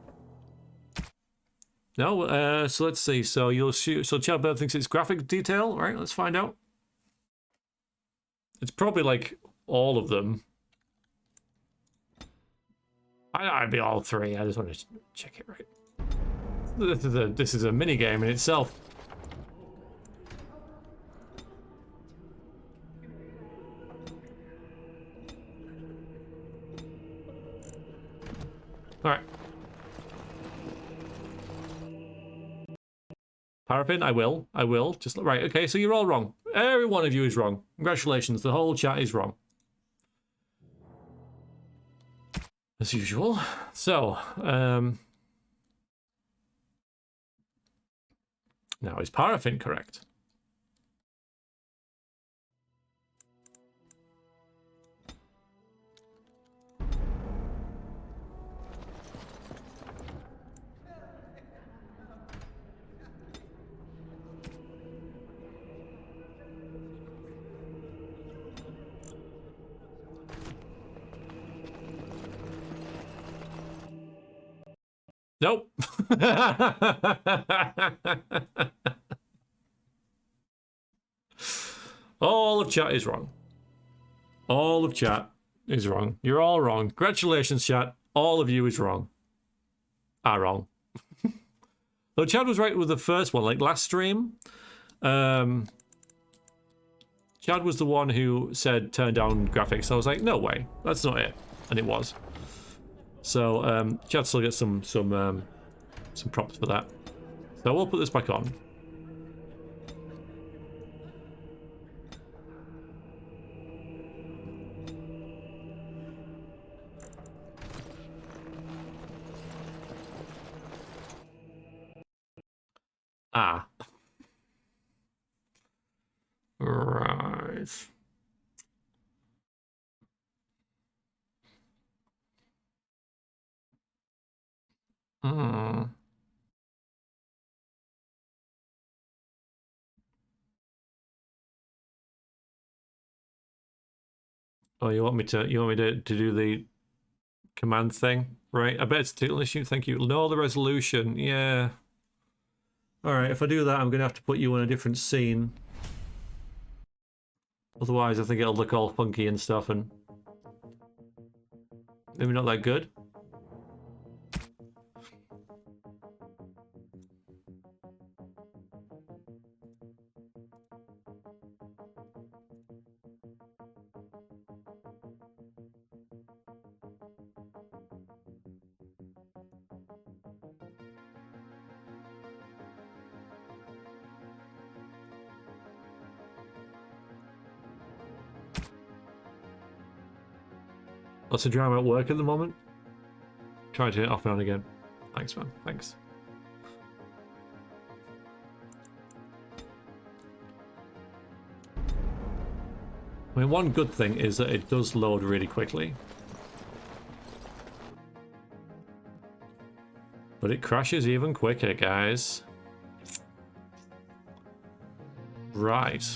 No. So let's see. So you'll shoot. So Childbird thinks it's graphic detail. All right. Let's find out. It's probably like all of them. I'd be all three. I just want to check it right. This is a mini game in itself. Alright. Paraffin, I will. Just right, okay, so you're all wrong. Every one of you is wrong. Congratulations, the whole chat is wrong. As usual. So, now is paraffin correct? Nope. All of chat is wrong. All of chat is wrong. You're all wrong. Congratulations, chat. All of you is wrong. Are wrong. Though Chad was right with the first one, like last stream. Chad was the one who said turn down graphics. I was like, no way, that's not it, and it was. So Chad still gets some props for that. So we'll put this back on. Ah. Right. Hmm. Oh, you want me to do the command thing? Right. I bet it's a technical issue. Thank you. Lower the resolution. Yeah. Alright, if I do that, I'm going to have to put you in a different scene. Otherwise, I think it'll look all funky and stuff, and maybe not that good. Lots of drama at work at the moment. Try to turn it off and on again. Thanks, man. Thanks. I mean, one good thing is that it does load really quickly. But it crashes even quicker, guys. Right.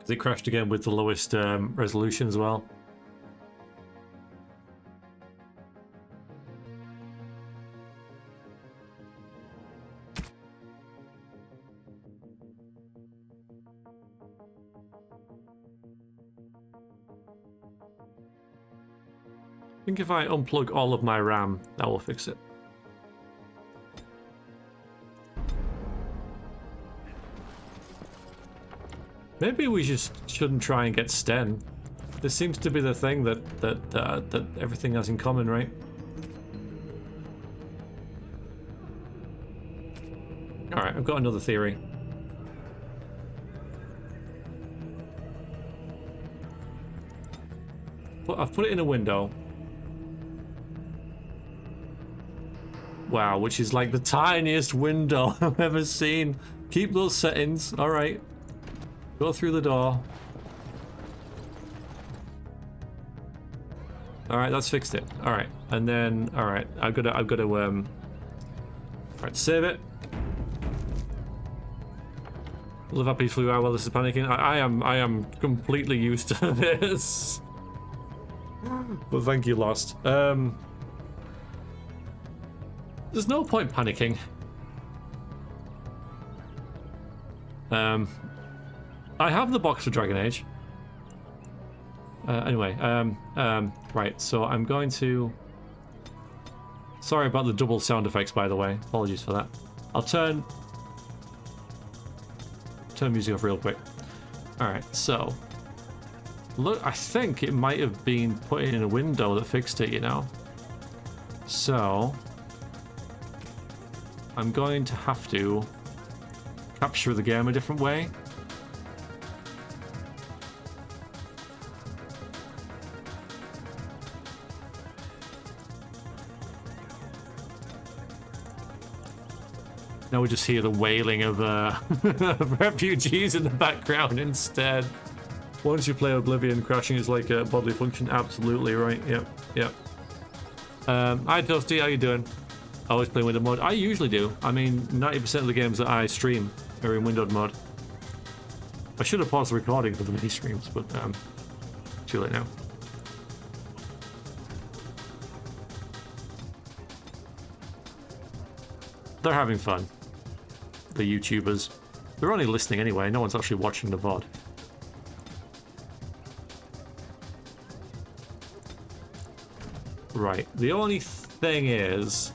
It crashed again with the lowest resolution as well. I think if I unplug all of my RAM, that will fix it. Maybe we just shouldn't try and get Sten. This seems to be the thing that everything has in common, right? All right, I've got another theory. I've put it in a window. Wow, which is like the tiniest window I've ever seen. Keep those settings. All right. Go through the door. All right, that's fixed it. All right, and then all right, I've got to all right, save it. Live how peacefully you are while this is panicking. I am completely used to this. But thank you, Lost. There's no point panicking. I have the box for Dragon Age. Anyway, right, so I'm going to... Sorry about the double sound effects, by the way. Apologies for that. I'll turn music off real quick. Alright, so... Look, I think it might have been put in a window that fixed it, you know. So I'm going to have to capture the game a different way. Now we just hear the wailing of refugees in the background instead. Once you play Oblivion, crashing is like a bodily function. Absolutely right. Yep. Yep. Hi Toasty, how you doing? I always play windowed mode. I usually do. I mean, 90% of the games that I stream are in windowed mode. I should have paused the recording for the mini streams, but too late now. They're having fun. The YouTubers. They're only listening anyway. No one's actually watching the VOD. Right. The only thing is,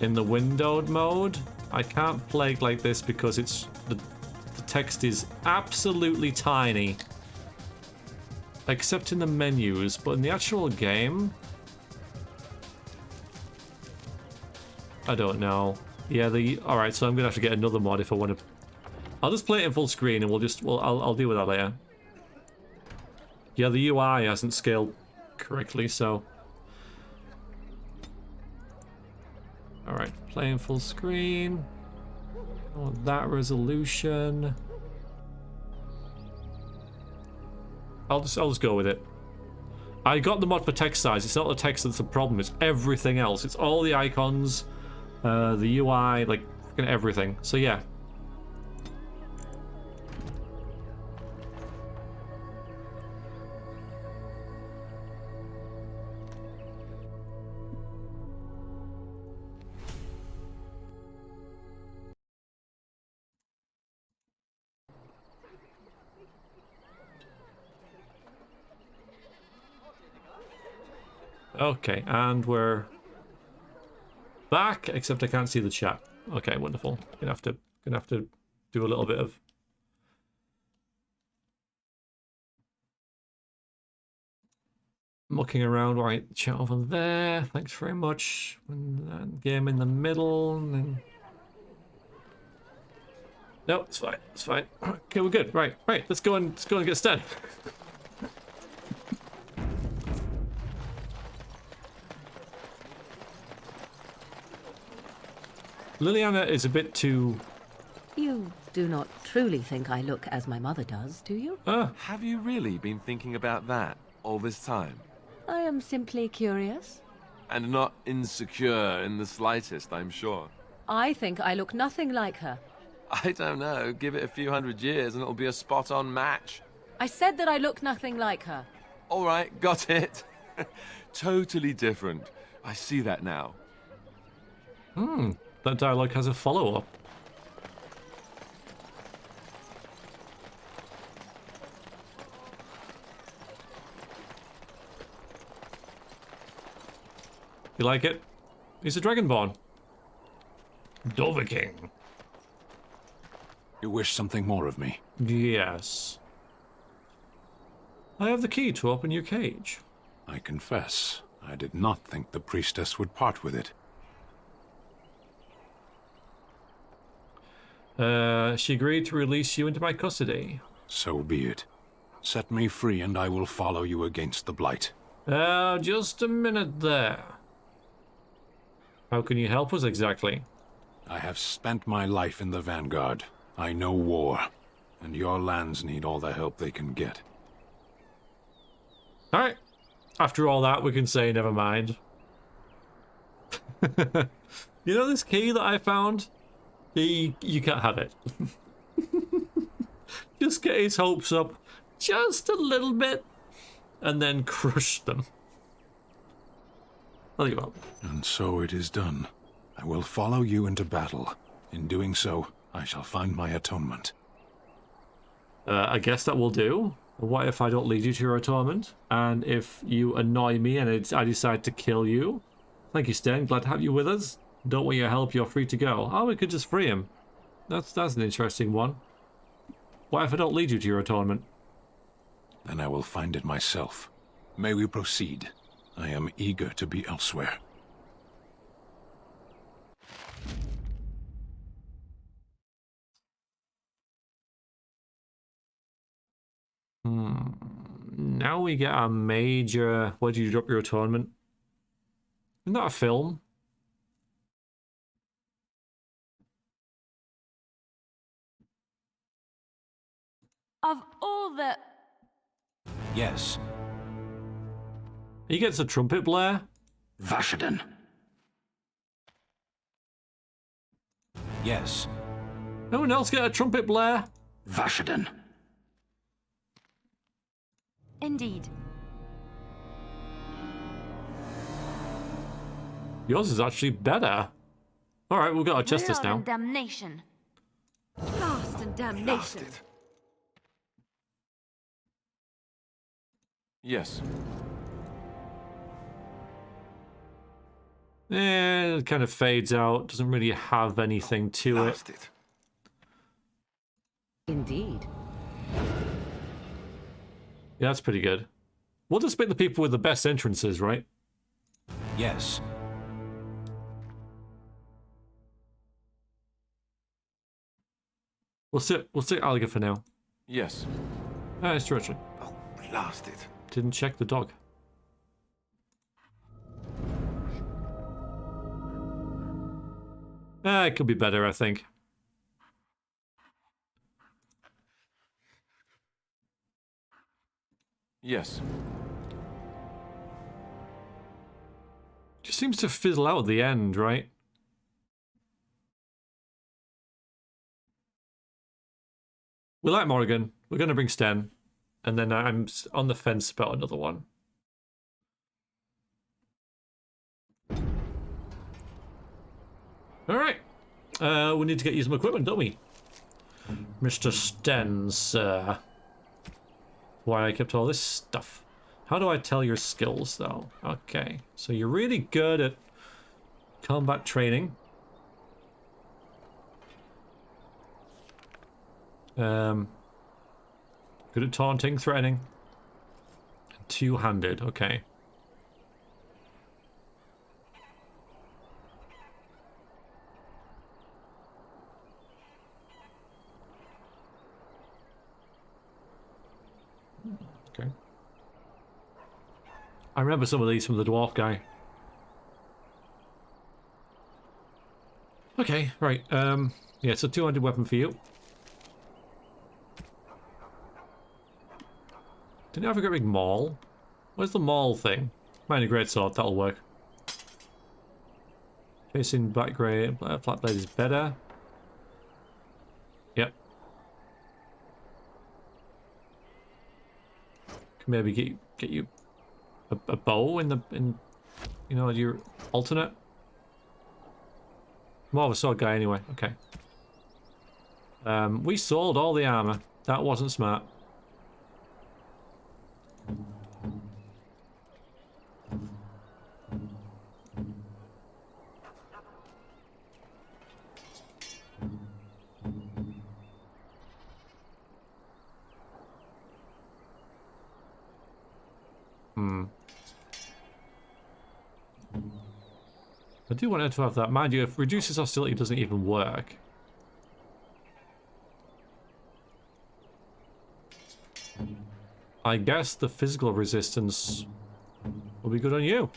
in the windowed mode, I can't play like this because it's the text is absolutely tiny. Except in the menus, but in the actual game, I don't know. Yeah, alright, so I'm gonna have to get another mod if I want to. I'll just play it in full screen and I'll deal with that later. Yeah, the UI hasn't scaled correctly, so. Alright, play in full screen. I want that resolution. I'll just go with it. I got the mod for text size. It's not the text that's the problem, it's everything else. It's all the icons. The UI, like, fucking everything. So yeah. Okay, and we're back, except I can't see the chat. Okay, wonderful. Gonna have to do a little bit of mucking around. Right, chat over there. Thanks very much. And that game in the middle, and then no, it's fine. It's fine. Okay, we're good. Right, right. Let's go and get started. Liliana is a bit too... You do not truly think I look as my mother does, do you? Have you really been thinking about that all this time? I am simply curious. And not insecure in the slightest, I'm sure. I think I look nothing like her. I don't know. Give it a few hundred years and it'll be a spot-on match. I said that I look nothing like her. All right, got it. Totally different. I see that now. That dialogue has a follow-up. You like it? He's a Dragonborn. Lothering. You wish something more of me? Yes. I have the key to open your cage. I confess, I did not think the priestess would part with it. She agreed to release you into my custody. So be it. Set me free and I will follow you against the Blight. Just a minute there. How can you help us exactly? I have spent my life in the Vanguard. I know war, and your lands need all the help they can get. Alright. After all that, we can say never mind. You know this key that I found? You can't have it. Just get his hopes up just a little bit and then crush them. I'll give up. And so it is done. I will follow you into battle. In doing so, I shall find my atonement. I guess that will do. What if I don't lead you to your atonement? And if you annoy me and I decide to kill you? Thank you, Sten. Glad to have you with us. Don't want your help, you're free to go. Oh, we could just free him. That's an interesting one. What if I don't lead you to your atonement? then I will find it myself. May we proceed? I am eager to be elsewhere. Now we get a major... Where do you drop your atonement? Isn't that a film? Of all the... Yes. He gets a trumpet blare? Vashaden. Yes. No one else get a trumpet blare? Vashaden. Indeed. Yours is actually better. Alright, we've got to test this now. Damnation. Blast and damnation. Yes. It kind of fades out. Doesn't really have anything to it. Indeed. Yeah, that's pretty good. We'll just pick the people with the best entrances, right? Yes. We'll sit Alligator for now. Yes. It's true, actually. Oh, blast it. Didn't check the dog. It could be better, I think. Yes. Just seems to fizzle out at the end, right? We like Morrigan. We're going to bring Sten. And then I'm on the fence about another one. Alright. We need to get you some equipment, don't we? Mr. Sten, sir. Why I kept all this stuff. How do I tell your skills, though? Okay. So you're really good at combat training. Good at taunting, threatening. Two-handed, okay. Okay. I remember some of these from the dwarf guy. Okay, right. Yeah, so 200 weapon for you. Didn't I have a great big maul? Where's the maul thing? Mighty greatsword, that'll work. Chasing black grey, flat blade is better. Yep. Can maybe get you a bow in you know, your alternate. More of a sword guy anyway. Okay. We sold all the armor. That wasn't smart. I do want to have that. Mind you, if reduces hostility doesn't even work. I guess the physical resistance will be good on you.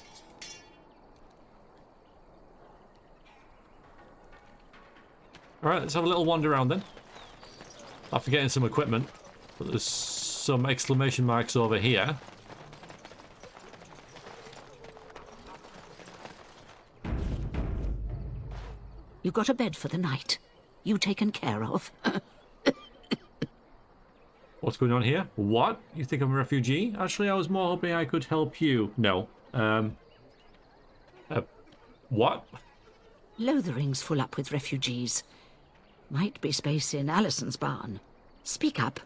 Alright, let's have a little wander around then. After getting some equipment. But there's some exclamation marks over here. You got a bed for the night. You taken care of. What's going on here? What? You think I'm a refugee? Actually, I was more hoping I could help you. No. What? Lothering's full up with refugees. Might be space in Alison's barn. Speak up.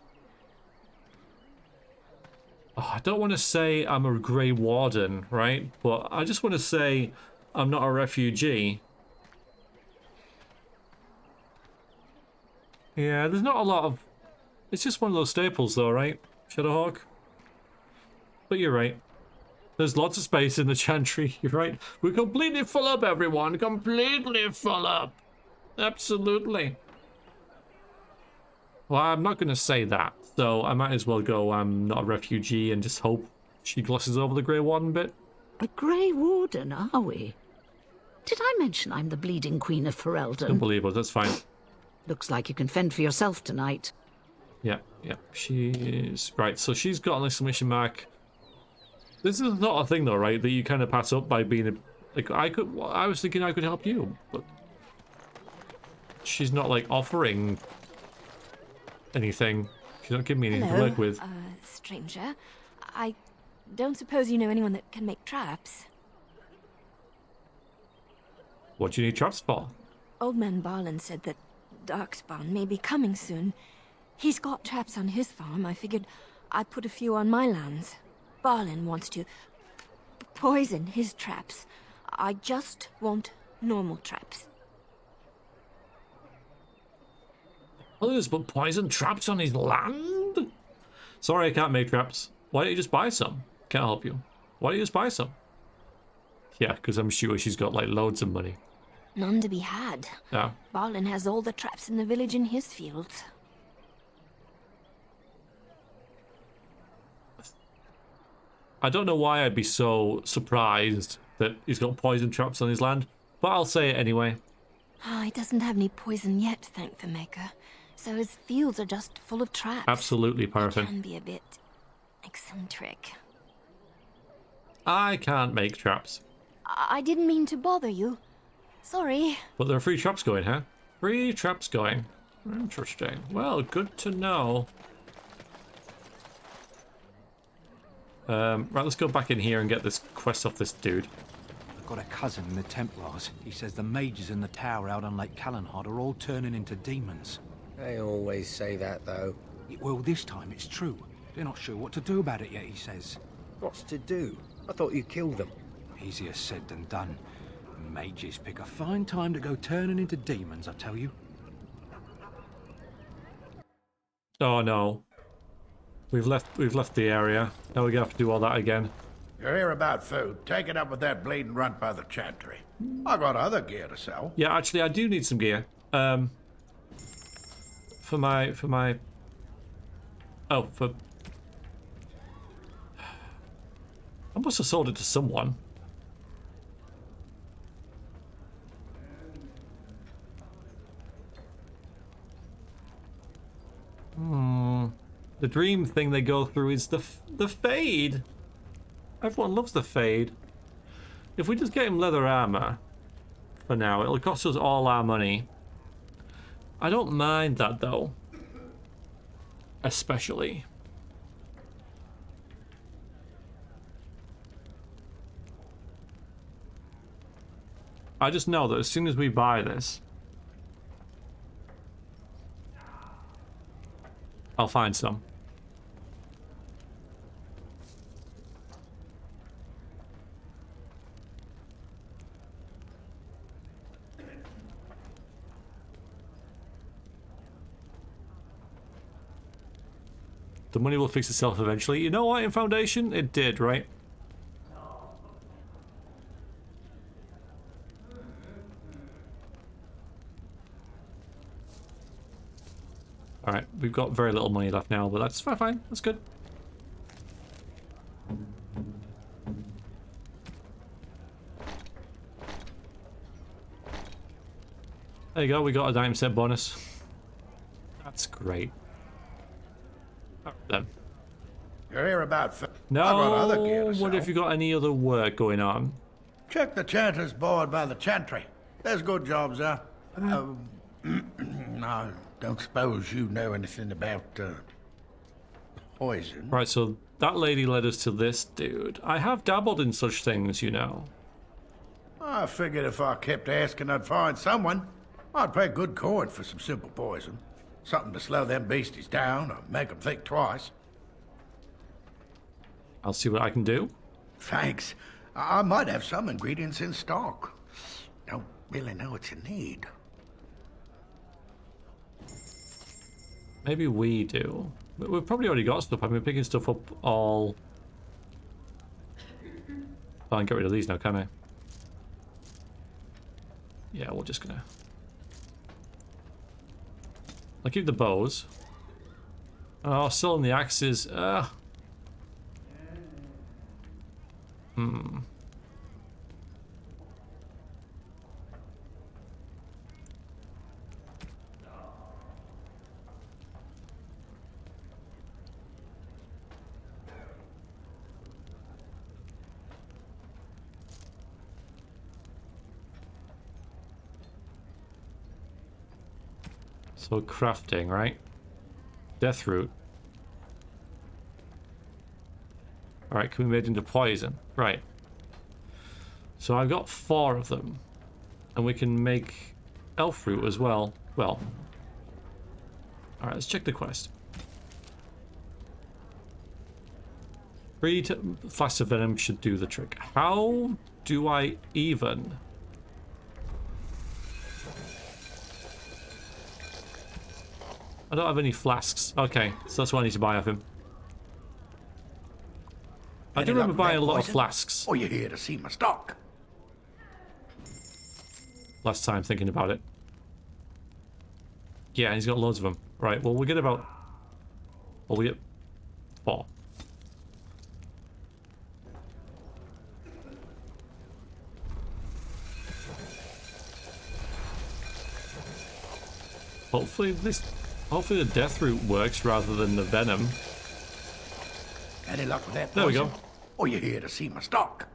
Oh, I don't want to say I'm a Grey Warden, right? But I just want to say I'm not a refugee. Yeah, there's not a lot of... It's just one of those staples though, right? Shadowhawk? But you're right. There's lots of space in the chantry. You're right. We're completely full up, everyone. Completely full up. Absolutely. Well, I'm not going to say that. So I might as well go, I'm not a refugee, and just hope she glosses over the Grey Warden bit. A Grey Warden, are we? Did I mention I'm the bleeding Queen of Ferelden? Don't believe us. That's fine. Looks like you can fend for yourself tonight. Yeah. She's... Right, so she's got an exclamation mark. This is not a thing, though, right? That you kind of pass up by being a... Like, I was thinking I could help you, but... She's not, like, offering anything. She's not giving me anything to work with. Stranger. I don't suppose you know anyone that can make traps? What do you need traps for? Old man Barlin said that Darkspawn may be coming soon. He's got traps on his farm. I figured I'd put a few on my lands. Barlin wants to poison his traps. I just want normal traps. Others put poison traps on his land? Sorry, I can't make traps. Why don't you just buy some? Can't help you. Why don't you just buy some? Yeah, because I'm sure she's got, like, loads of money. None to be had. Yeah. Barlin has all the traps in the village in his fields. I don't know why I'd be so surprised that he's got poison traps on his land, but I'll say it anyway. He doesn't have any poison yet, thank the Maker. So his fields are just full of traps. Absolutely, Paraffin. It can be a bit eccentric. I can't make traps. I didn't mean to bother you. Sorry. But there are free traps going, huh? Free traps going. Interesting. Well, good to know. Right, let's go back in here and get this quest off this dude. I've got a cousin in the Templars. He says the mages in the tower out on Lake Callanhad are all turning into demons. They always say that, though. Well, this time it's true. They're not sure what to do about it yet, he says. What's to do? I thought you killed them. Easier said than done. Mages pick a fine time to go turning into demons, I tell you. Oh no. We've left the area. Now we're gonna have to do all that again. You're here about food. Take it up with that bleeding runt by the chantry. I got other gear to sell. Yeah, actually I do need some gear. For my I must have sold it to someone. The dream thing they go through is the fade. Everyone loves the fade. If we just get him leather armor for now, it'll cost us all our money. I don't mind that though. Especially. I just know that as soon as we buy this, I'll find some. The money will fix itself eventually. You know what, in Foundation? It did, right? Alright, we've got very little money left now, but that's fine. That's good. There you go, we got a 9% bonus. That's great. Alright then. You're here about... No, I got other gear to sell. what if you got any other work going on? Check the chanter's board by the chantry. There's good jobs there. I don't suppose you know anything about poison. Right, so that lady led us to this dude. I have dabbled in such things, you know. I figured if I kept asking, I'd find someone. I'd pay good coin for some simple poison. Something to slow them beasties down or make them think twice. I'll see what I can do. Thanks. I might have some ingredients in stock. Don't really know what you need. Maybe we do. We've probably already got stuff. I've been picking stuff up all I can get rid of these now, can I? Yeah, we're just gonna... I'll keep the bows. Oh, selling the axes. So crafting, right? Death root. Alright, can be made into poison. Right. So I've got 4 of them. And we can make elf root as well. Well. Alright, let's check the quest. 3 flasks of venom should do the trick. How do I even... I don't have any flasks. Okay, so that's what I need to buy of him. I do remember buying a lot of flasks. Or you're here to see my stock. Last time thinking about it. Yeah, he's got loads of them. Right, well, we'll get about... Well, we get 4. Hopefully the death root works rather than the venom. Any luck with that? There we go. Or you're here to see my stock.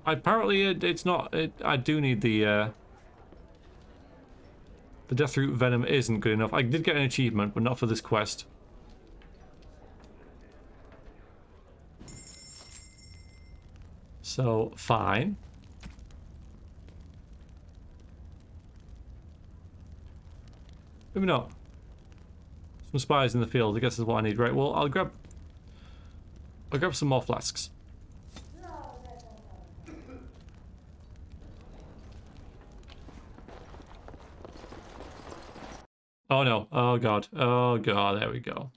Apparently it's not. I do need the death root venom isn't good enough. I did get an achievement, but not for this quest. So fine. Maybe not. Some spies in the field. I guess is what I need. Right. Well, I'll grab some more flasks. Oh no. Oh god. Oh god. There we go.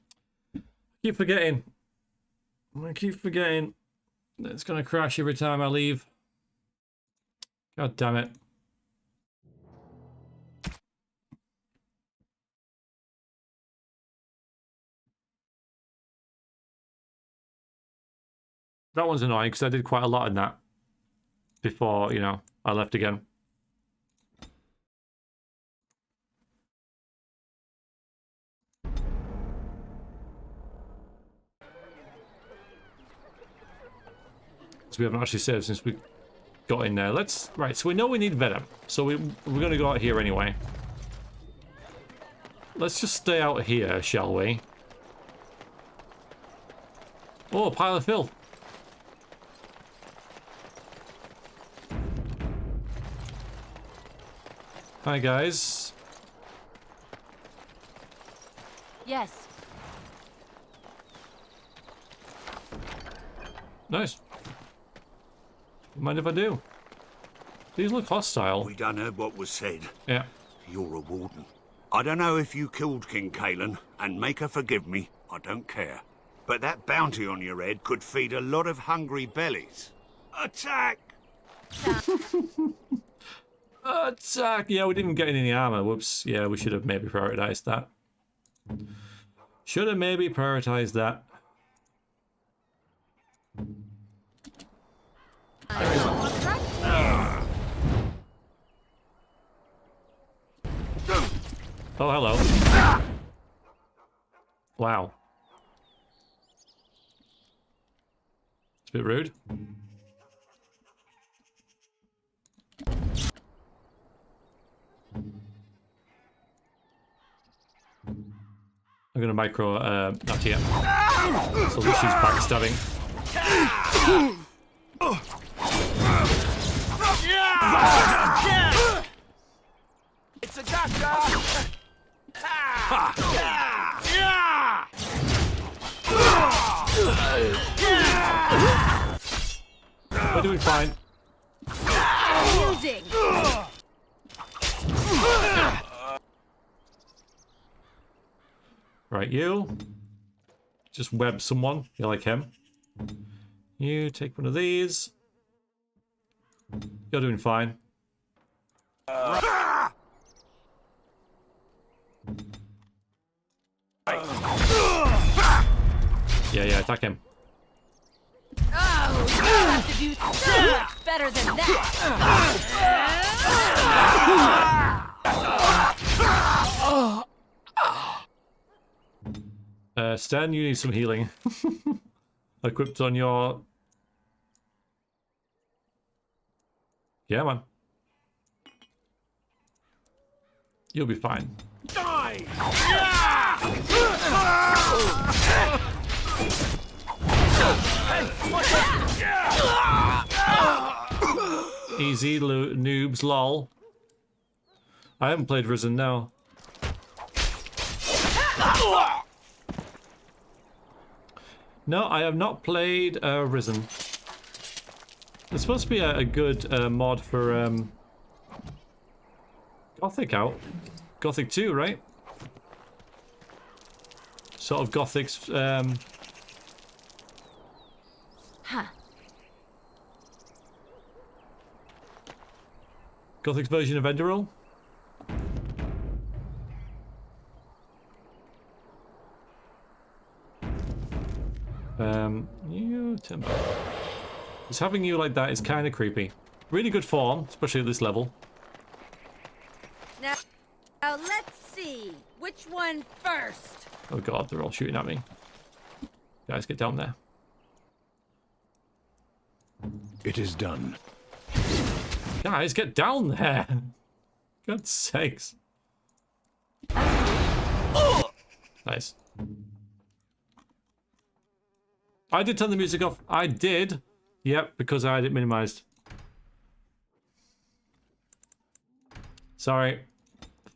Keep forgetting. I keep forgetting. It's gonna crash every time I leave. God damn it. That one's annoying because I did quite a lot in that before, you know, I left again. So we haven't actually saved since we got in there. Right, so we know we need venom. So we're going to go out here anyway. Let's just stay out here, shall we? Oh, a pile of filth. Hi, guys. Yes. Nice. Mind if I do? These look hostile. We done heard what was said. Yeah. You're a warden. I don't know if you killed King Kalen, and make her forgive me, I don't care. But that bounty on your head could feed a lot of hungry bellies. Attack! Attack! Yeah, we didn't get any armor. Whoops. Yeah, we should have maybe prioritized that. Should have maybe prioritized that. Oh, hello. Wow. It's a bit rude. I'm gonna micro Natia. So this she's backstabbing. It's a doctor! We're doing fine. Using. Right, you. Just web someone. You like him? You take one of these. You're doing fine. Yeah, attack him. Oh, you have to do so much better than that. Stan, you need some healing. Equipped on your... Yeah, man. You'll be fine. Die! Easy, noobs, lol. I haven't played Risen, no. No, I have not played Risen. There's supposed to be a good mod for Gothic out. Gothic 2, right? Sort of Gothic's Gothic's version of Enderal. You Timber. Just having you like that is kind of creepy. Really good form, especially at this level. Now let's see. Which one first? Oh god, they're all shooting at me. Guys, get down there. It is done. Guys, get down there! God's sakes. Nice. I did turn the music off. I did. Yep, because I had it minimized. Sorry.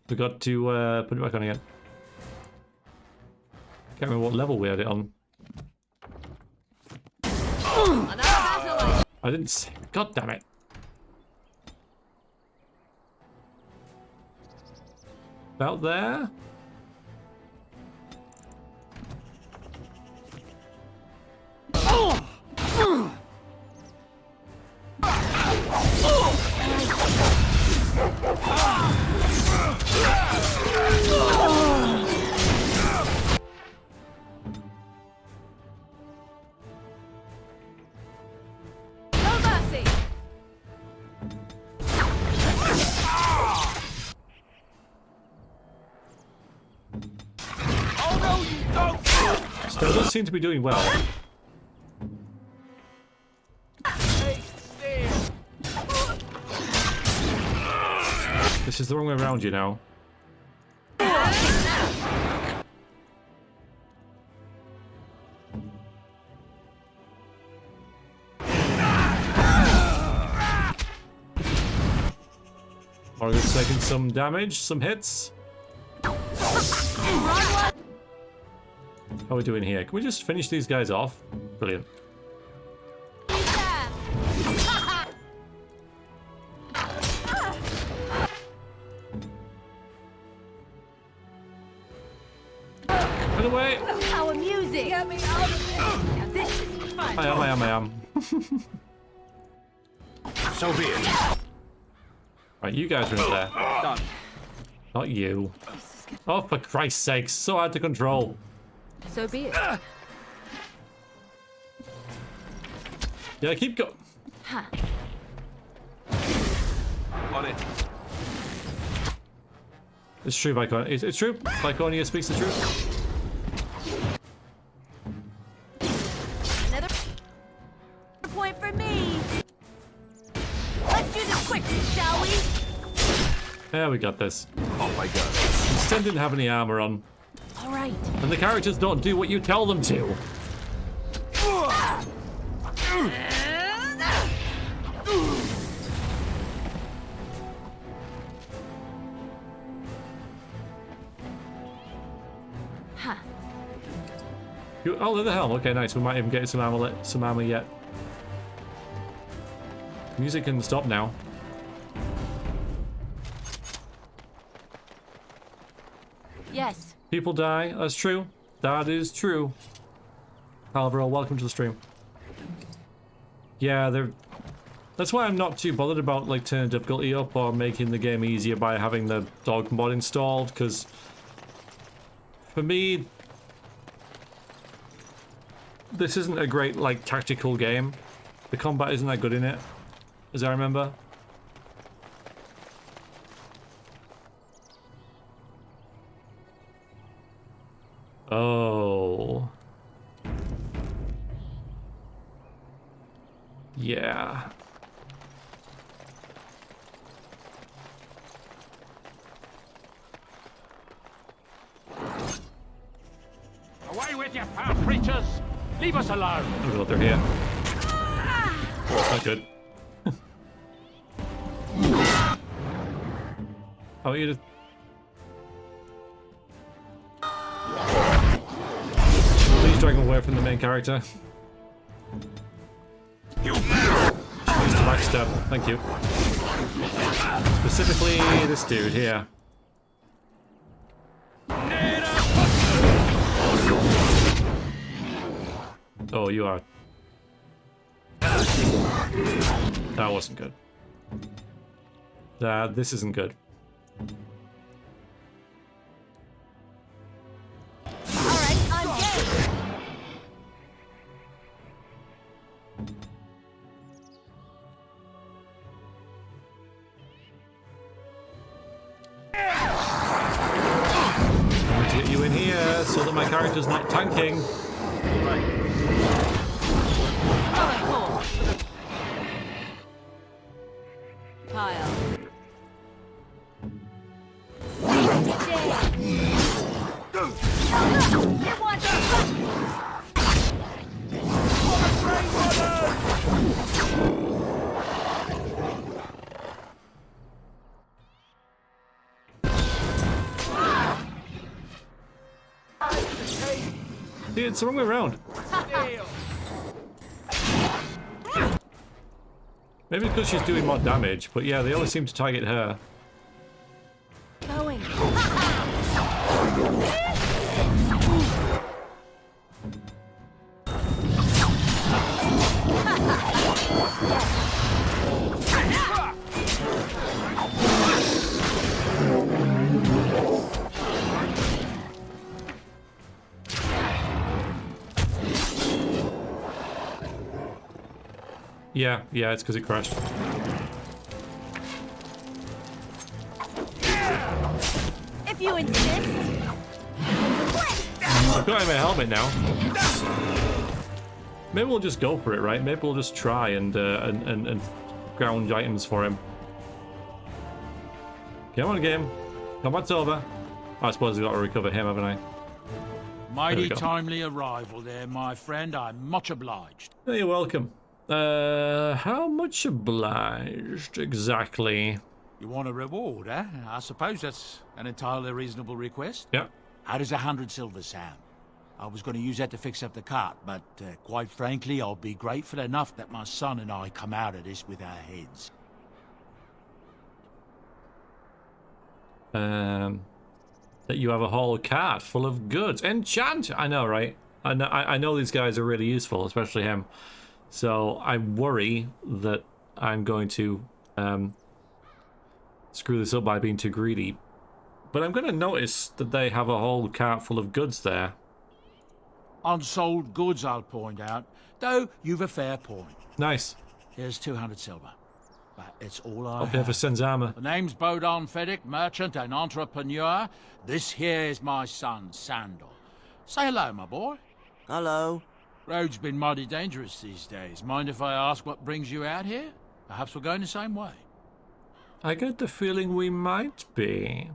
Forgot to put it back on again. Can't remember what level we had it on. I didn't say. God damn it. About there. Still does seem to be doing well. This is the wrong way around, you know. Morgan's taking some damage, some hits. How are we doing here? Can we just finish these guys off? Brilliant. Get away! Our music! Get me out of here! Now this should be fun. I am. So be it. Right, you guys are in there. Done. Not you. Oh, for Christ's sakes, so hard to control. So be it. Yeah, keep going. On it. It's true, Viconia. It's true. Viconia speaks the truth. Another point for me. Let's do this quickly, shall we? Yeah, we got this. Oh my god. Sten didn't have any armor on. All right. And the characters don't do what you tell them to. Oh, they're the helm. Okay, nice. We might even get some armor yet. Music can stop now. Yes. People die. That's true. That is true. However, welcome to the stream. Yeah, that's why I'm not too bothered about like turning difficulty up or making the game easier by having the dog mod installed, because for me this isn't a great like tactical game. The combat isn't that good in it, as I remember. Oh. Yeah. Away with you, foul creatures! Leave us alone! I don't know what they're here. Not good. Oh, you just... Please drag him away from the main character. She needs to backstab. Thank you. Specifically, this dude here. Oh, you are. That wasn't good. This isn't good. Alright, I'm good. I'm going to get you in here so that my character's not tanking. See, it's the wrong way around. Maybe because she's doing more damage, but yeah, they always seem to target her. Going. Yeah, it's because it crashed. If you insist. I've got him a helmet now. Maybe we'll just go for it, right? Maybe we'll just try and ground items for him. Come on, game. Combat's over. I suppose I've got to recover him, haven't I? Mighty timely arrival there, my friend. I'm much obliged. Oh, you're welcome. How much obliged, exactly? You want a reward, eh? I suppose that's an entirely reasonable request. Yeah. How does 100 silver sound? I was going to use that to fix up the cart, but quite frankly, I'll be grateful enough that my son and I come out of this with our heads. That you have a whole cart full of goods. Enchant! I know, right? I know these guys are really useful, especially him. So I worry that I'm going to screw this up by being too greedy. But I'm going to notice that they have a whole cart full of goods there. Unsold goods, I'll point out. Though, you've a fair point. Nice. Here's 200 silver. But it's all I I'll pay for Senzama. The name's Bodon Fedek, merchant and entrepreneur. This here is my son, Sandor. Say hello, my boy. Hello. Road's been mighty dangerous these days. Mind if I ask what brings you out here? Perhaps we're going the same way. I get the feeling we might be.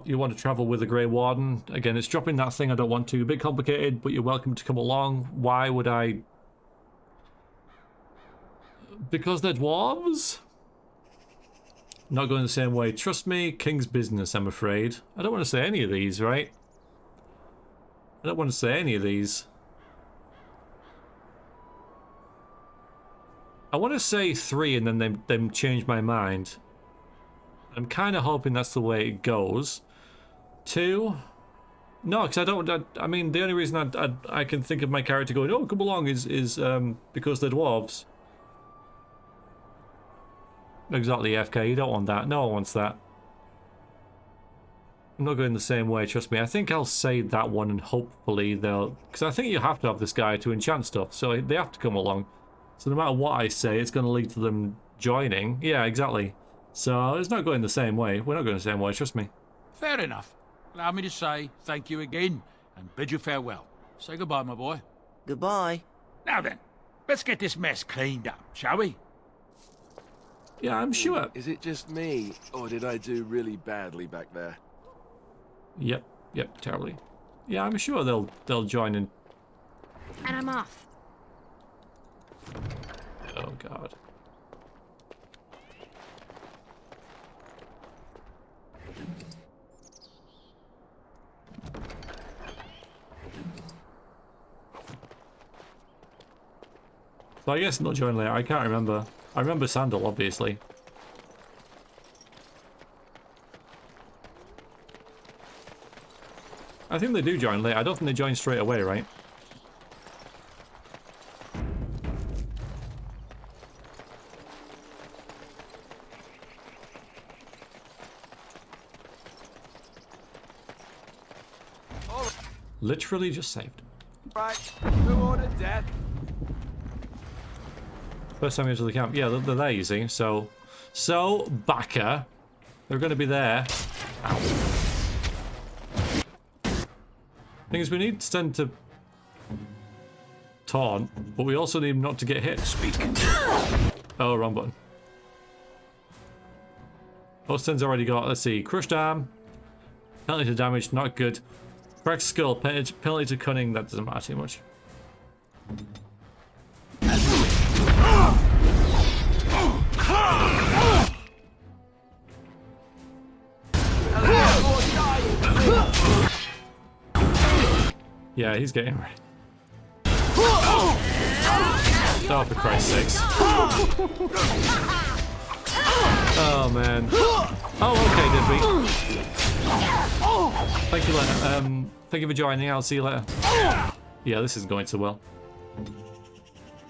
You want to travel with the Grey Warden? Again, it's dropping that thing I don't want to. A bit complicated, but you're welcome to come along. Why would I? Because they're dwarves? Not going the same way. Trust me, king's business, I'm afraid. I don't want to say any of these, right? I don't want to say any of these. I want to say 3 and then them change my mind. I'm kind of hoping that's the way it goes. 2. No, because I don't. I mean, the only reason I can think of my character going, "Oh, come along," is because they're dwarves. Exactly, FK. You don't want that. No one wants that. I'm not going the same way. Trust me. I think I'll say that one, and hopefully they'll. Because I think you have to have this guy to enchant stuff, so they have to come along. So no matter what I say, it's going to lead to them joining. Yeah, exactly. So it's not going the same way. We're not going the same way. Trust me. Fair enough. Allow me to say thank you again and bid you farewell. Say goodbye, my boy. Goodbye. Now then, let's get this mess cleaned up, shall we? Yeah, I'm sure. Is it just me, or did I do really badly back there? Yep, terribly. Yeah, I'm sure they'll join in. And I'm off. Oh God. So I guess not join later. I can't remember. I remember Sandal, obviously. I think they do join later. I don't think they join straight away, right? Literally just saved. Right, who ordered death? First time into the camp. Yeah, they're there, you see. So Backer. They're going to be there. Ow. Thing is, we need Sten to taunt, but we also need him not to get hit. Speak. Oh, wrong button. Oh, Sten's already got, let's see, crushed arm. Penalty to damage, not good. Cracked skull, penalty to cunning, that doesn't matter too much. Yeah, he's getting ready. Oh, for Christ's sakes. Oh, man. Oh, okay, did we? Thank you, later. Thank you for joining. I'll see you later. Yeah, this isn't going so well.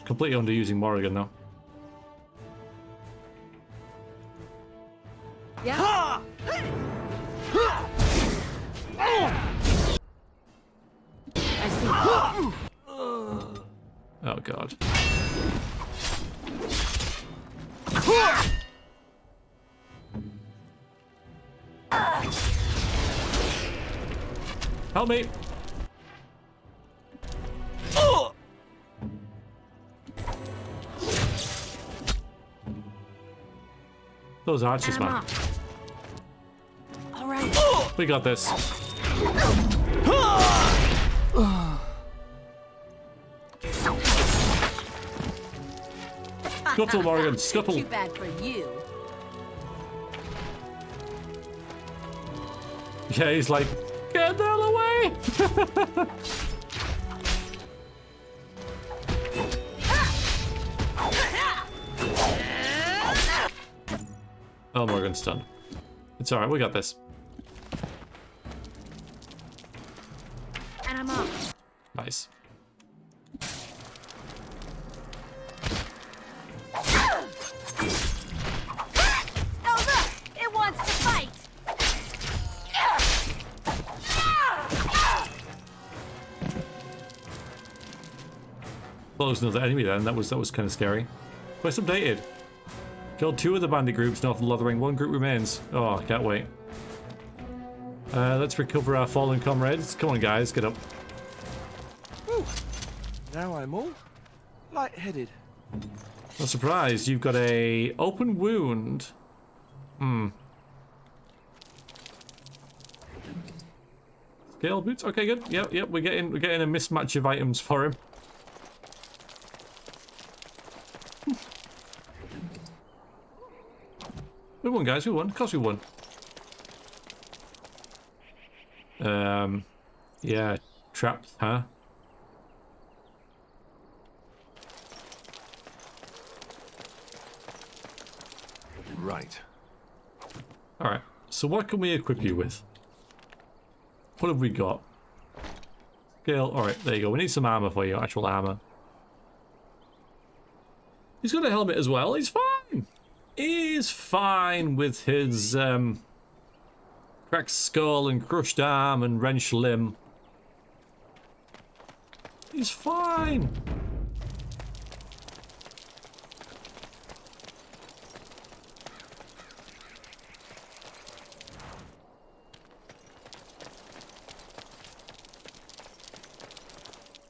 Completely underusing Morrigan, though. Yeah. I see. Oh, God. Help me! Those archers, man. All right. We got this. Scuttle, Morrigan, scuttle. Too bad for you. Yeah, he's like, get the hell away! Oh, Morgan's stunned. It's alright, we got this. And I'm off. Nice. Oh, look! It wants to fight! Well, there's another enemy then. That was kind of scary. Quest updated. Killed 2 of the bandit groups north of Lothering. 1 group remains. Oh, I can't wait. Let's recover our fallen comrades. Come on, guys, get up. Whew. Now I'm all lightheaded. Not surprised. You've got a open wound. Scale boots. Okay, good. Yep. We're getting a mismatch of items for him. We won, guys. We won. Of course we won. Yeah. Trapped, huh? Right. Alright. So what can we equip you with? What have we got? Scale. Alright, there you go. We need some armor for you, actual armor. He's got a helmet as well. He's fine. He's fine with his cracked skull and crushed arm and wrenched limb. He's fine.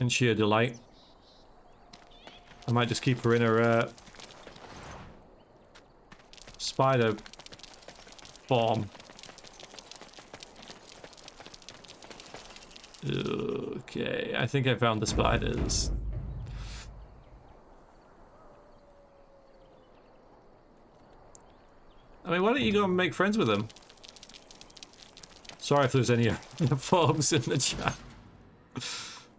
In sheer delight. I might just keep her in her spider form. Okay, I think I found the spiders. I mean, why don't you go and make friends with them? Sorry if there's any forms in the chat.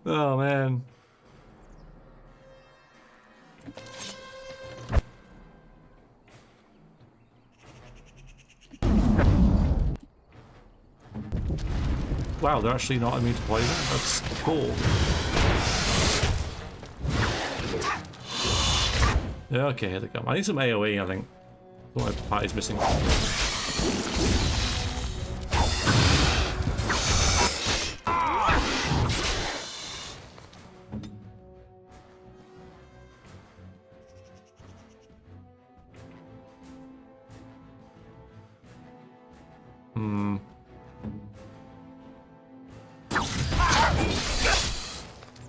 Oh, man. Wow, they're actually not immune to poison. That's cool. Okay, here they come. I need some AoE, I think. What my party's missing.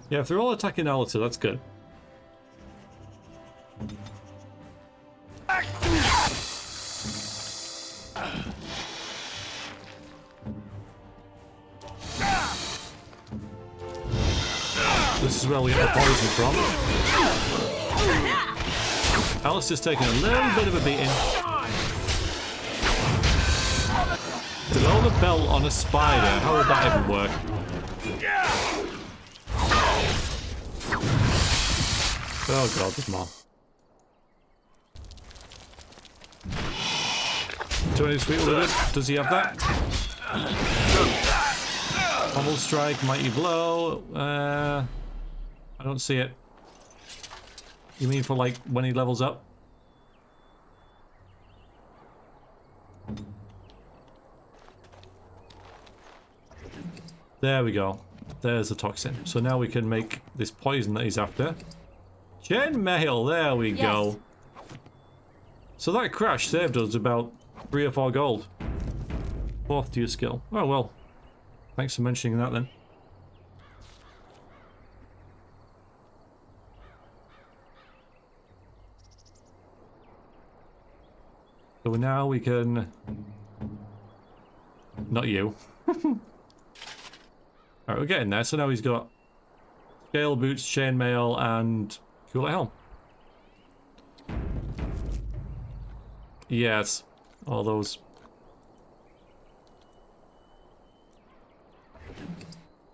Yeah, if they're all attacking Alita, that's good. This is where we get the poison from. Alistair's taking a little bit of a beating. Below the belt on a spider, how would that even work? Oh god, there's more. 20 sweet wood. Does he have that? Pommel strike, mighty blow. I don't see it. You mean for like when he levels up? There we go. There's the toxin. So now we can make this poison that he's after. Chainmail, there we go. So that crash saved us about 3 or 4 gold. 4th to your skill. Oh well. Thanks for mentioning that then. So now we can... Not you. Alright, we're getting there. So now he's got scale boots, chainmail, and cooler helm. Yes, all those.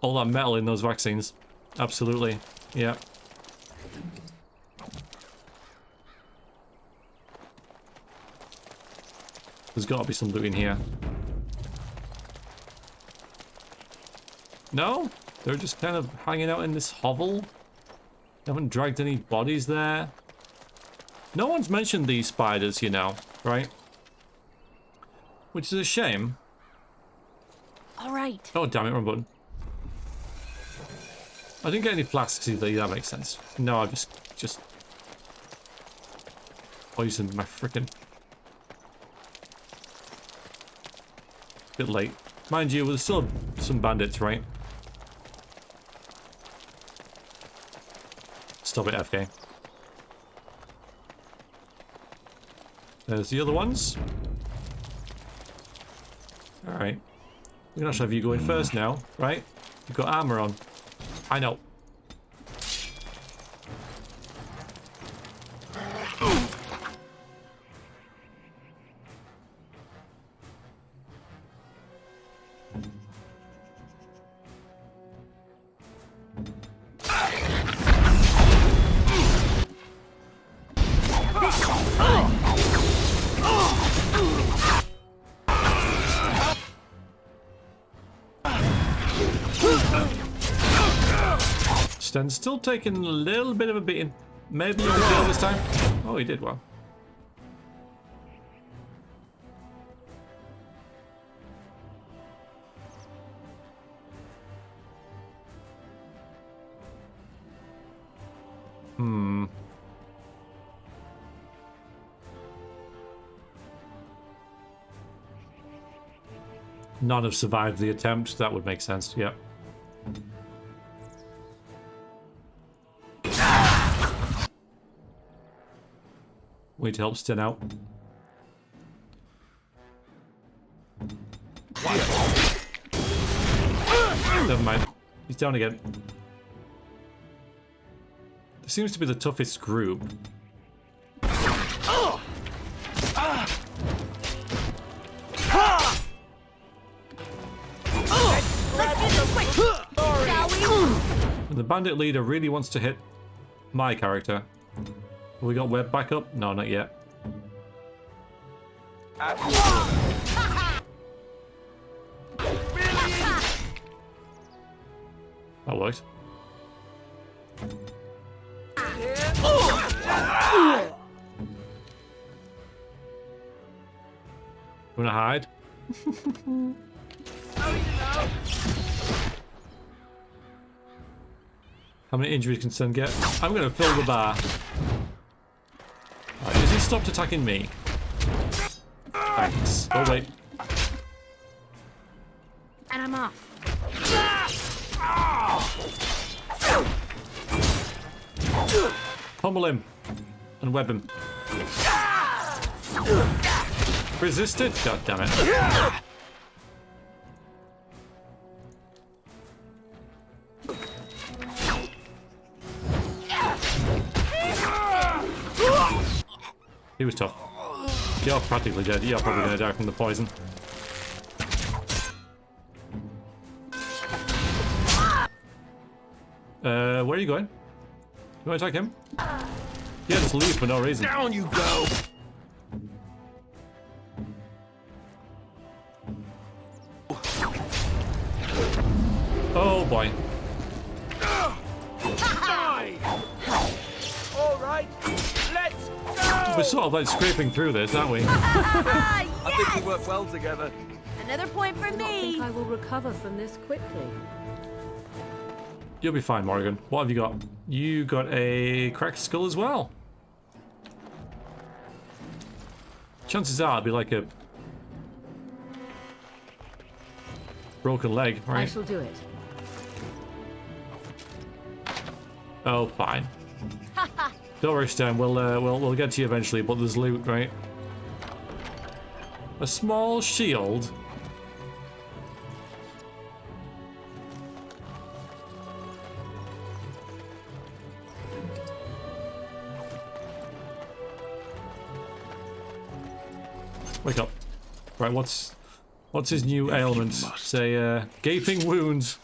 All that metal in those vaccines. Absolutely. Yeah. There's got to be some loot in here. No? They're just kind of hanging out in this hovel. Haven't dragged any bodies there. No one's mentioned these spiders, you know, right? Which is a shame. All right. Oh, damn it, wrong button. I didn't get any flasks either, that makes sense. No, I just poisoned my frickin'... Bit late. Mind you, there's still some bandits, right? Stop it, FK. There's the other ones. Alright. We can actually have you go in first now, right? You've got armor on. I know. Sten's still taking a little bit of a beating. Maybe he'll fail this time. Oh, he did well. None have survived the attempt. That would make sense. Yep. We need to help Sten out. Never mind. He's down again. This seems to be the toughest group. The bandit leader really wants to hit my character. Have we got web back up? No, not yet. That worked. Wanna hide? How many injuries can Sten get? I'm gonna fill the bar. Right, has he stopped attacking me? Thanks. Oh wait. And I'm off. Pummel him and web him. Resisted? God damn it. He was tough. You're practically dead. You're probably gonna die from the poison. Where are you going? You want to attack him? Yeah, just leave for no reason. Down you go! Oh boy. Alright, let's go! We're sort of like scraping through this, aren't we? Yes! I think we work well together. Another point for I me. think I will recover from this quickly. You'll be fine, Morrigan. What have you got? You got a cracked skull as well. Chances are it'll be like a broken leg, right? I shall do it. Oh, fine. Don't worry, Stan. We'll get to you eventually. But there's loot, right? A small shield. Wake up. Right, what's his new ailment? Say, gaping wounds.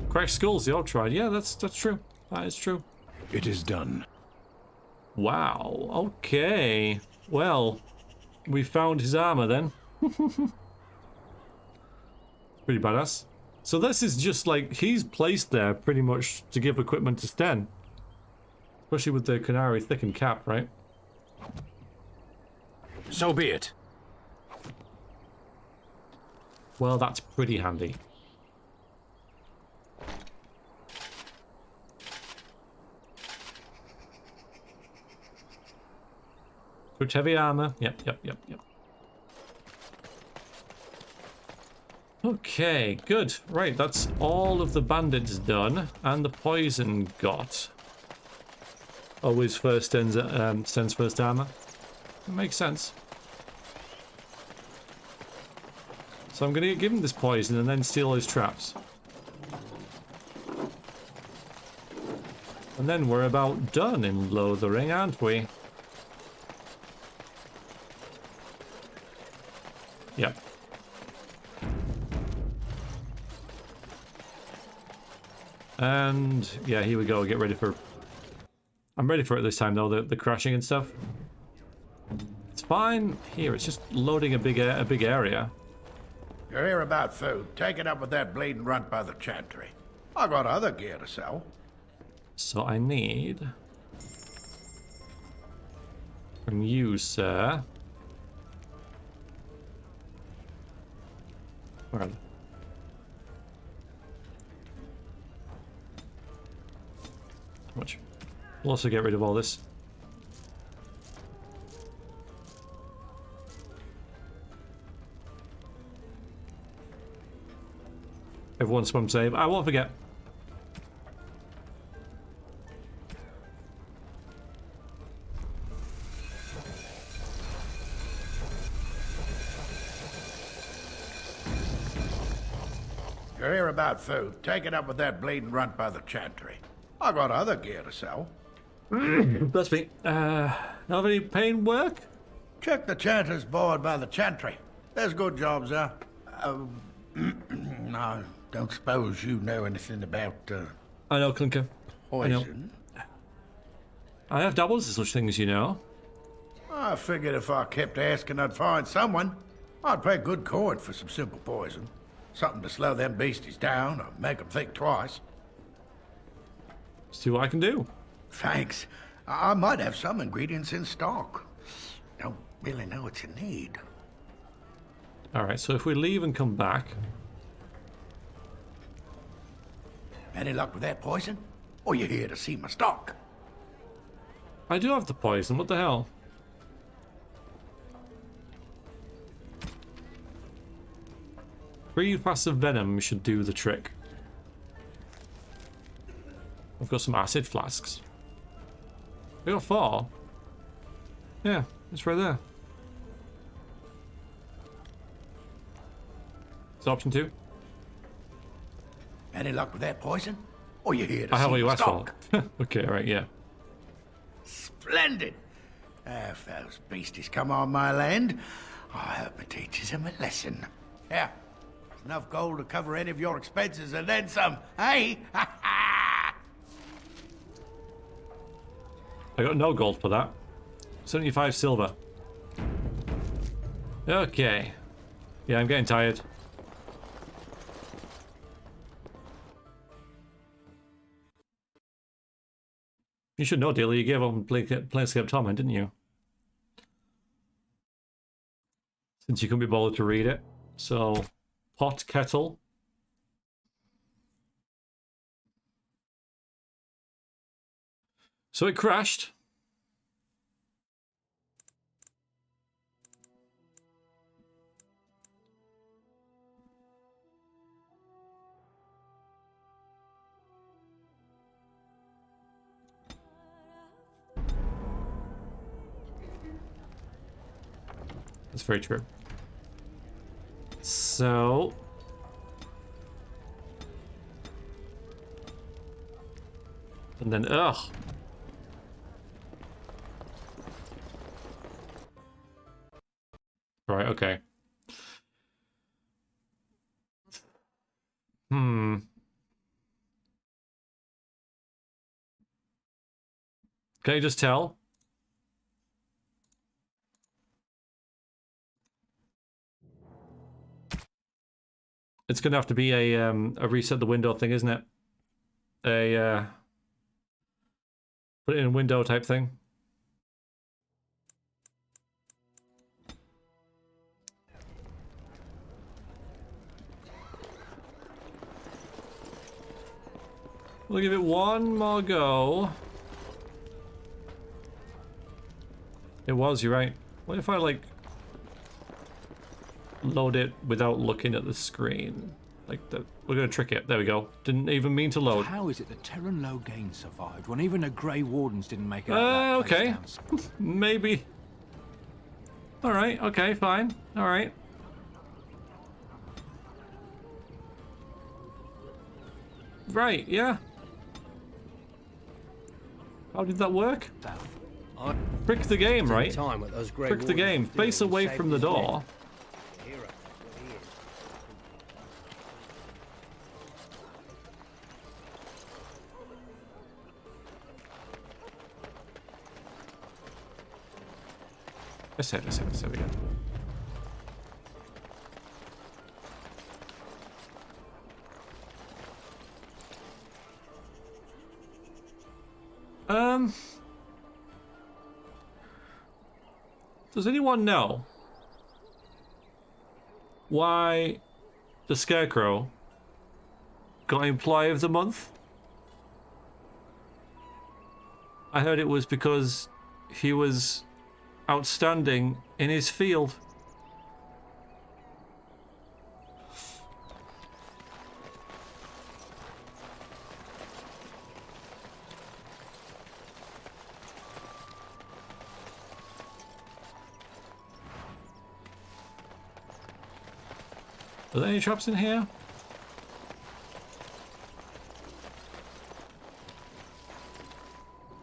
Cracked skulls, the tried. Yeah, that's true. That is true. It is done. Wow, okay. Well, we found his armor then. Pretty badass. So this is just like, he's placed there pretty much to give equipment to Sten. Especially with the Canary thickened cap, right? So be it. Well, that's pretty handy. Equipped heavy armor. Yep. Okay, good. Right, that's all of the bandits done. And the poison got. Always first Sten's first armor. It makes sense. So I'm going to give him this poison and then steal his traps. And then we're about done in Lothering, aren't we? Yep. And yeah, here we go. Get ready for... I'm ready for it this time though, the crashing and stuff. It's fine here, it's just loading a big area. You're here about food. Take it up with that bleeding runt by the chantry. I got other gear to sell. So I need from you, sir. Where are they? How much? We'll also get rid of all this. Everyone swim save. I won't forget. You're here about food. Take it up with that bleeding runt by the chantry. I got other gear to sell. Bless me. Have any pain work? Check the chanter's board by the chantry. There's good jobs there. No, don't suppose you know anything about, I know, Clinker. poison? I have doubles in such things, you know. I figured if I kept asking, I'd find someone. I'd pay good coin for some simple poison. Something to slow them beasties down or make them think twice. See what I can do. Thanks. I might have some ingredients in stock. Don't really know what you need. Alright, so if we leave and come back... Any luck with that poison? Or you here to see my stock? I do have the poison, what the hell? Three passive venom should do the trick. I've got some acid flasks. We got 4. Yeah, it's right there. It's option 2. Any luck with that poison? Or you here to I have see what you my asked for. stock? Okay, right, yeah. Splendid! If those beasties come on my land, I hope it teaches them a lesson. Yeah, enough gold to cover any of your expenses and then some, hey? I got no gold for that. 75 silver. Okay. Yeah, I'm getting tired. You should know, Dilly, you gave up on Planescape Torment, didn't you? Since you couldn't be bothered to read it. So, pot, kettle. So it crashed. That's very true. So... and then, ugh. Right, okay. Can you just tell? It's gonna have to be a reset the window thing, isn't it? A put it in a window type thing. We'll give it one more go. It was, you're right. What if I, like, load it without looking at the screen? Like, we're gonna trick it. There we go. Didn't even mean to load. How is it that Terran Logain survived when even the Grey Wardens didn't make it out of that okay. place Maybe. Alright, okay, fine. Alright. Right, yeah. How did that work? Trick the game, right? Trick the game. Face away from the door. Let's hit, there we go. Does anyone know why the Scarecrow got Employee of the Month? I heard it was because he was outstanding in his field. Are there any traps in here?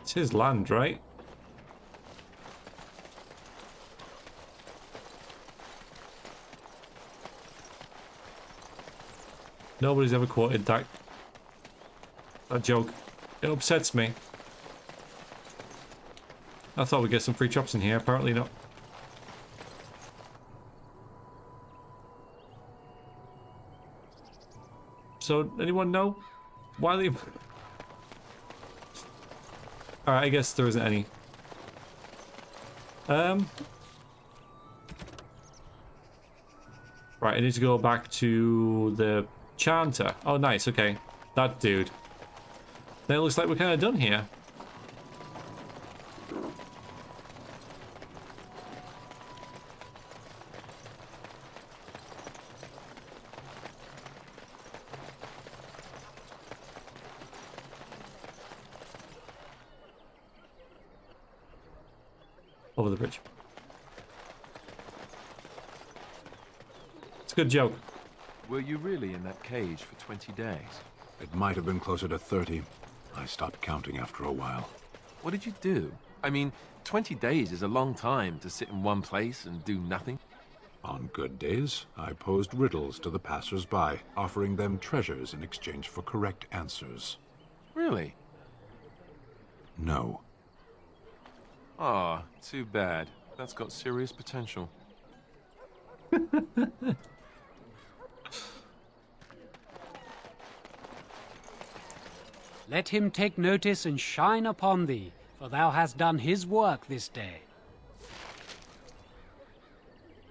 It's his land, right? Nobody's ever quoted that joke. It upsets me. I thought we'd get some free traps in here, apparently not. So, anyone know why they... Alright, I guess there isn't any. Right, I need to go back to the chanter. Oh, nice, okay. That dude. Then it looks like we're kind of done here. Over the bridge. It's a good joke. Were you really in that cage for 20 days? It might have been closer to 30. I stopped counting after a while. What did you do? I mean, 20 days is a long time to sit in one place and do nothing. On good days, I posed riddles to the passers-by, offering them treasures in exchange for correct answers. Really? No. Aw, too bad. That's got serious potential. Let him take notice and shine upon thee, for thou hast done his work this day.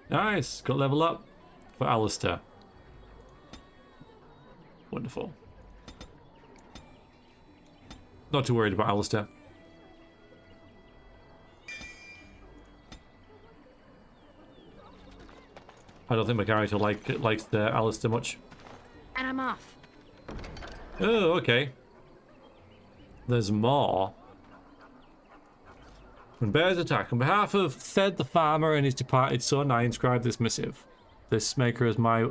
Nice, got level up for Alistair. Wonderful. Not too worried about Alistair. I don't think my character likes the Alistair much. And I'm off. Oh, okay. There's more. When bears attack, on behalf of Thed the farmer and his departed son, I inscribe this missive. This maker is my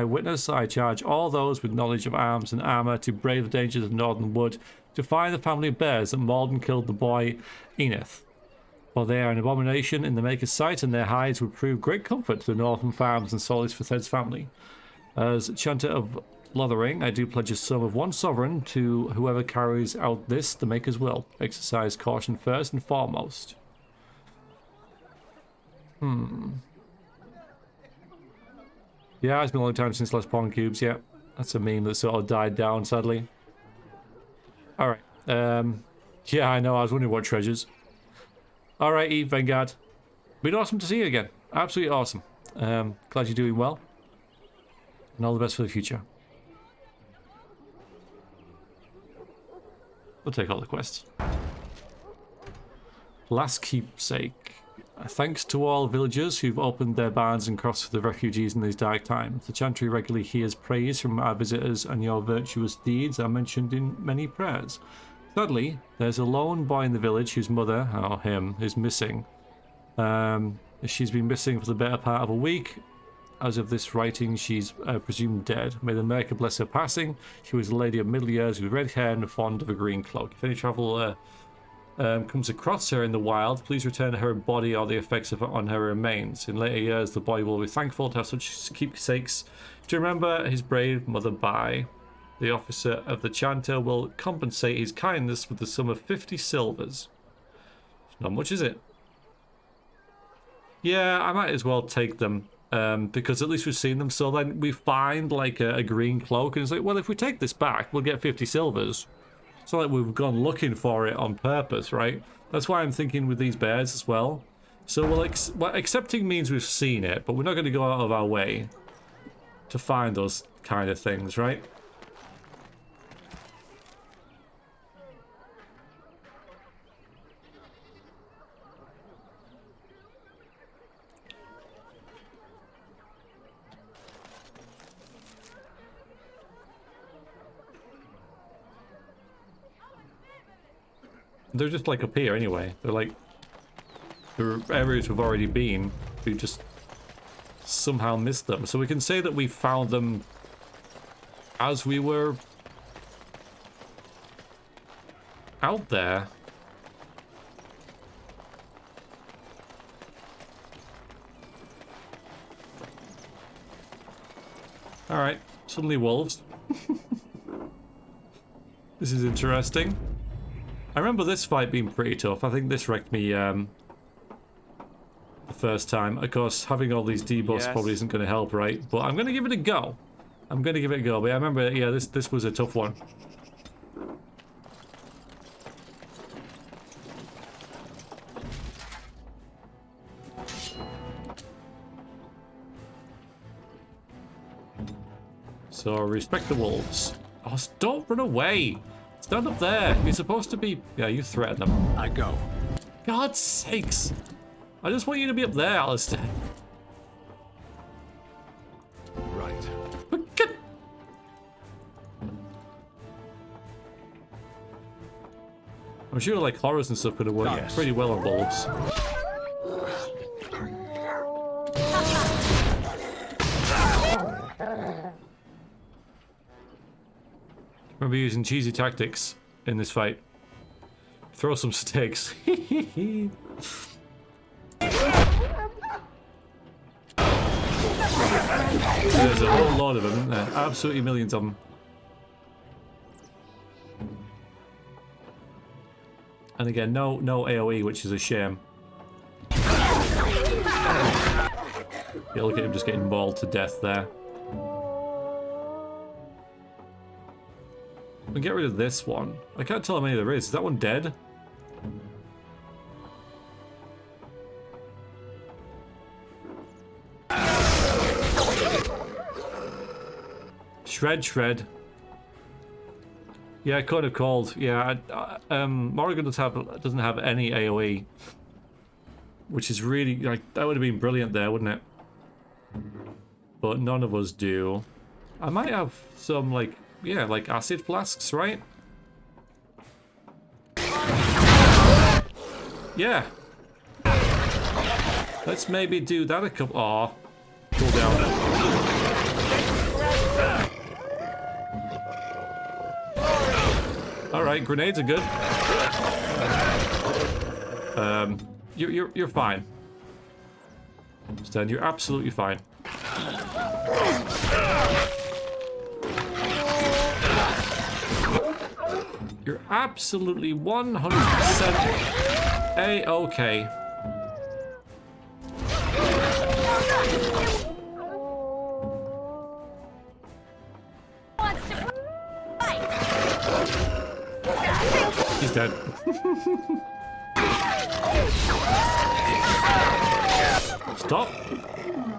witness. I charge all those with knowledge of arms and armor to brave the dangers of Northern Wood, to find the family of bears that mauled and killed the boy Enith. For they are an abomination in the maker's sight, and their hides would prove great comfort to the northern farms and solace for Thed's family. As chanter of Lothering, I do pledge a sum of 1 sovereign to whoever carries out this, the maker's will. Exercise caution first and foremost. Yeah, it's been a long time since last Pawn Cubes, yeah. That's a meme that sort of died down, sadly. Alright, yeah, I know, I was wondering what treasures. Alright, Eve, Vanguard. Been awesome to see you again. Absolutely awesome. Glad you're doing well. And all the best for the future. We'll take all the quests. Last keepsake. Thanks to all villagers who've opened their barns and crossed for the refugees in these dark times. The Chantry regularly hears praise from our visitors, and your virtuous deeds are mentioned in many prayers. Sadly, there's a lone boy in the village whose mother, or him, is missing. She's been missing for the better part of a week. As of this writing, she's presumed dead. May the Maker bless her passing. She was a lady of middle years with red hair and fond of a green cloak. If any traveller comes across her in the wild, please return her body or the effects of it on her remains. In later years, the boy will be thankful to have such keepsakes to remember his brave mother by. The officer of the chanter will compensate his kindness with the sum of 50 silvers. Not much, is it? Yeah, I might as well take them, because at least we've seen them. So then we find like a green cloak, and it's like, well, if we take this back, we'll get 50 silvers. It's not like we've gone looking for it on purpose, right? That's why I'm thinking with these bears as well. So well, accepting means we've seen it, but we're not going to go out of our way to find those kind of things, right? They're just like up here anyway. They're like the areas we've already been. We just somehow missed them. So we can say that we found them as we were out there. Alright, suddenly wolves. This is interesting. I remember this fight being pretty tough. I think this wrecked me the first time. Of course, having all these debuffs probably isn't going to help, right? But I'm going to give it a go. I'm going to give it a go. But I remember, yeah, this was a tough one. So respect the wolves. Oh, don't run away. Stand up there. You're supposed to be... Yeah, you threaten them. I go. God's sakes. I just want you to be up there, Alistair. Right. I'm sure like horrors and stuff could have worked pretty well on wolves. Remember using cheesy tactics in this fight. Throw some sticks. There's a whole lot of them, isn't there? Absolutely millions of them. And again, no AoE, which is a shame. Yeah, look at him just getting mauled to death there. We get rid of this one. I can't tell how many there is. Is that one dead? Shred. Yeah, kind of cold. Yeah, Morrigan doesn't have any AoE, which is really like that would have been brilliant there, wouldn't it? But none of us do. I might have some like acid flasks, right? Yeah. Let's maybe do that a couple. Aw, cool down. All right, grenades are good. You're fine. Stan, you're absolutely fine. You're absolutely 100% A-okay. He's dead. Stop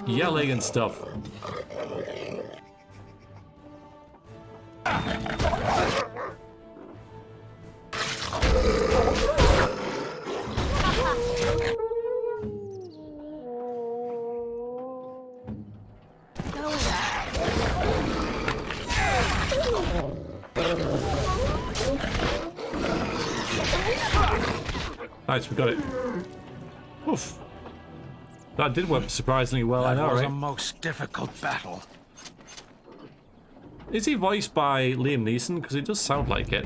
yelling and stuff. Nice, we got it. Oof. That did work surprisingly well, I know, right? That was a most difficult battle. Is he voiced by Liam Neeson? Because it does sound like it.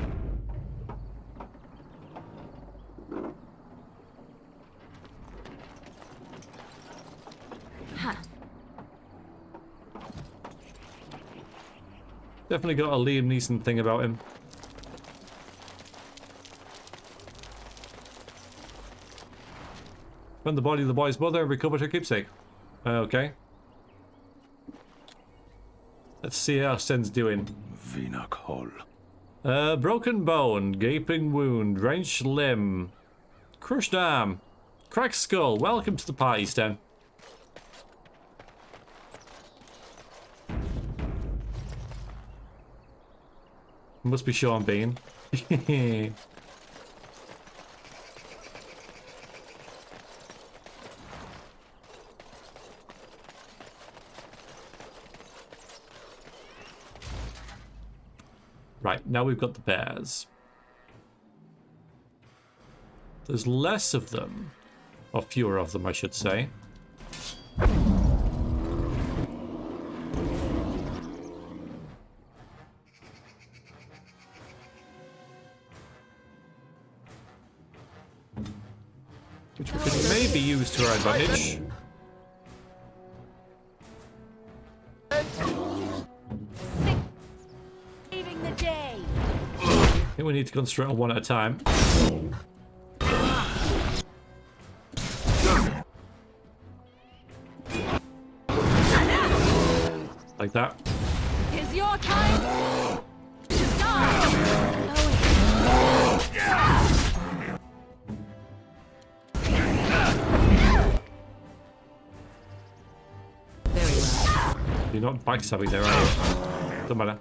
Huh. Definitely got a Liam Neeson thing about him. Found the body of the boy's mother and recovered her keepsake. Okay. Let's see how Sen's doing. Vinok Hall. Broken bone, gaping wound, wrenched limb, crushed arm, cracked skull. Welcome to the party, Sten. Must be Sean Bean. Right, now we've got the bears. There's less of them, or fewer of them, I should say. Which we can maybe use to our advantage. I think we need to concentrate on one at a time. Like that. Is your time to die? You're not backstabbing there, are you? Doesn't matter.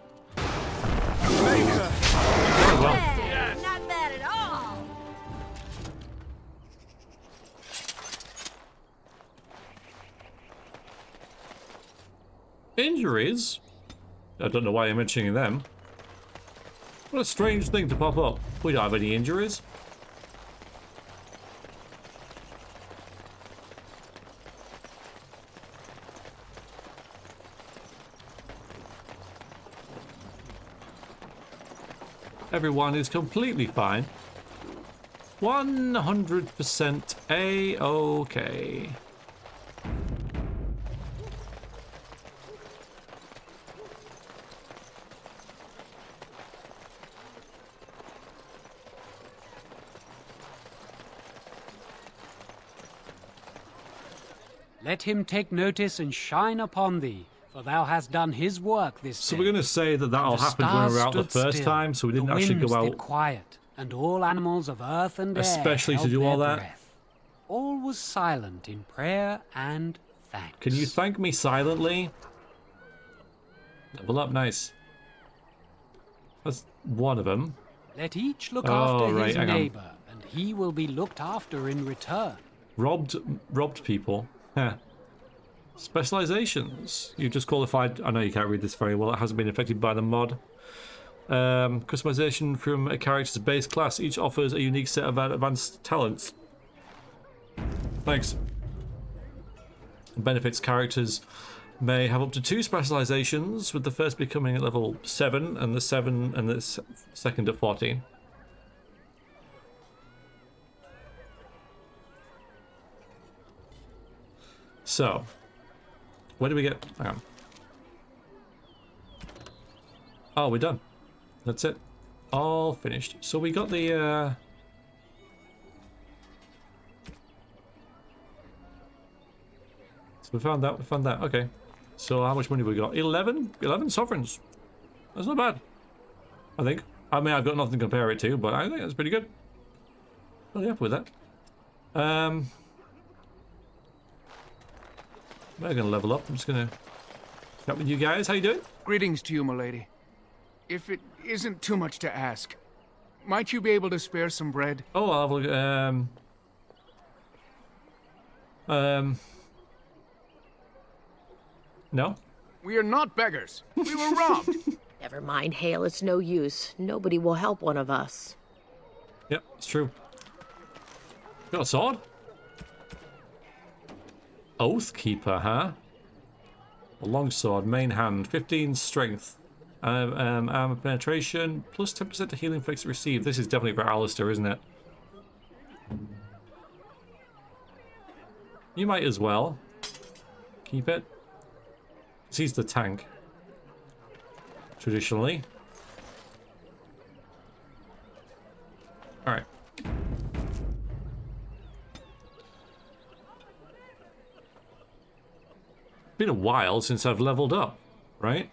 Well. Not bad at all. Injuries? I don't know why you're mentioning them. What a strange thing to pop up. We don't have any injuries. Everyone is completely fine. 100% A-okay. Let him take notice and shine upon thee, for thou hast done his work this day. So we're going to say that all happened when we were out the first time, so we didn't actually go out. Quiet, and all animals of earth and air especially to held do all their that. Breath. All was silent in prayer and thanks. Can you thank me silently? Level up, nice. That's one of them. Let each look after his hang on. neighbor, and he will be looked after in return. Robbed people. Huh. Specializations. You've just qualified. I know you can't read this very well. It hasn't been affected by the mod. Customization from a character's base class. Each offers a unique set of advanced talents. Thanks. Benefits characters may have up to 2 specializations, with the first becoming at level 7 and the second at 14. So, where do we get? Hang on. Oh, we're done. That's it. All finished. So we got the so we found that. Okay. So how much money have we got? 11 sovereigns. That's not bad, I think. I mean, I've got nothing to compare it to, but I think that's pretty good. Really happy with that. We're gonna level up. I'm just gonna chat with you guys. How you doing? Greetings to you, milady. If it isn't too much to ask, might you be able to spare some bread? Oh, I'll have a look. No? We are not beggars. We were robbed. Never mind, Hale. It's no use. Nobody will help one of us. Yep, it's true. Got a sword? Oathkeeper, huh? A longsword, main hand, 15 strength, armor penetration, plus 10% to healing effects received. This is definitely for Alistair, isn't it? You might as well keep it. 'Cause he's the tank, traditionally. All right. Been a while since I've leveled up, right?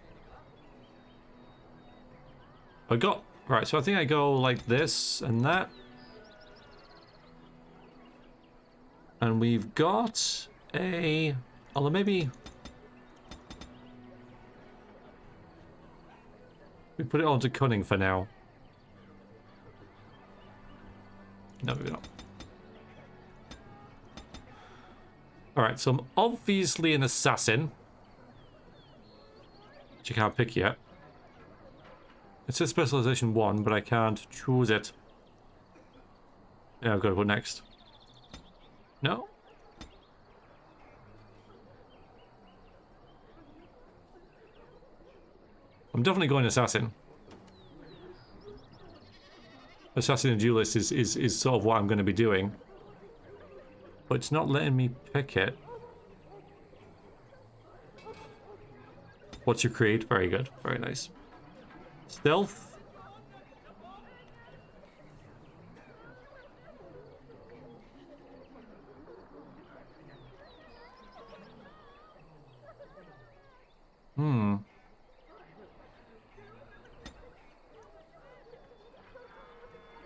I got Right, so I think I go like this and that. And we've got a... Although maybe... we put it on to cunning for now. No, maybe not. Alright, so I'm obviously an assassin. Which I can't pick yet. It says specialization 1, but I can't choose it. Yeah, I've got to go next. No? I'm definitely going assassin. Assassin and duelist is sort of what I'm going to be doing. But it's not letting me pick it. What's your creed? Very good. Very nice. Stealth.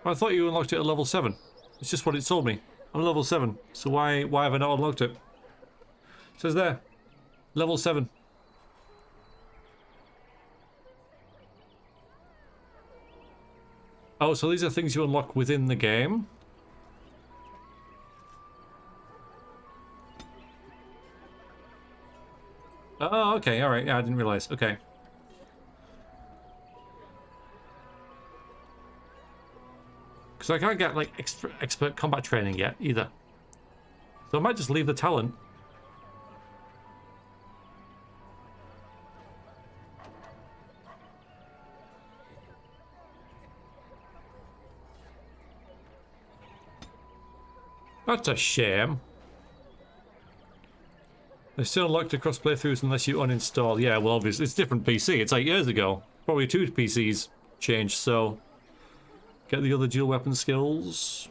I thought you unlocked it at level 7. It's just what it told me. I'm level 7. So why have I not unlocked it? It says there. Level 7. Oh, so these are things you unlock within the game? Oh, okay, alright. Yeah, I didn't realize. Okay. Because I can't get, like, expert combat training yet, either. So I might just leave the talent. That's a shame. They still unlocked across playthroughs unless you uninstall. Yeah, well, obviously, it's different PC. It's 8 years ago. Probably 2 PCs changed, so... Get the other dual weapon skills.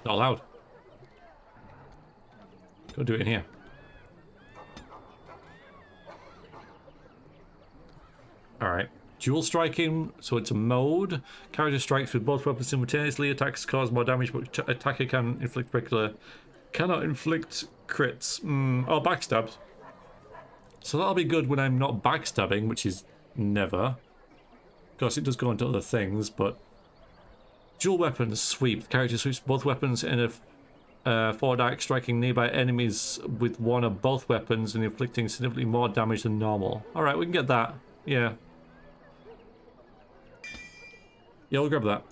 Not allowed. Go do it in here. Alright. Dual striking, so it's a mode. Character strikes with both weapons simultaneously. Attacks cause more damage, but attacker can inflict regular... Cannot inflict crits. Oh, backstabs. So that'll be good when I'm not backstabbing, which is never. Of course, it does go into other things, but... Dual weapons sweep. Character sweeps both weapons in a forward act, striking nearby enemies with one or both weapons and inflicting significantly more damage than normal. Alright, we can get that. Yeah. Yeah, we'll grab that.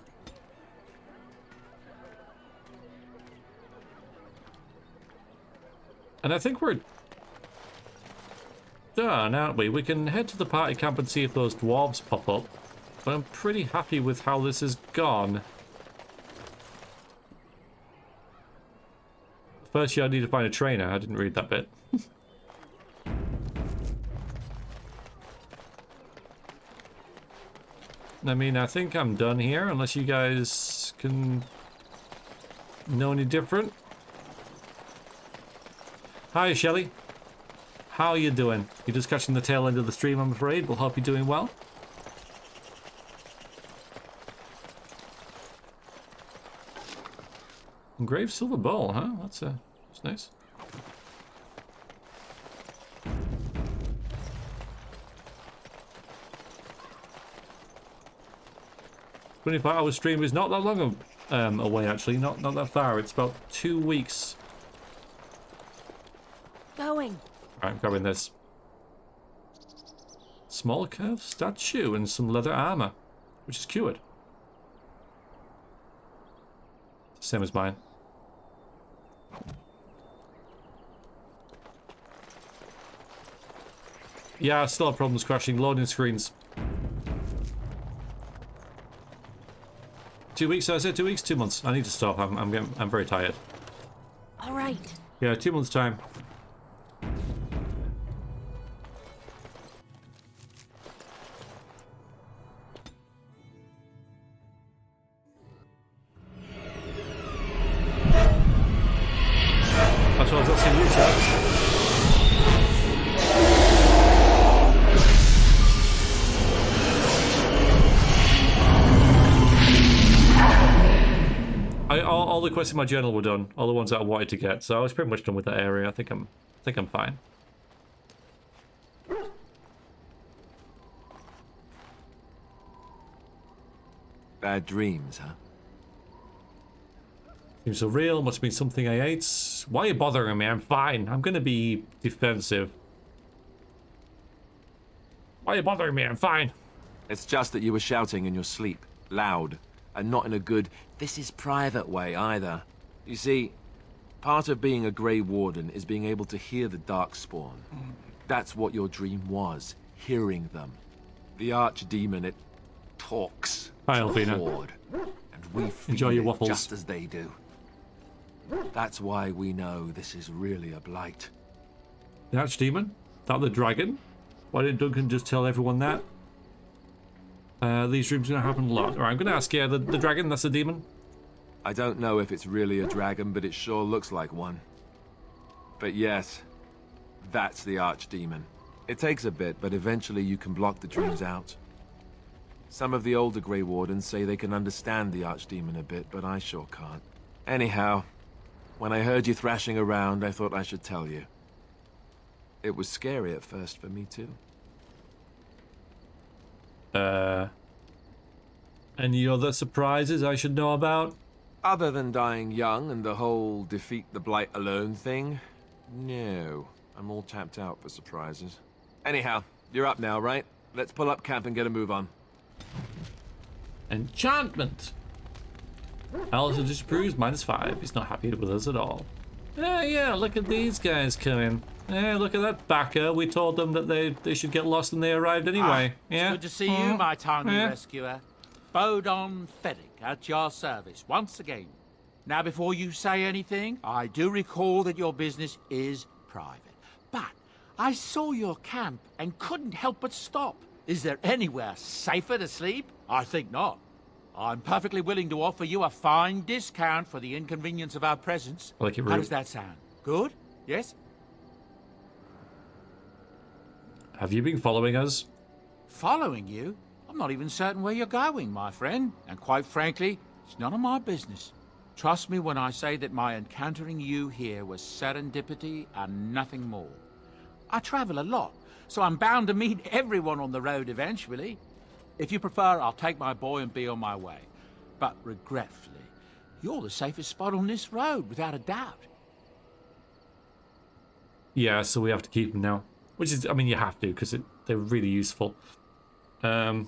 And I think we're done, aren't we? We can head to the party camp and see if those dwarves pop up. But I'm pretty happy with how this has gone. First year I need to find a trainer. I didn't read that bit. I mean, I think I'm done here, unless you guys can know any different. Hi, Shelley. How are you doing? You're just catching the tail end of the stream, I'm afraid. We'll hope you're doing well. Engraved silver bowl, huh? That's nice. "25-hour stream" is not that long away, actually. Not that far. It's about 2 weeks. Going. Right, I'm grabbing this. Small curved statue and some leather armor, which is cured. Same as mine. Yeah, I still have problems crashing loading screens. 2 weeks, I said 2 weeks, 2 months. I need to stop. I'm very tired. All right. Yeah, 2 months time. so I was asking you, chap. All the quests in my journal were done. All the ones that I wanted to get, so I was pretty much done with that area. I think I'm fine. Bad dreams, huh? Seems so real. Must have been something I ate. Why are you bothering me? I'm fine. I'm gonna be defensive. Why are you bothering me? I'm fine. It's just that you were shouting in your sleep, loud, and not in a good, this is private way either. You see, part of being a Grey Warden is being able to hear the Darkspawn. That's what your dream was, hearing them. The Archdemon, it talks. Hi, to the Alvina. Horde, and we feel Enjoy your it waffles. just as they do. That's why we know this is really a blight. The Archdemon? That the dragon? Why didn't Duncan just tell everyone that? These dreams are gonna happen a lot. Alright, I'm gonna ask you, the dragon, that's the demon? I don't know if it's really a dragon, but it sure looks like one. But yes, that's the Archdemon. It takes a bit, but eventually you can block the dreams out. Some of the older Grey Wardens say they can understand the Archdemon a bit, but I sure can't. Anyhow, when I heard you thrashing around, I thought I should tell you. It was scary at first for me too. Any other surprises I should know about? Other than dying young and the whole defeat the Blight alone thing? No. I'm all tapped out for surprises. Anyhow, you're up now, right? Let's pull up camp and get a move on. Enchantment! Alistair disapproves, -5. He's not happy with us at all. Yeah, look at these guys coming. Look at that backer. We told them that they should get lost and they arrived anyway. Yeah. It's good to see you, my tiny rescuer. Bodon Feddick at your service once again. Now, before you say anything, I do recall that your business is private. But I saw your camp and couldn't help but stop. Is there anywhere safer to sleep? I think not. I'm perfectly willing to offer you a fine discount for the inconvenience of our presence. I like it, How Rude. does that sound? Good? Yes? Have you been following us? Following you? I'm not even certain where you're going, my friend. And quite frankly, it's none of my business. Trust me when I say that my encountering you here was serendipity and nothing more. I travel a lot, so I'm bound to meet everyone on the road eventually. If you prefer, I'll take my boy and be on my way. But regretfully, you're the safest spot on this road, without a doubt. Yeah, so we have to keep them now. Which is, I mean, you have to, because they're really useful. What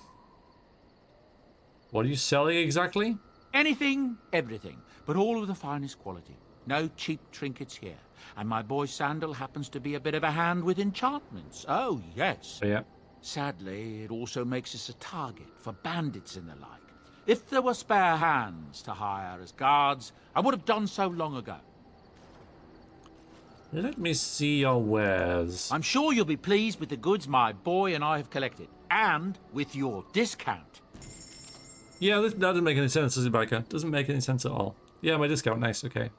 are you selling exactly? Anything, everything, but all of the finest quality. No cheap trinkets here. And my boy Sandal happens to be a bit of a hand with enchantments. Oh, yes. Yeah. Sadly, it also makes us a target for bandits and the like. If there were spare hands to hire as guards, I would have done so long ago. Let me see your wares. I'm sure you'll be pleased with the goods my boy and I have collected, and with your discount. Yeah, that doesn't make any sense, does it, Biker? Doesn't make any sense at all. Yeah, my discount, nice, okay.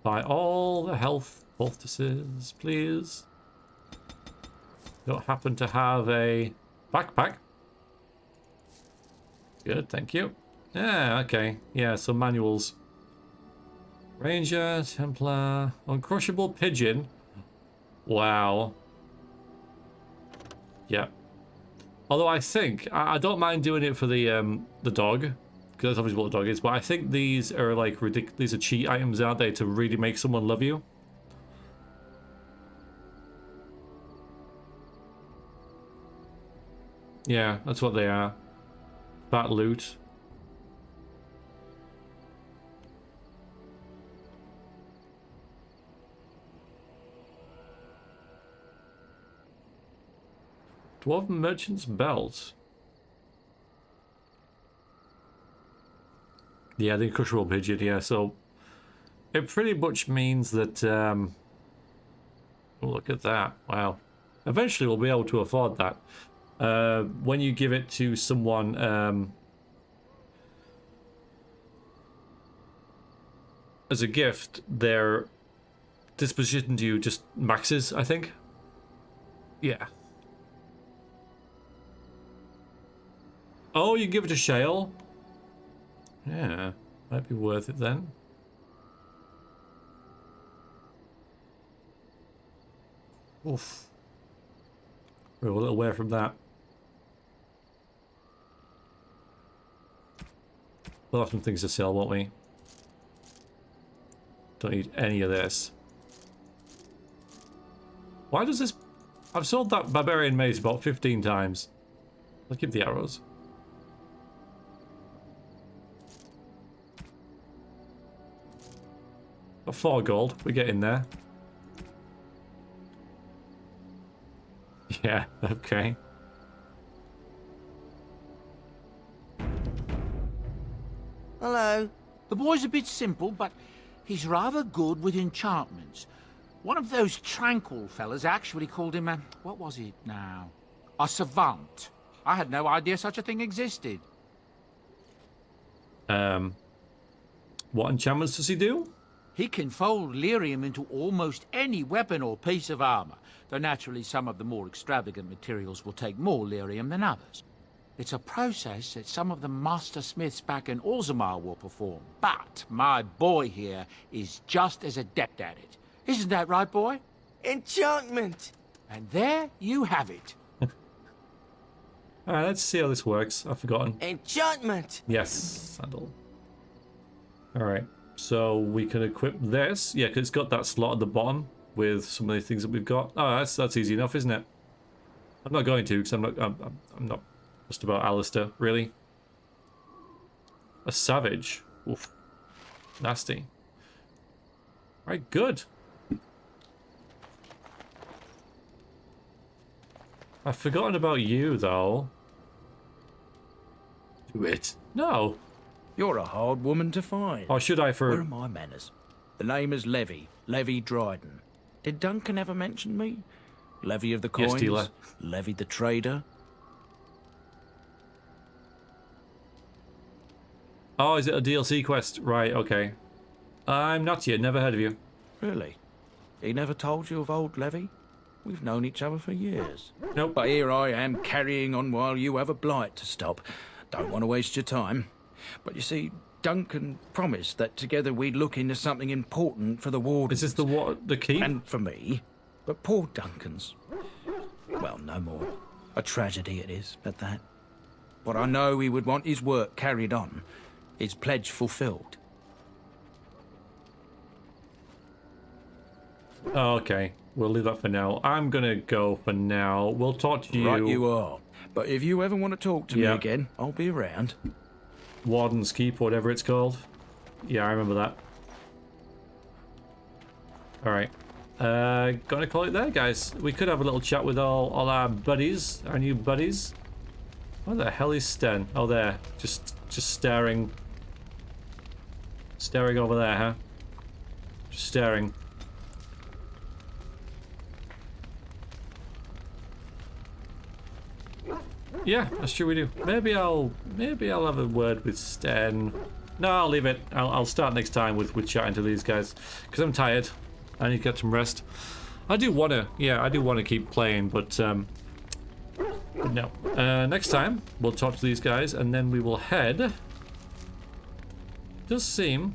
Buy all the health poultices, please. Don't happen to have a backpack. Good, thank you. Yeah, okay. Yeah, so manuals. Ranger, Templar, Uncrushable Pigeon. Wow. Yeah. Although I think I don't mind doing it for the dog, because that's obviously what the dog is. But I think these are like ridiculous. These are cheat items, aren't they, to really make someone love you? Yeah, that's what they are. Fat loot. Dwarf Merchant's Belt. Yeah, the Uncrushable Pigeon, yeah, so it pretty much means that oh, look at that. Wow. Eventually we'll be able to afford that. When you give it to someone as a gift, their disposition to you just maxes, I think. Yeah. Oh, you give it to Shale? Yeah, might be worth it then. Oof. We're a little away from that. We'll have some things to sell, won't we? Don't need any of this. Why does this... I've sold that barbarian mace about 15 times. I'll keep the arrows. Got 4 gold. We get in there. Yeah, okay. Hello. The boy's a bit simple, but he's rather good with enchantments. One of those tranquil fellas actually called him a... what was it now? A savant. I had no idea such a thing existed. What enchantments does he do? He can fold lyrium into almost any weapon or piece of armor, though naturally some of the more extravagant materials will take more lyrium than others. It's a process that some of the master smiths back in Orzammar will perform, but my boy here is just as adept at it. Isn't that right, boy? Enchantment! And there you have it. Alright, let's see how this works. I've forgotten. Enchantment! Yes, sandal. Alright, so we can equip this. Yeah, because it's got that slot at the bottom with some of the things that we've got. Oh, that's easy enough, isn't it? I'm not going to, because I'm not just about Alistair, really. A savage. Oof. Nasty. Alright, good. I've forgotten about you, though. Do it. No. You're a hard woman to find. Or should I for... Where are my manners? The name is Levy. Levy Dryden. Did Duncan ever mention me? Levy of the coins? Yes, dealer. Levy the trader? Oh, is it a DLC quest? Right, okay. I'm Natia, never heard of you. Really? He never told you of old Levy? We've known each other for years. Nope. But here I am carrying on while you have a blight to stop. Don't want to waste your time. But you see, Duncan promised that together we'd look into something important for the Wardens. Is this the keep? And for me. But poor Duncan's... well, no more. A tragedy it is, at that. But I know he would want his work carried on. His pledge fulfilled. Oh, okay. We'll leave that for now. I'm gonna go for now. We'll talk to you. Right you are. But if you ever want to talk to me again, I'll be around. Warden's Keep, whatever it's called. Yeah, I remember that. Alright. Gonna call it there, guys. We could have a little chat with all our buddies, our new buddies. Where the hell is Sten? Oh, there. Just staring. Staring over there, huh? Just staring. Yeah, that's true we do. Maybe I'll have a word with Sten. No, I'll leave it. I'll start next time with chatting to these guys. Because I'm tired. I need to get some rest. I do want to keep playing, but no. Next time, we'll talk to these guys, and then we will head... It does seem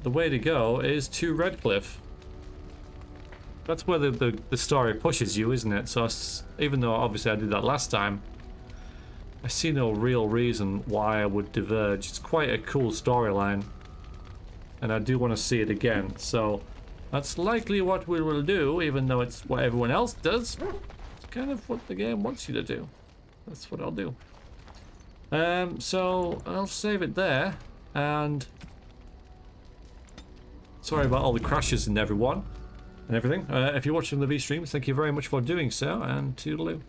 the way to go is to Redcliffe. That's where the story pushes you, isn't it? So even though obviously I did that last time, I see no real reason why I would diverge. It's quite a cool storyline, and I do want to see it again. So that's likely what we will do, even though it's what everyone else does. It's kind of what the game wants you to do. That's what I'll do. So I'll save it there, and sorry about all the crashes and everything. If you're watching the V streams, thank you very much for doing so, and toodaloo.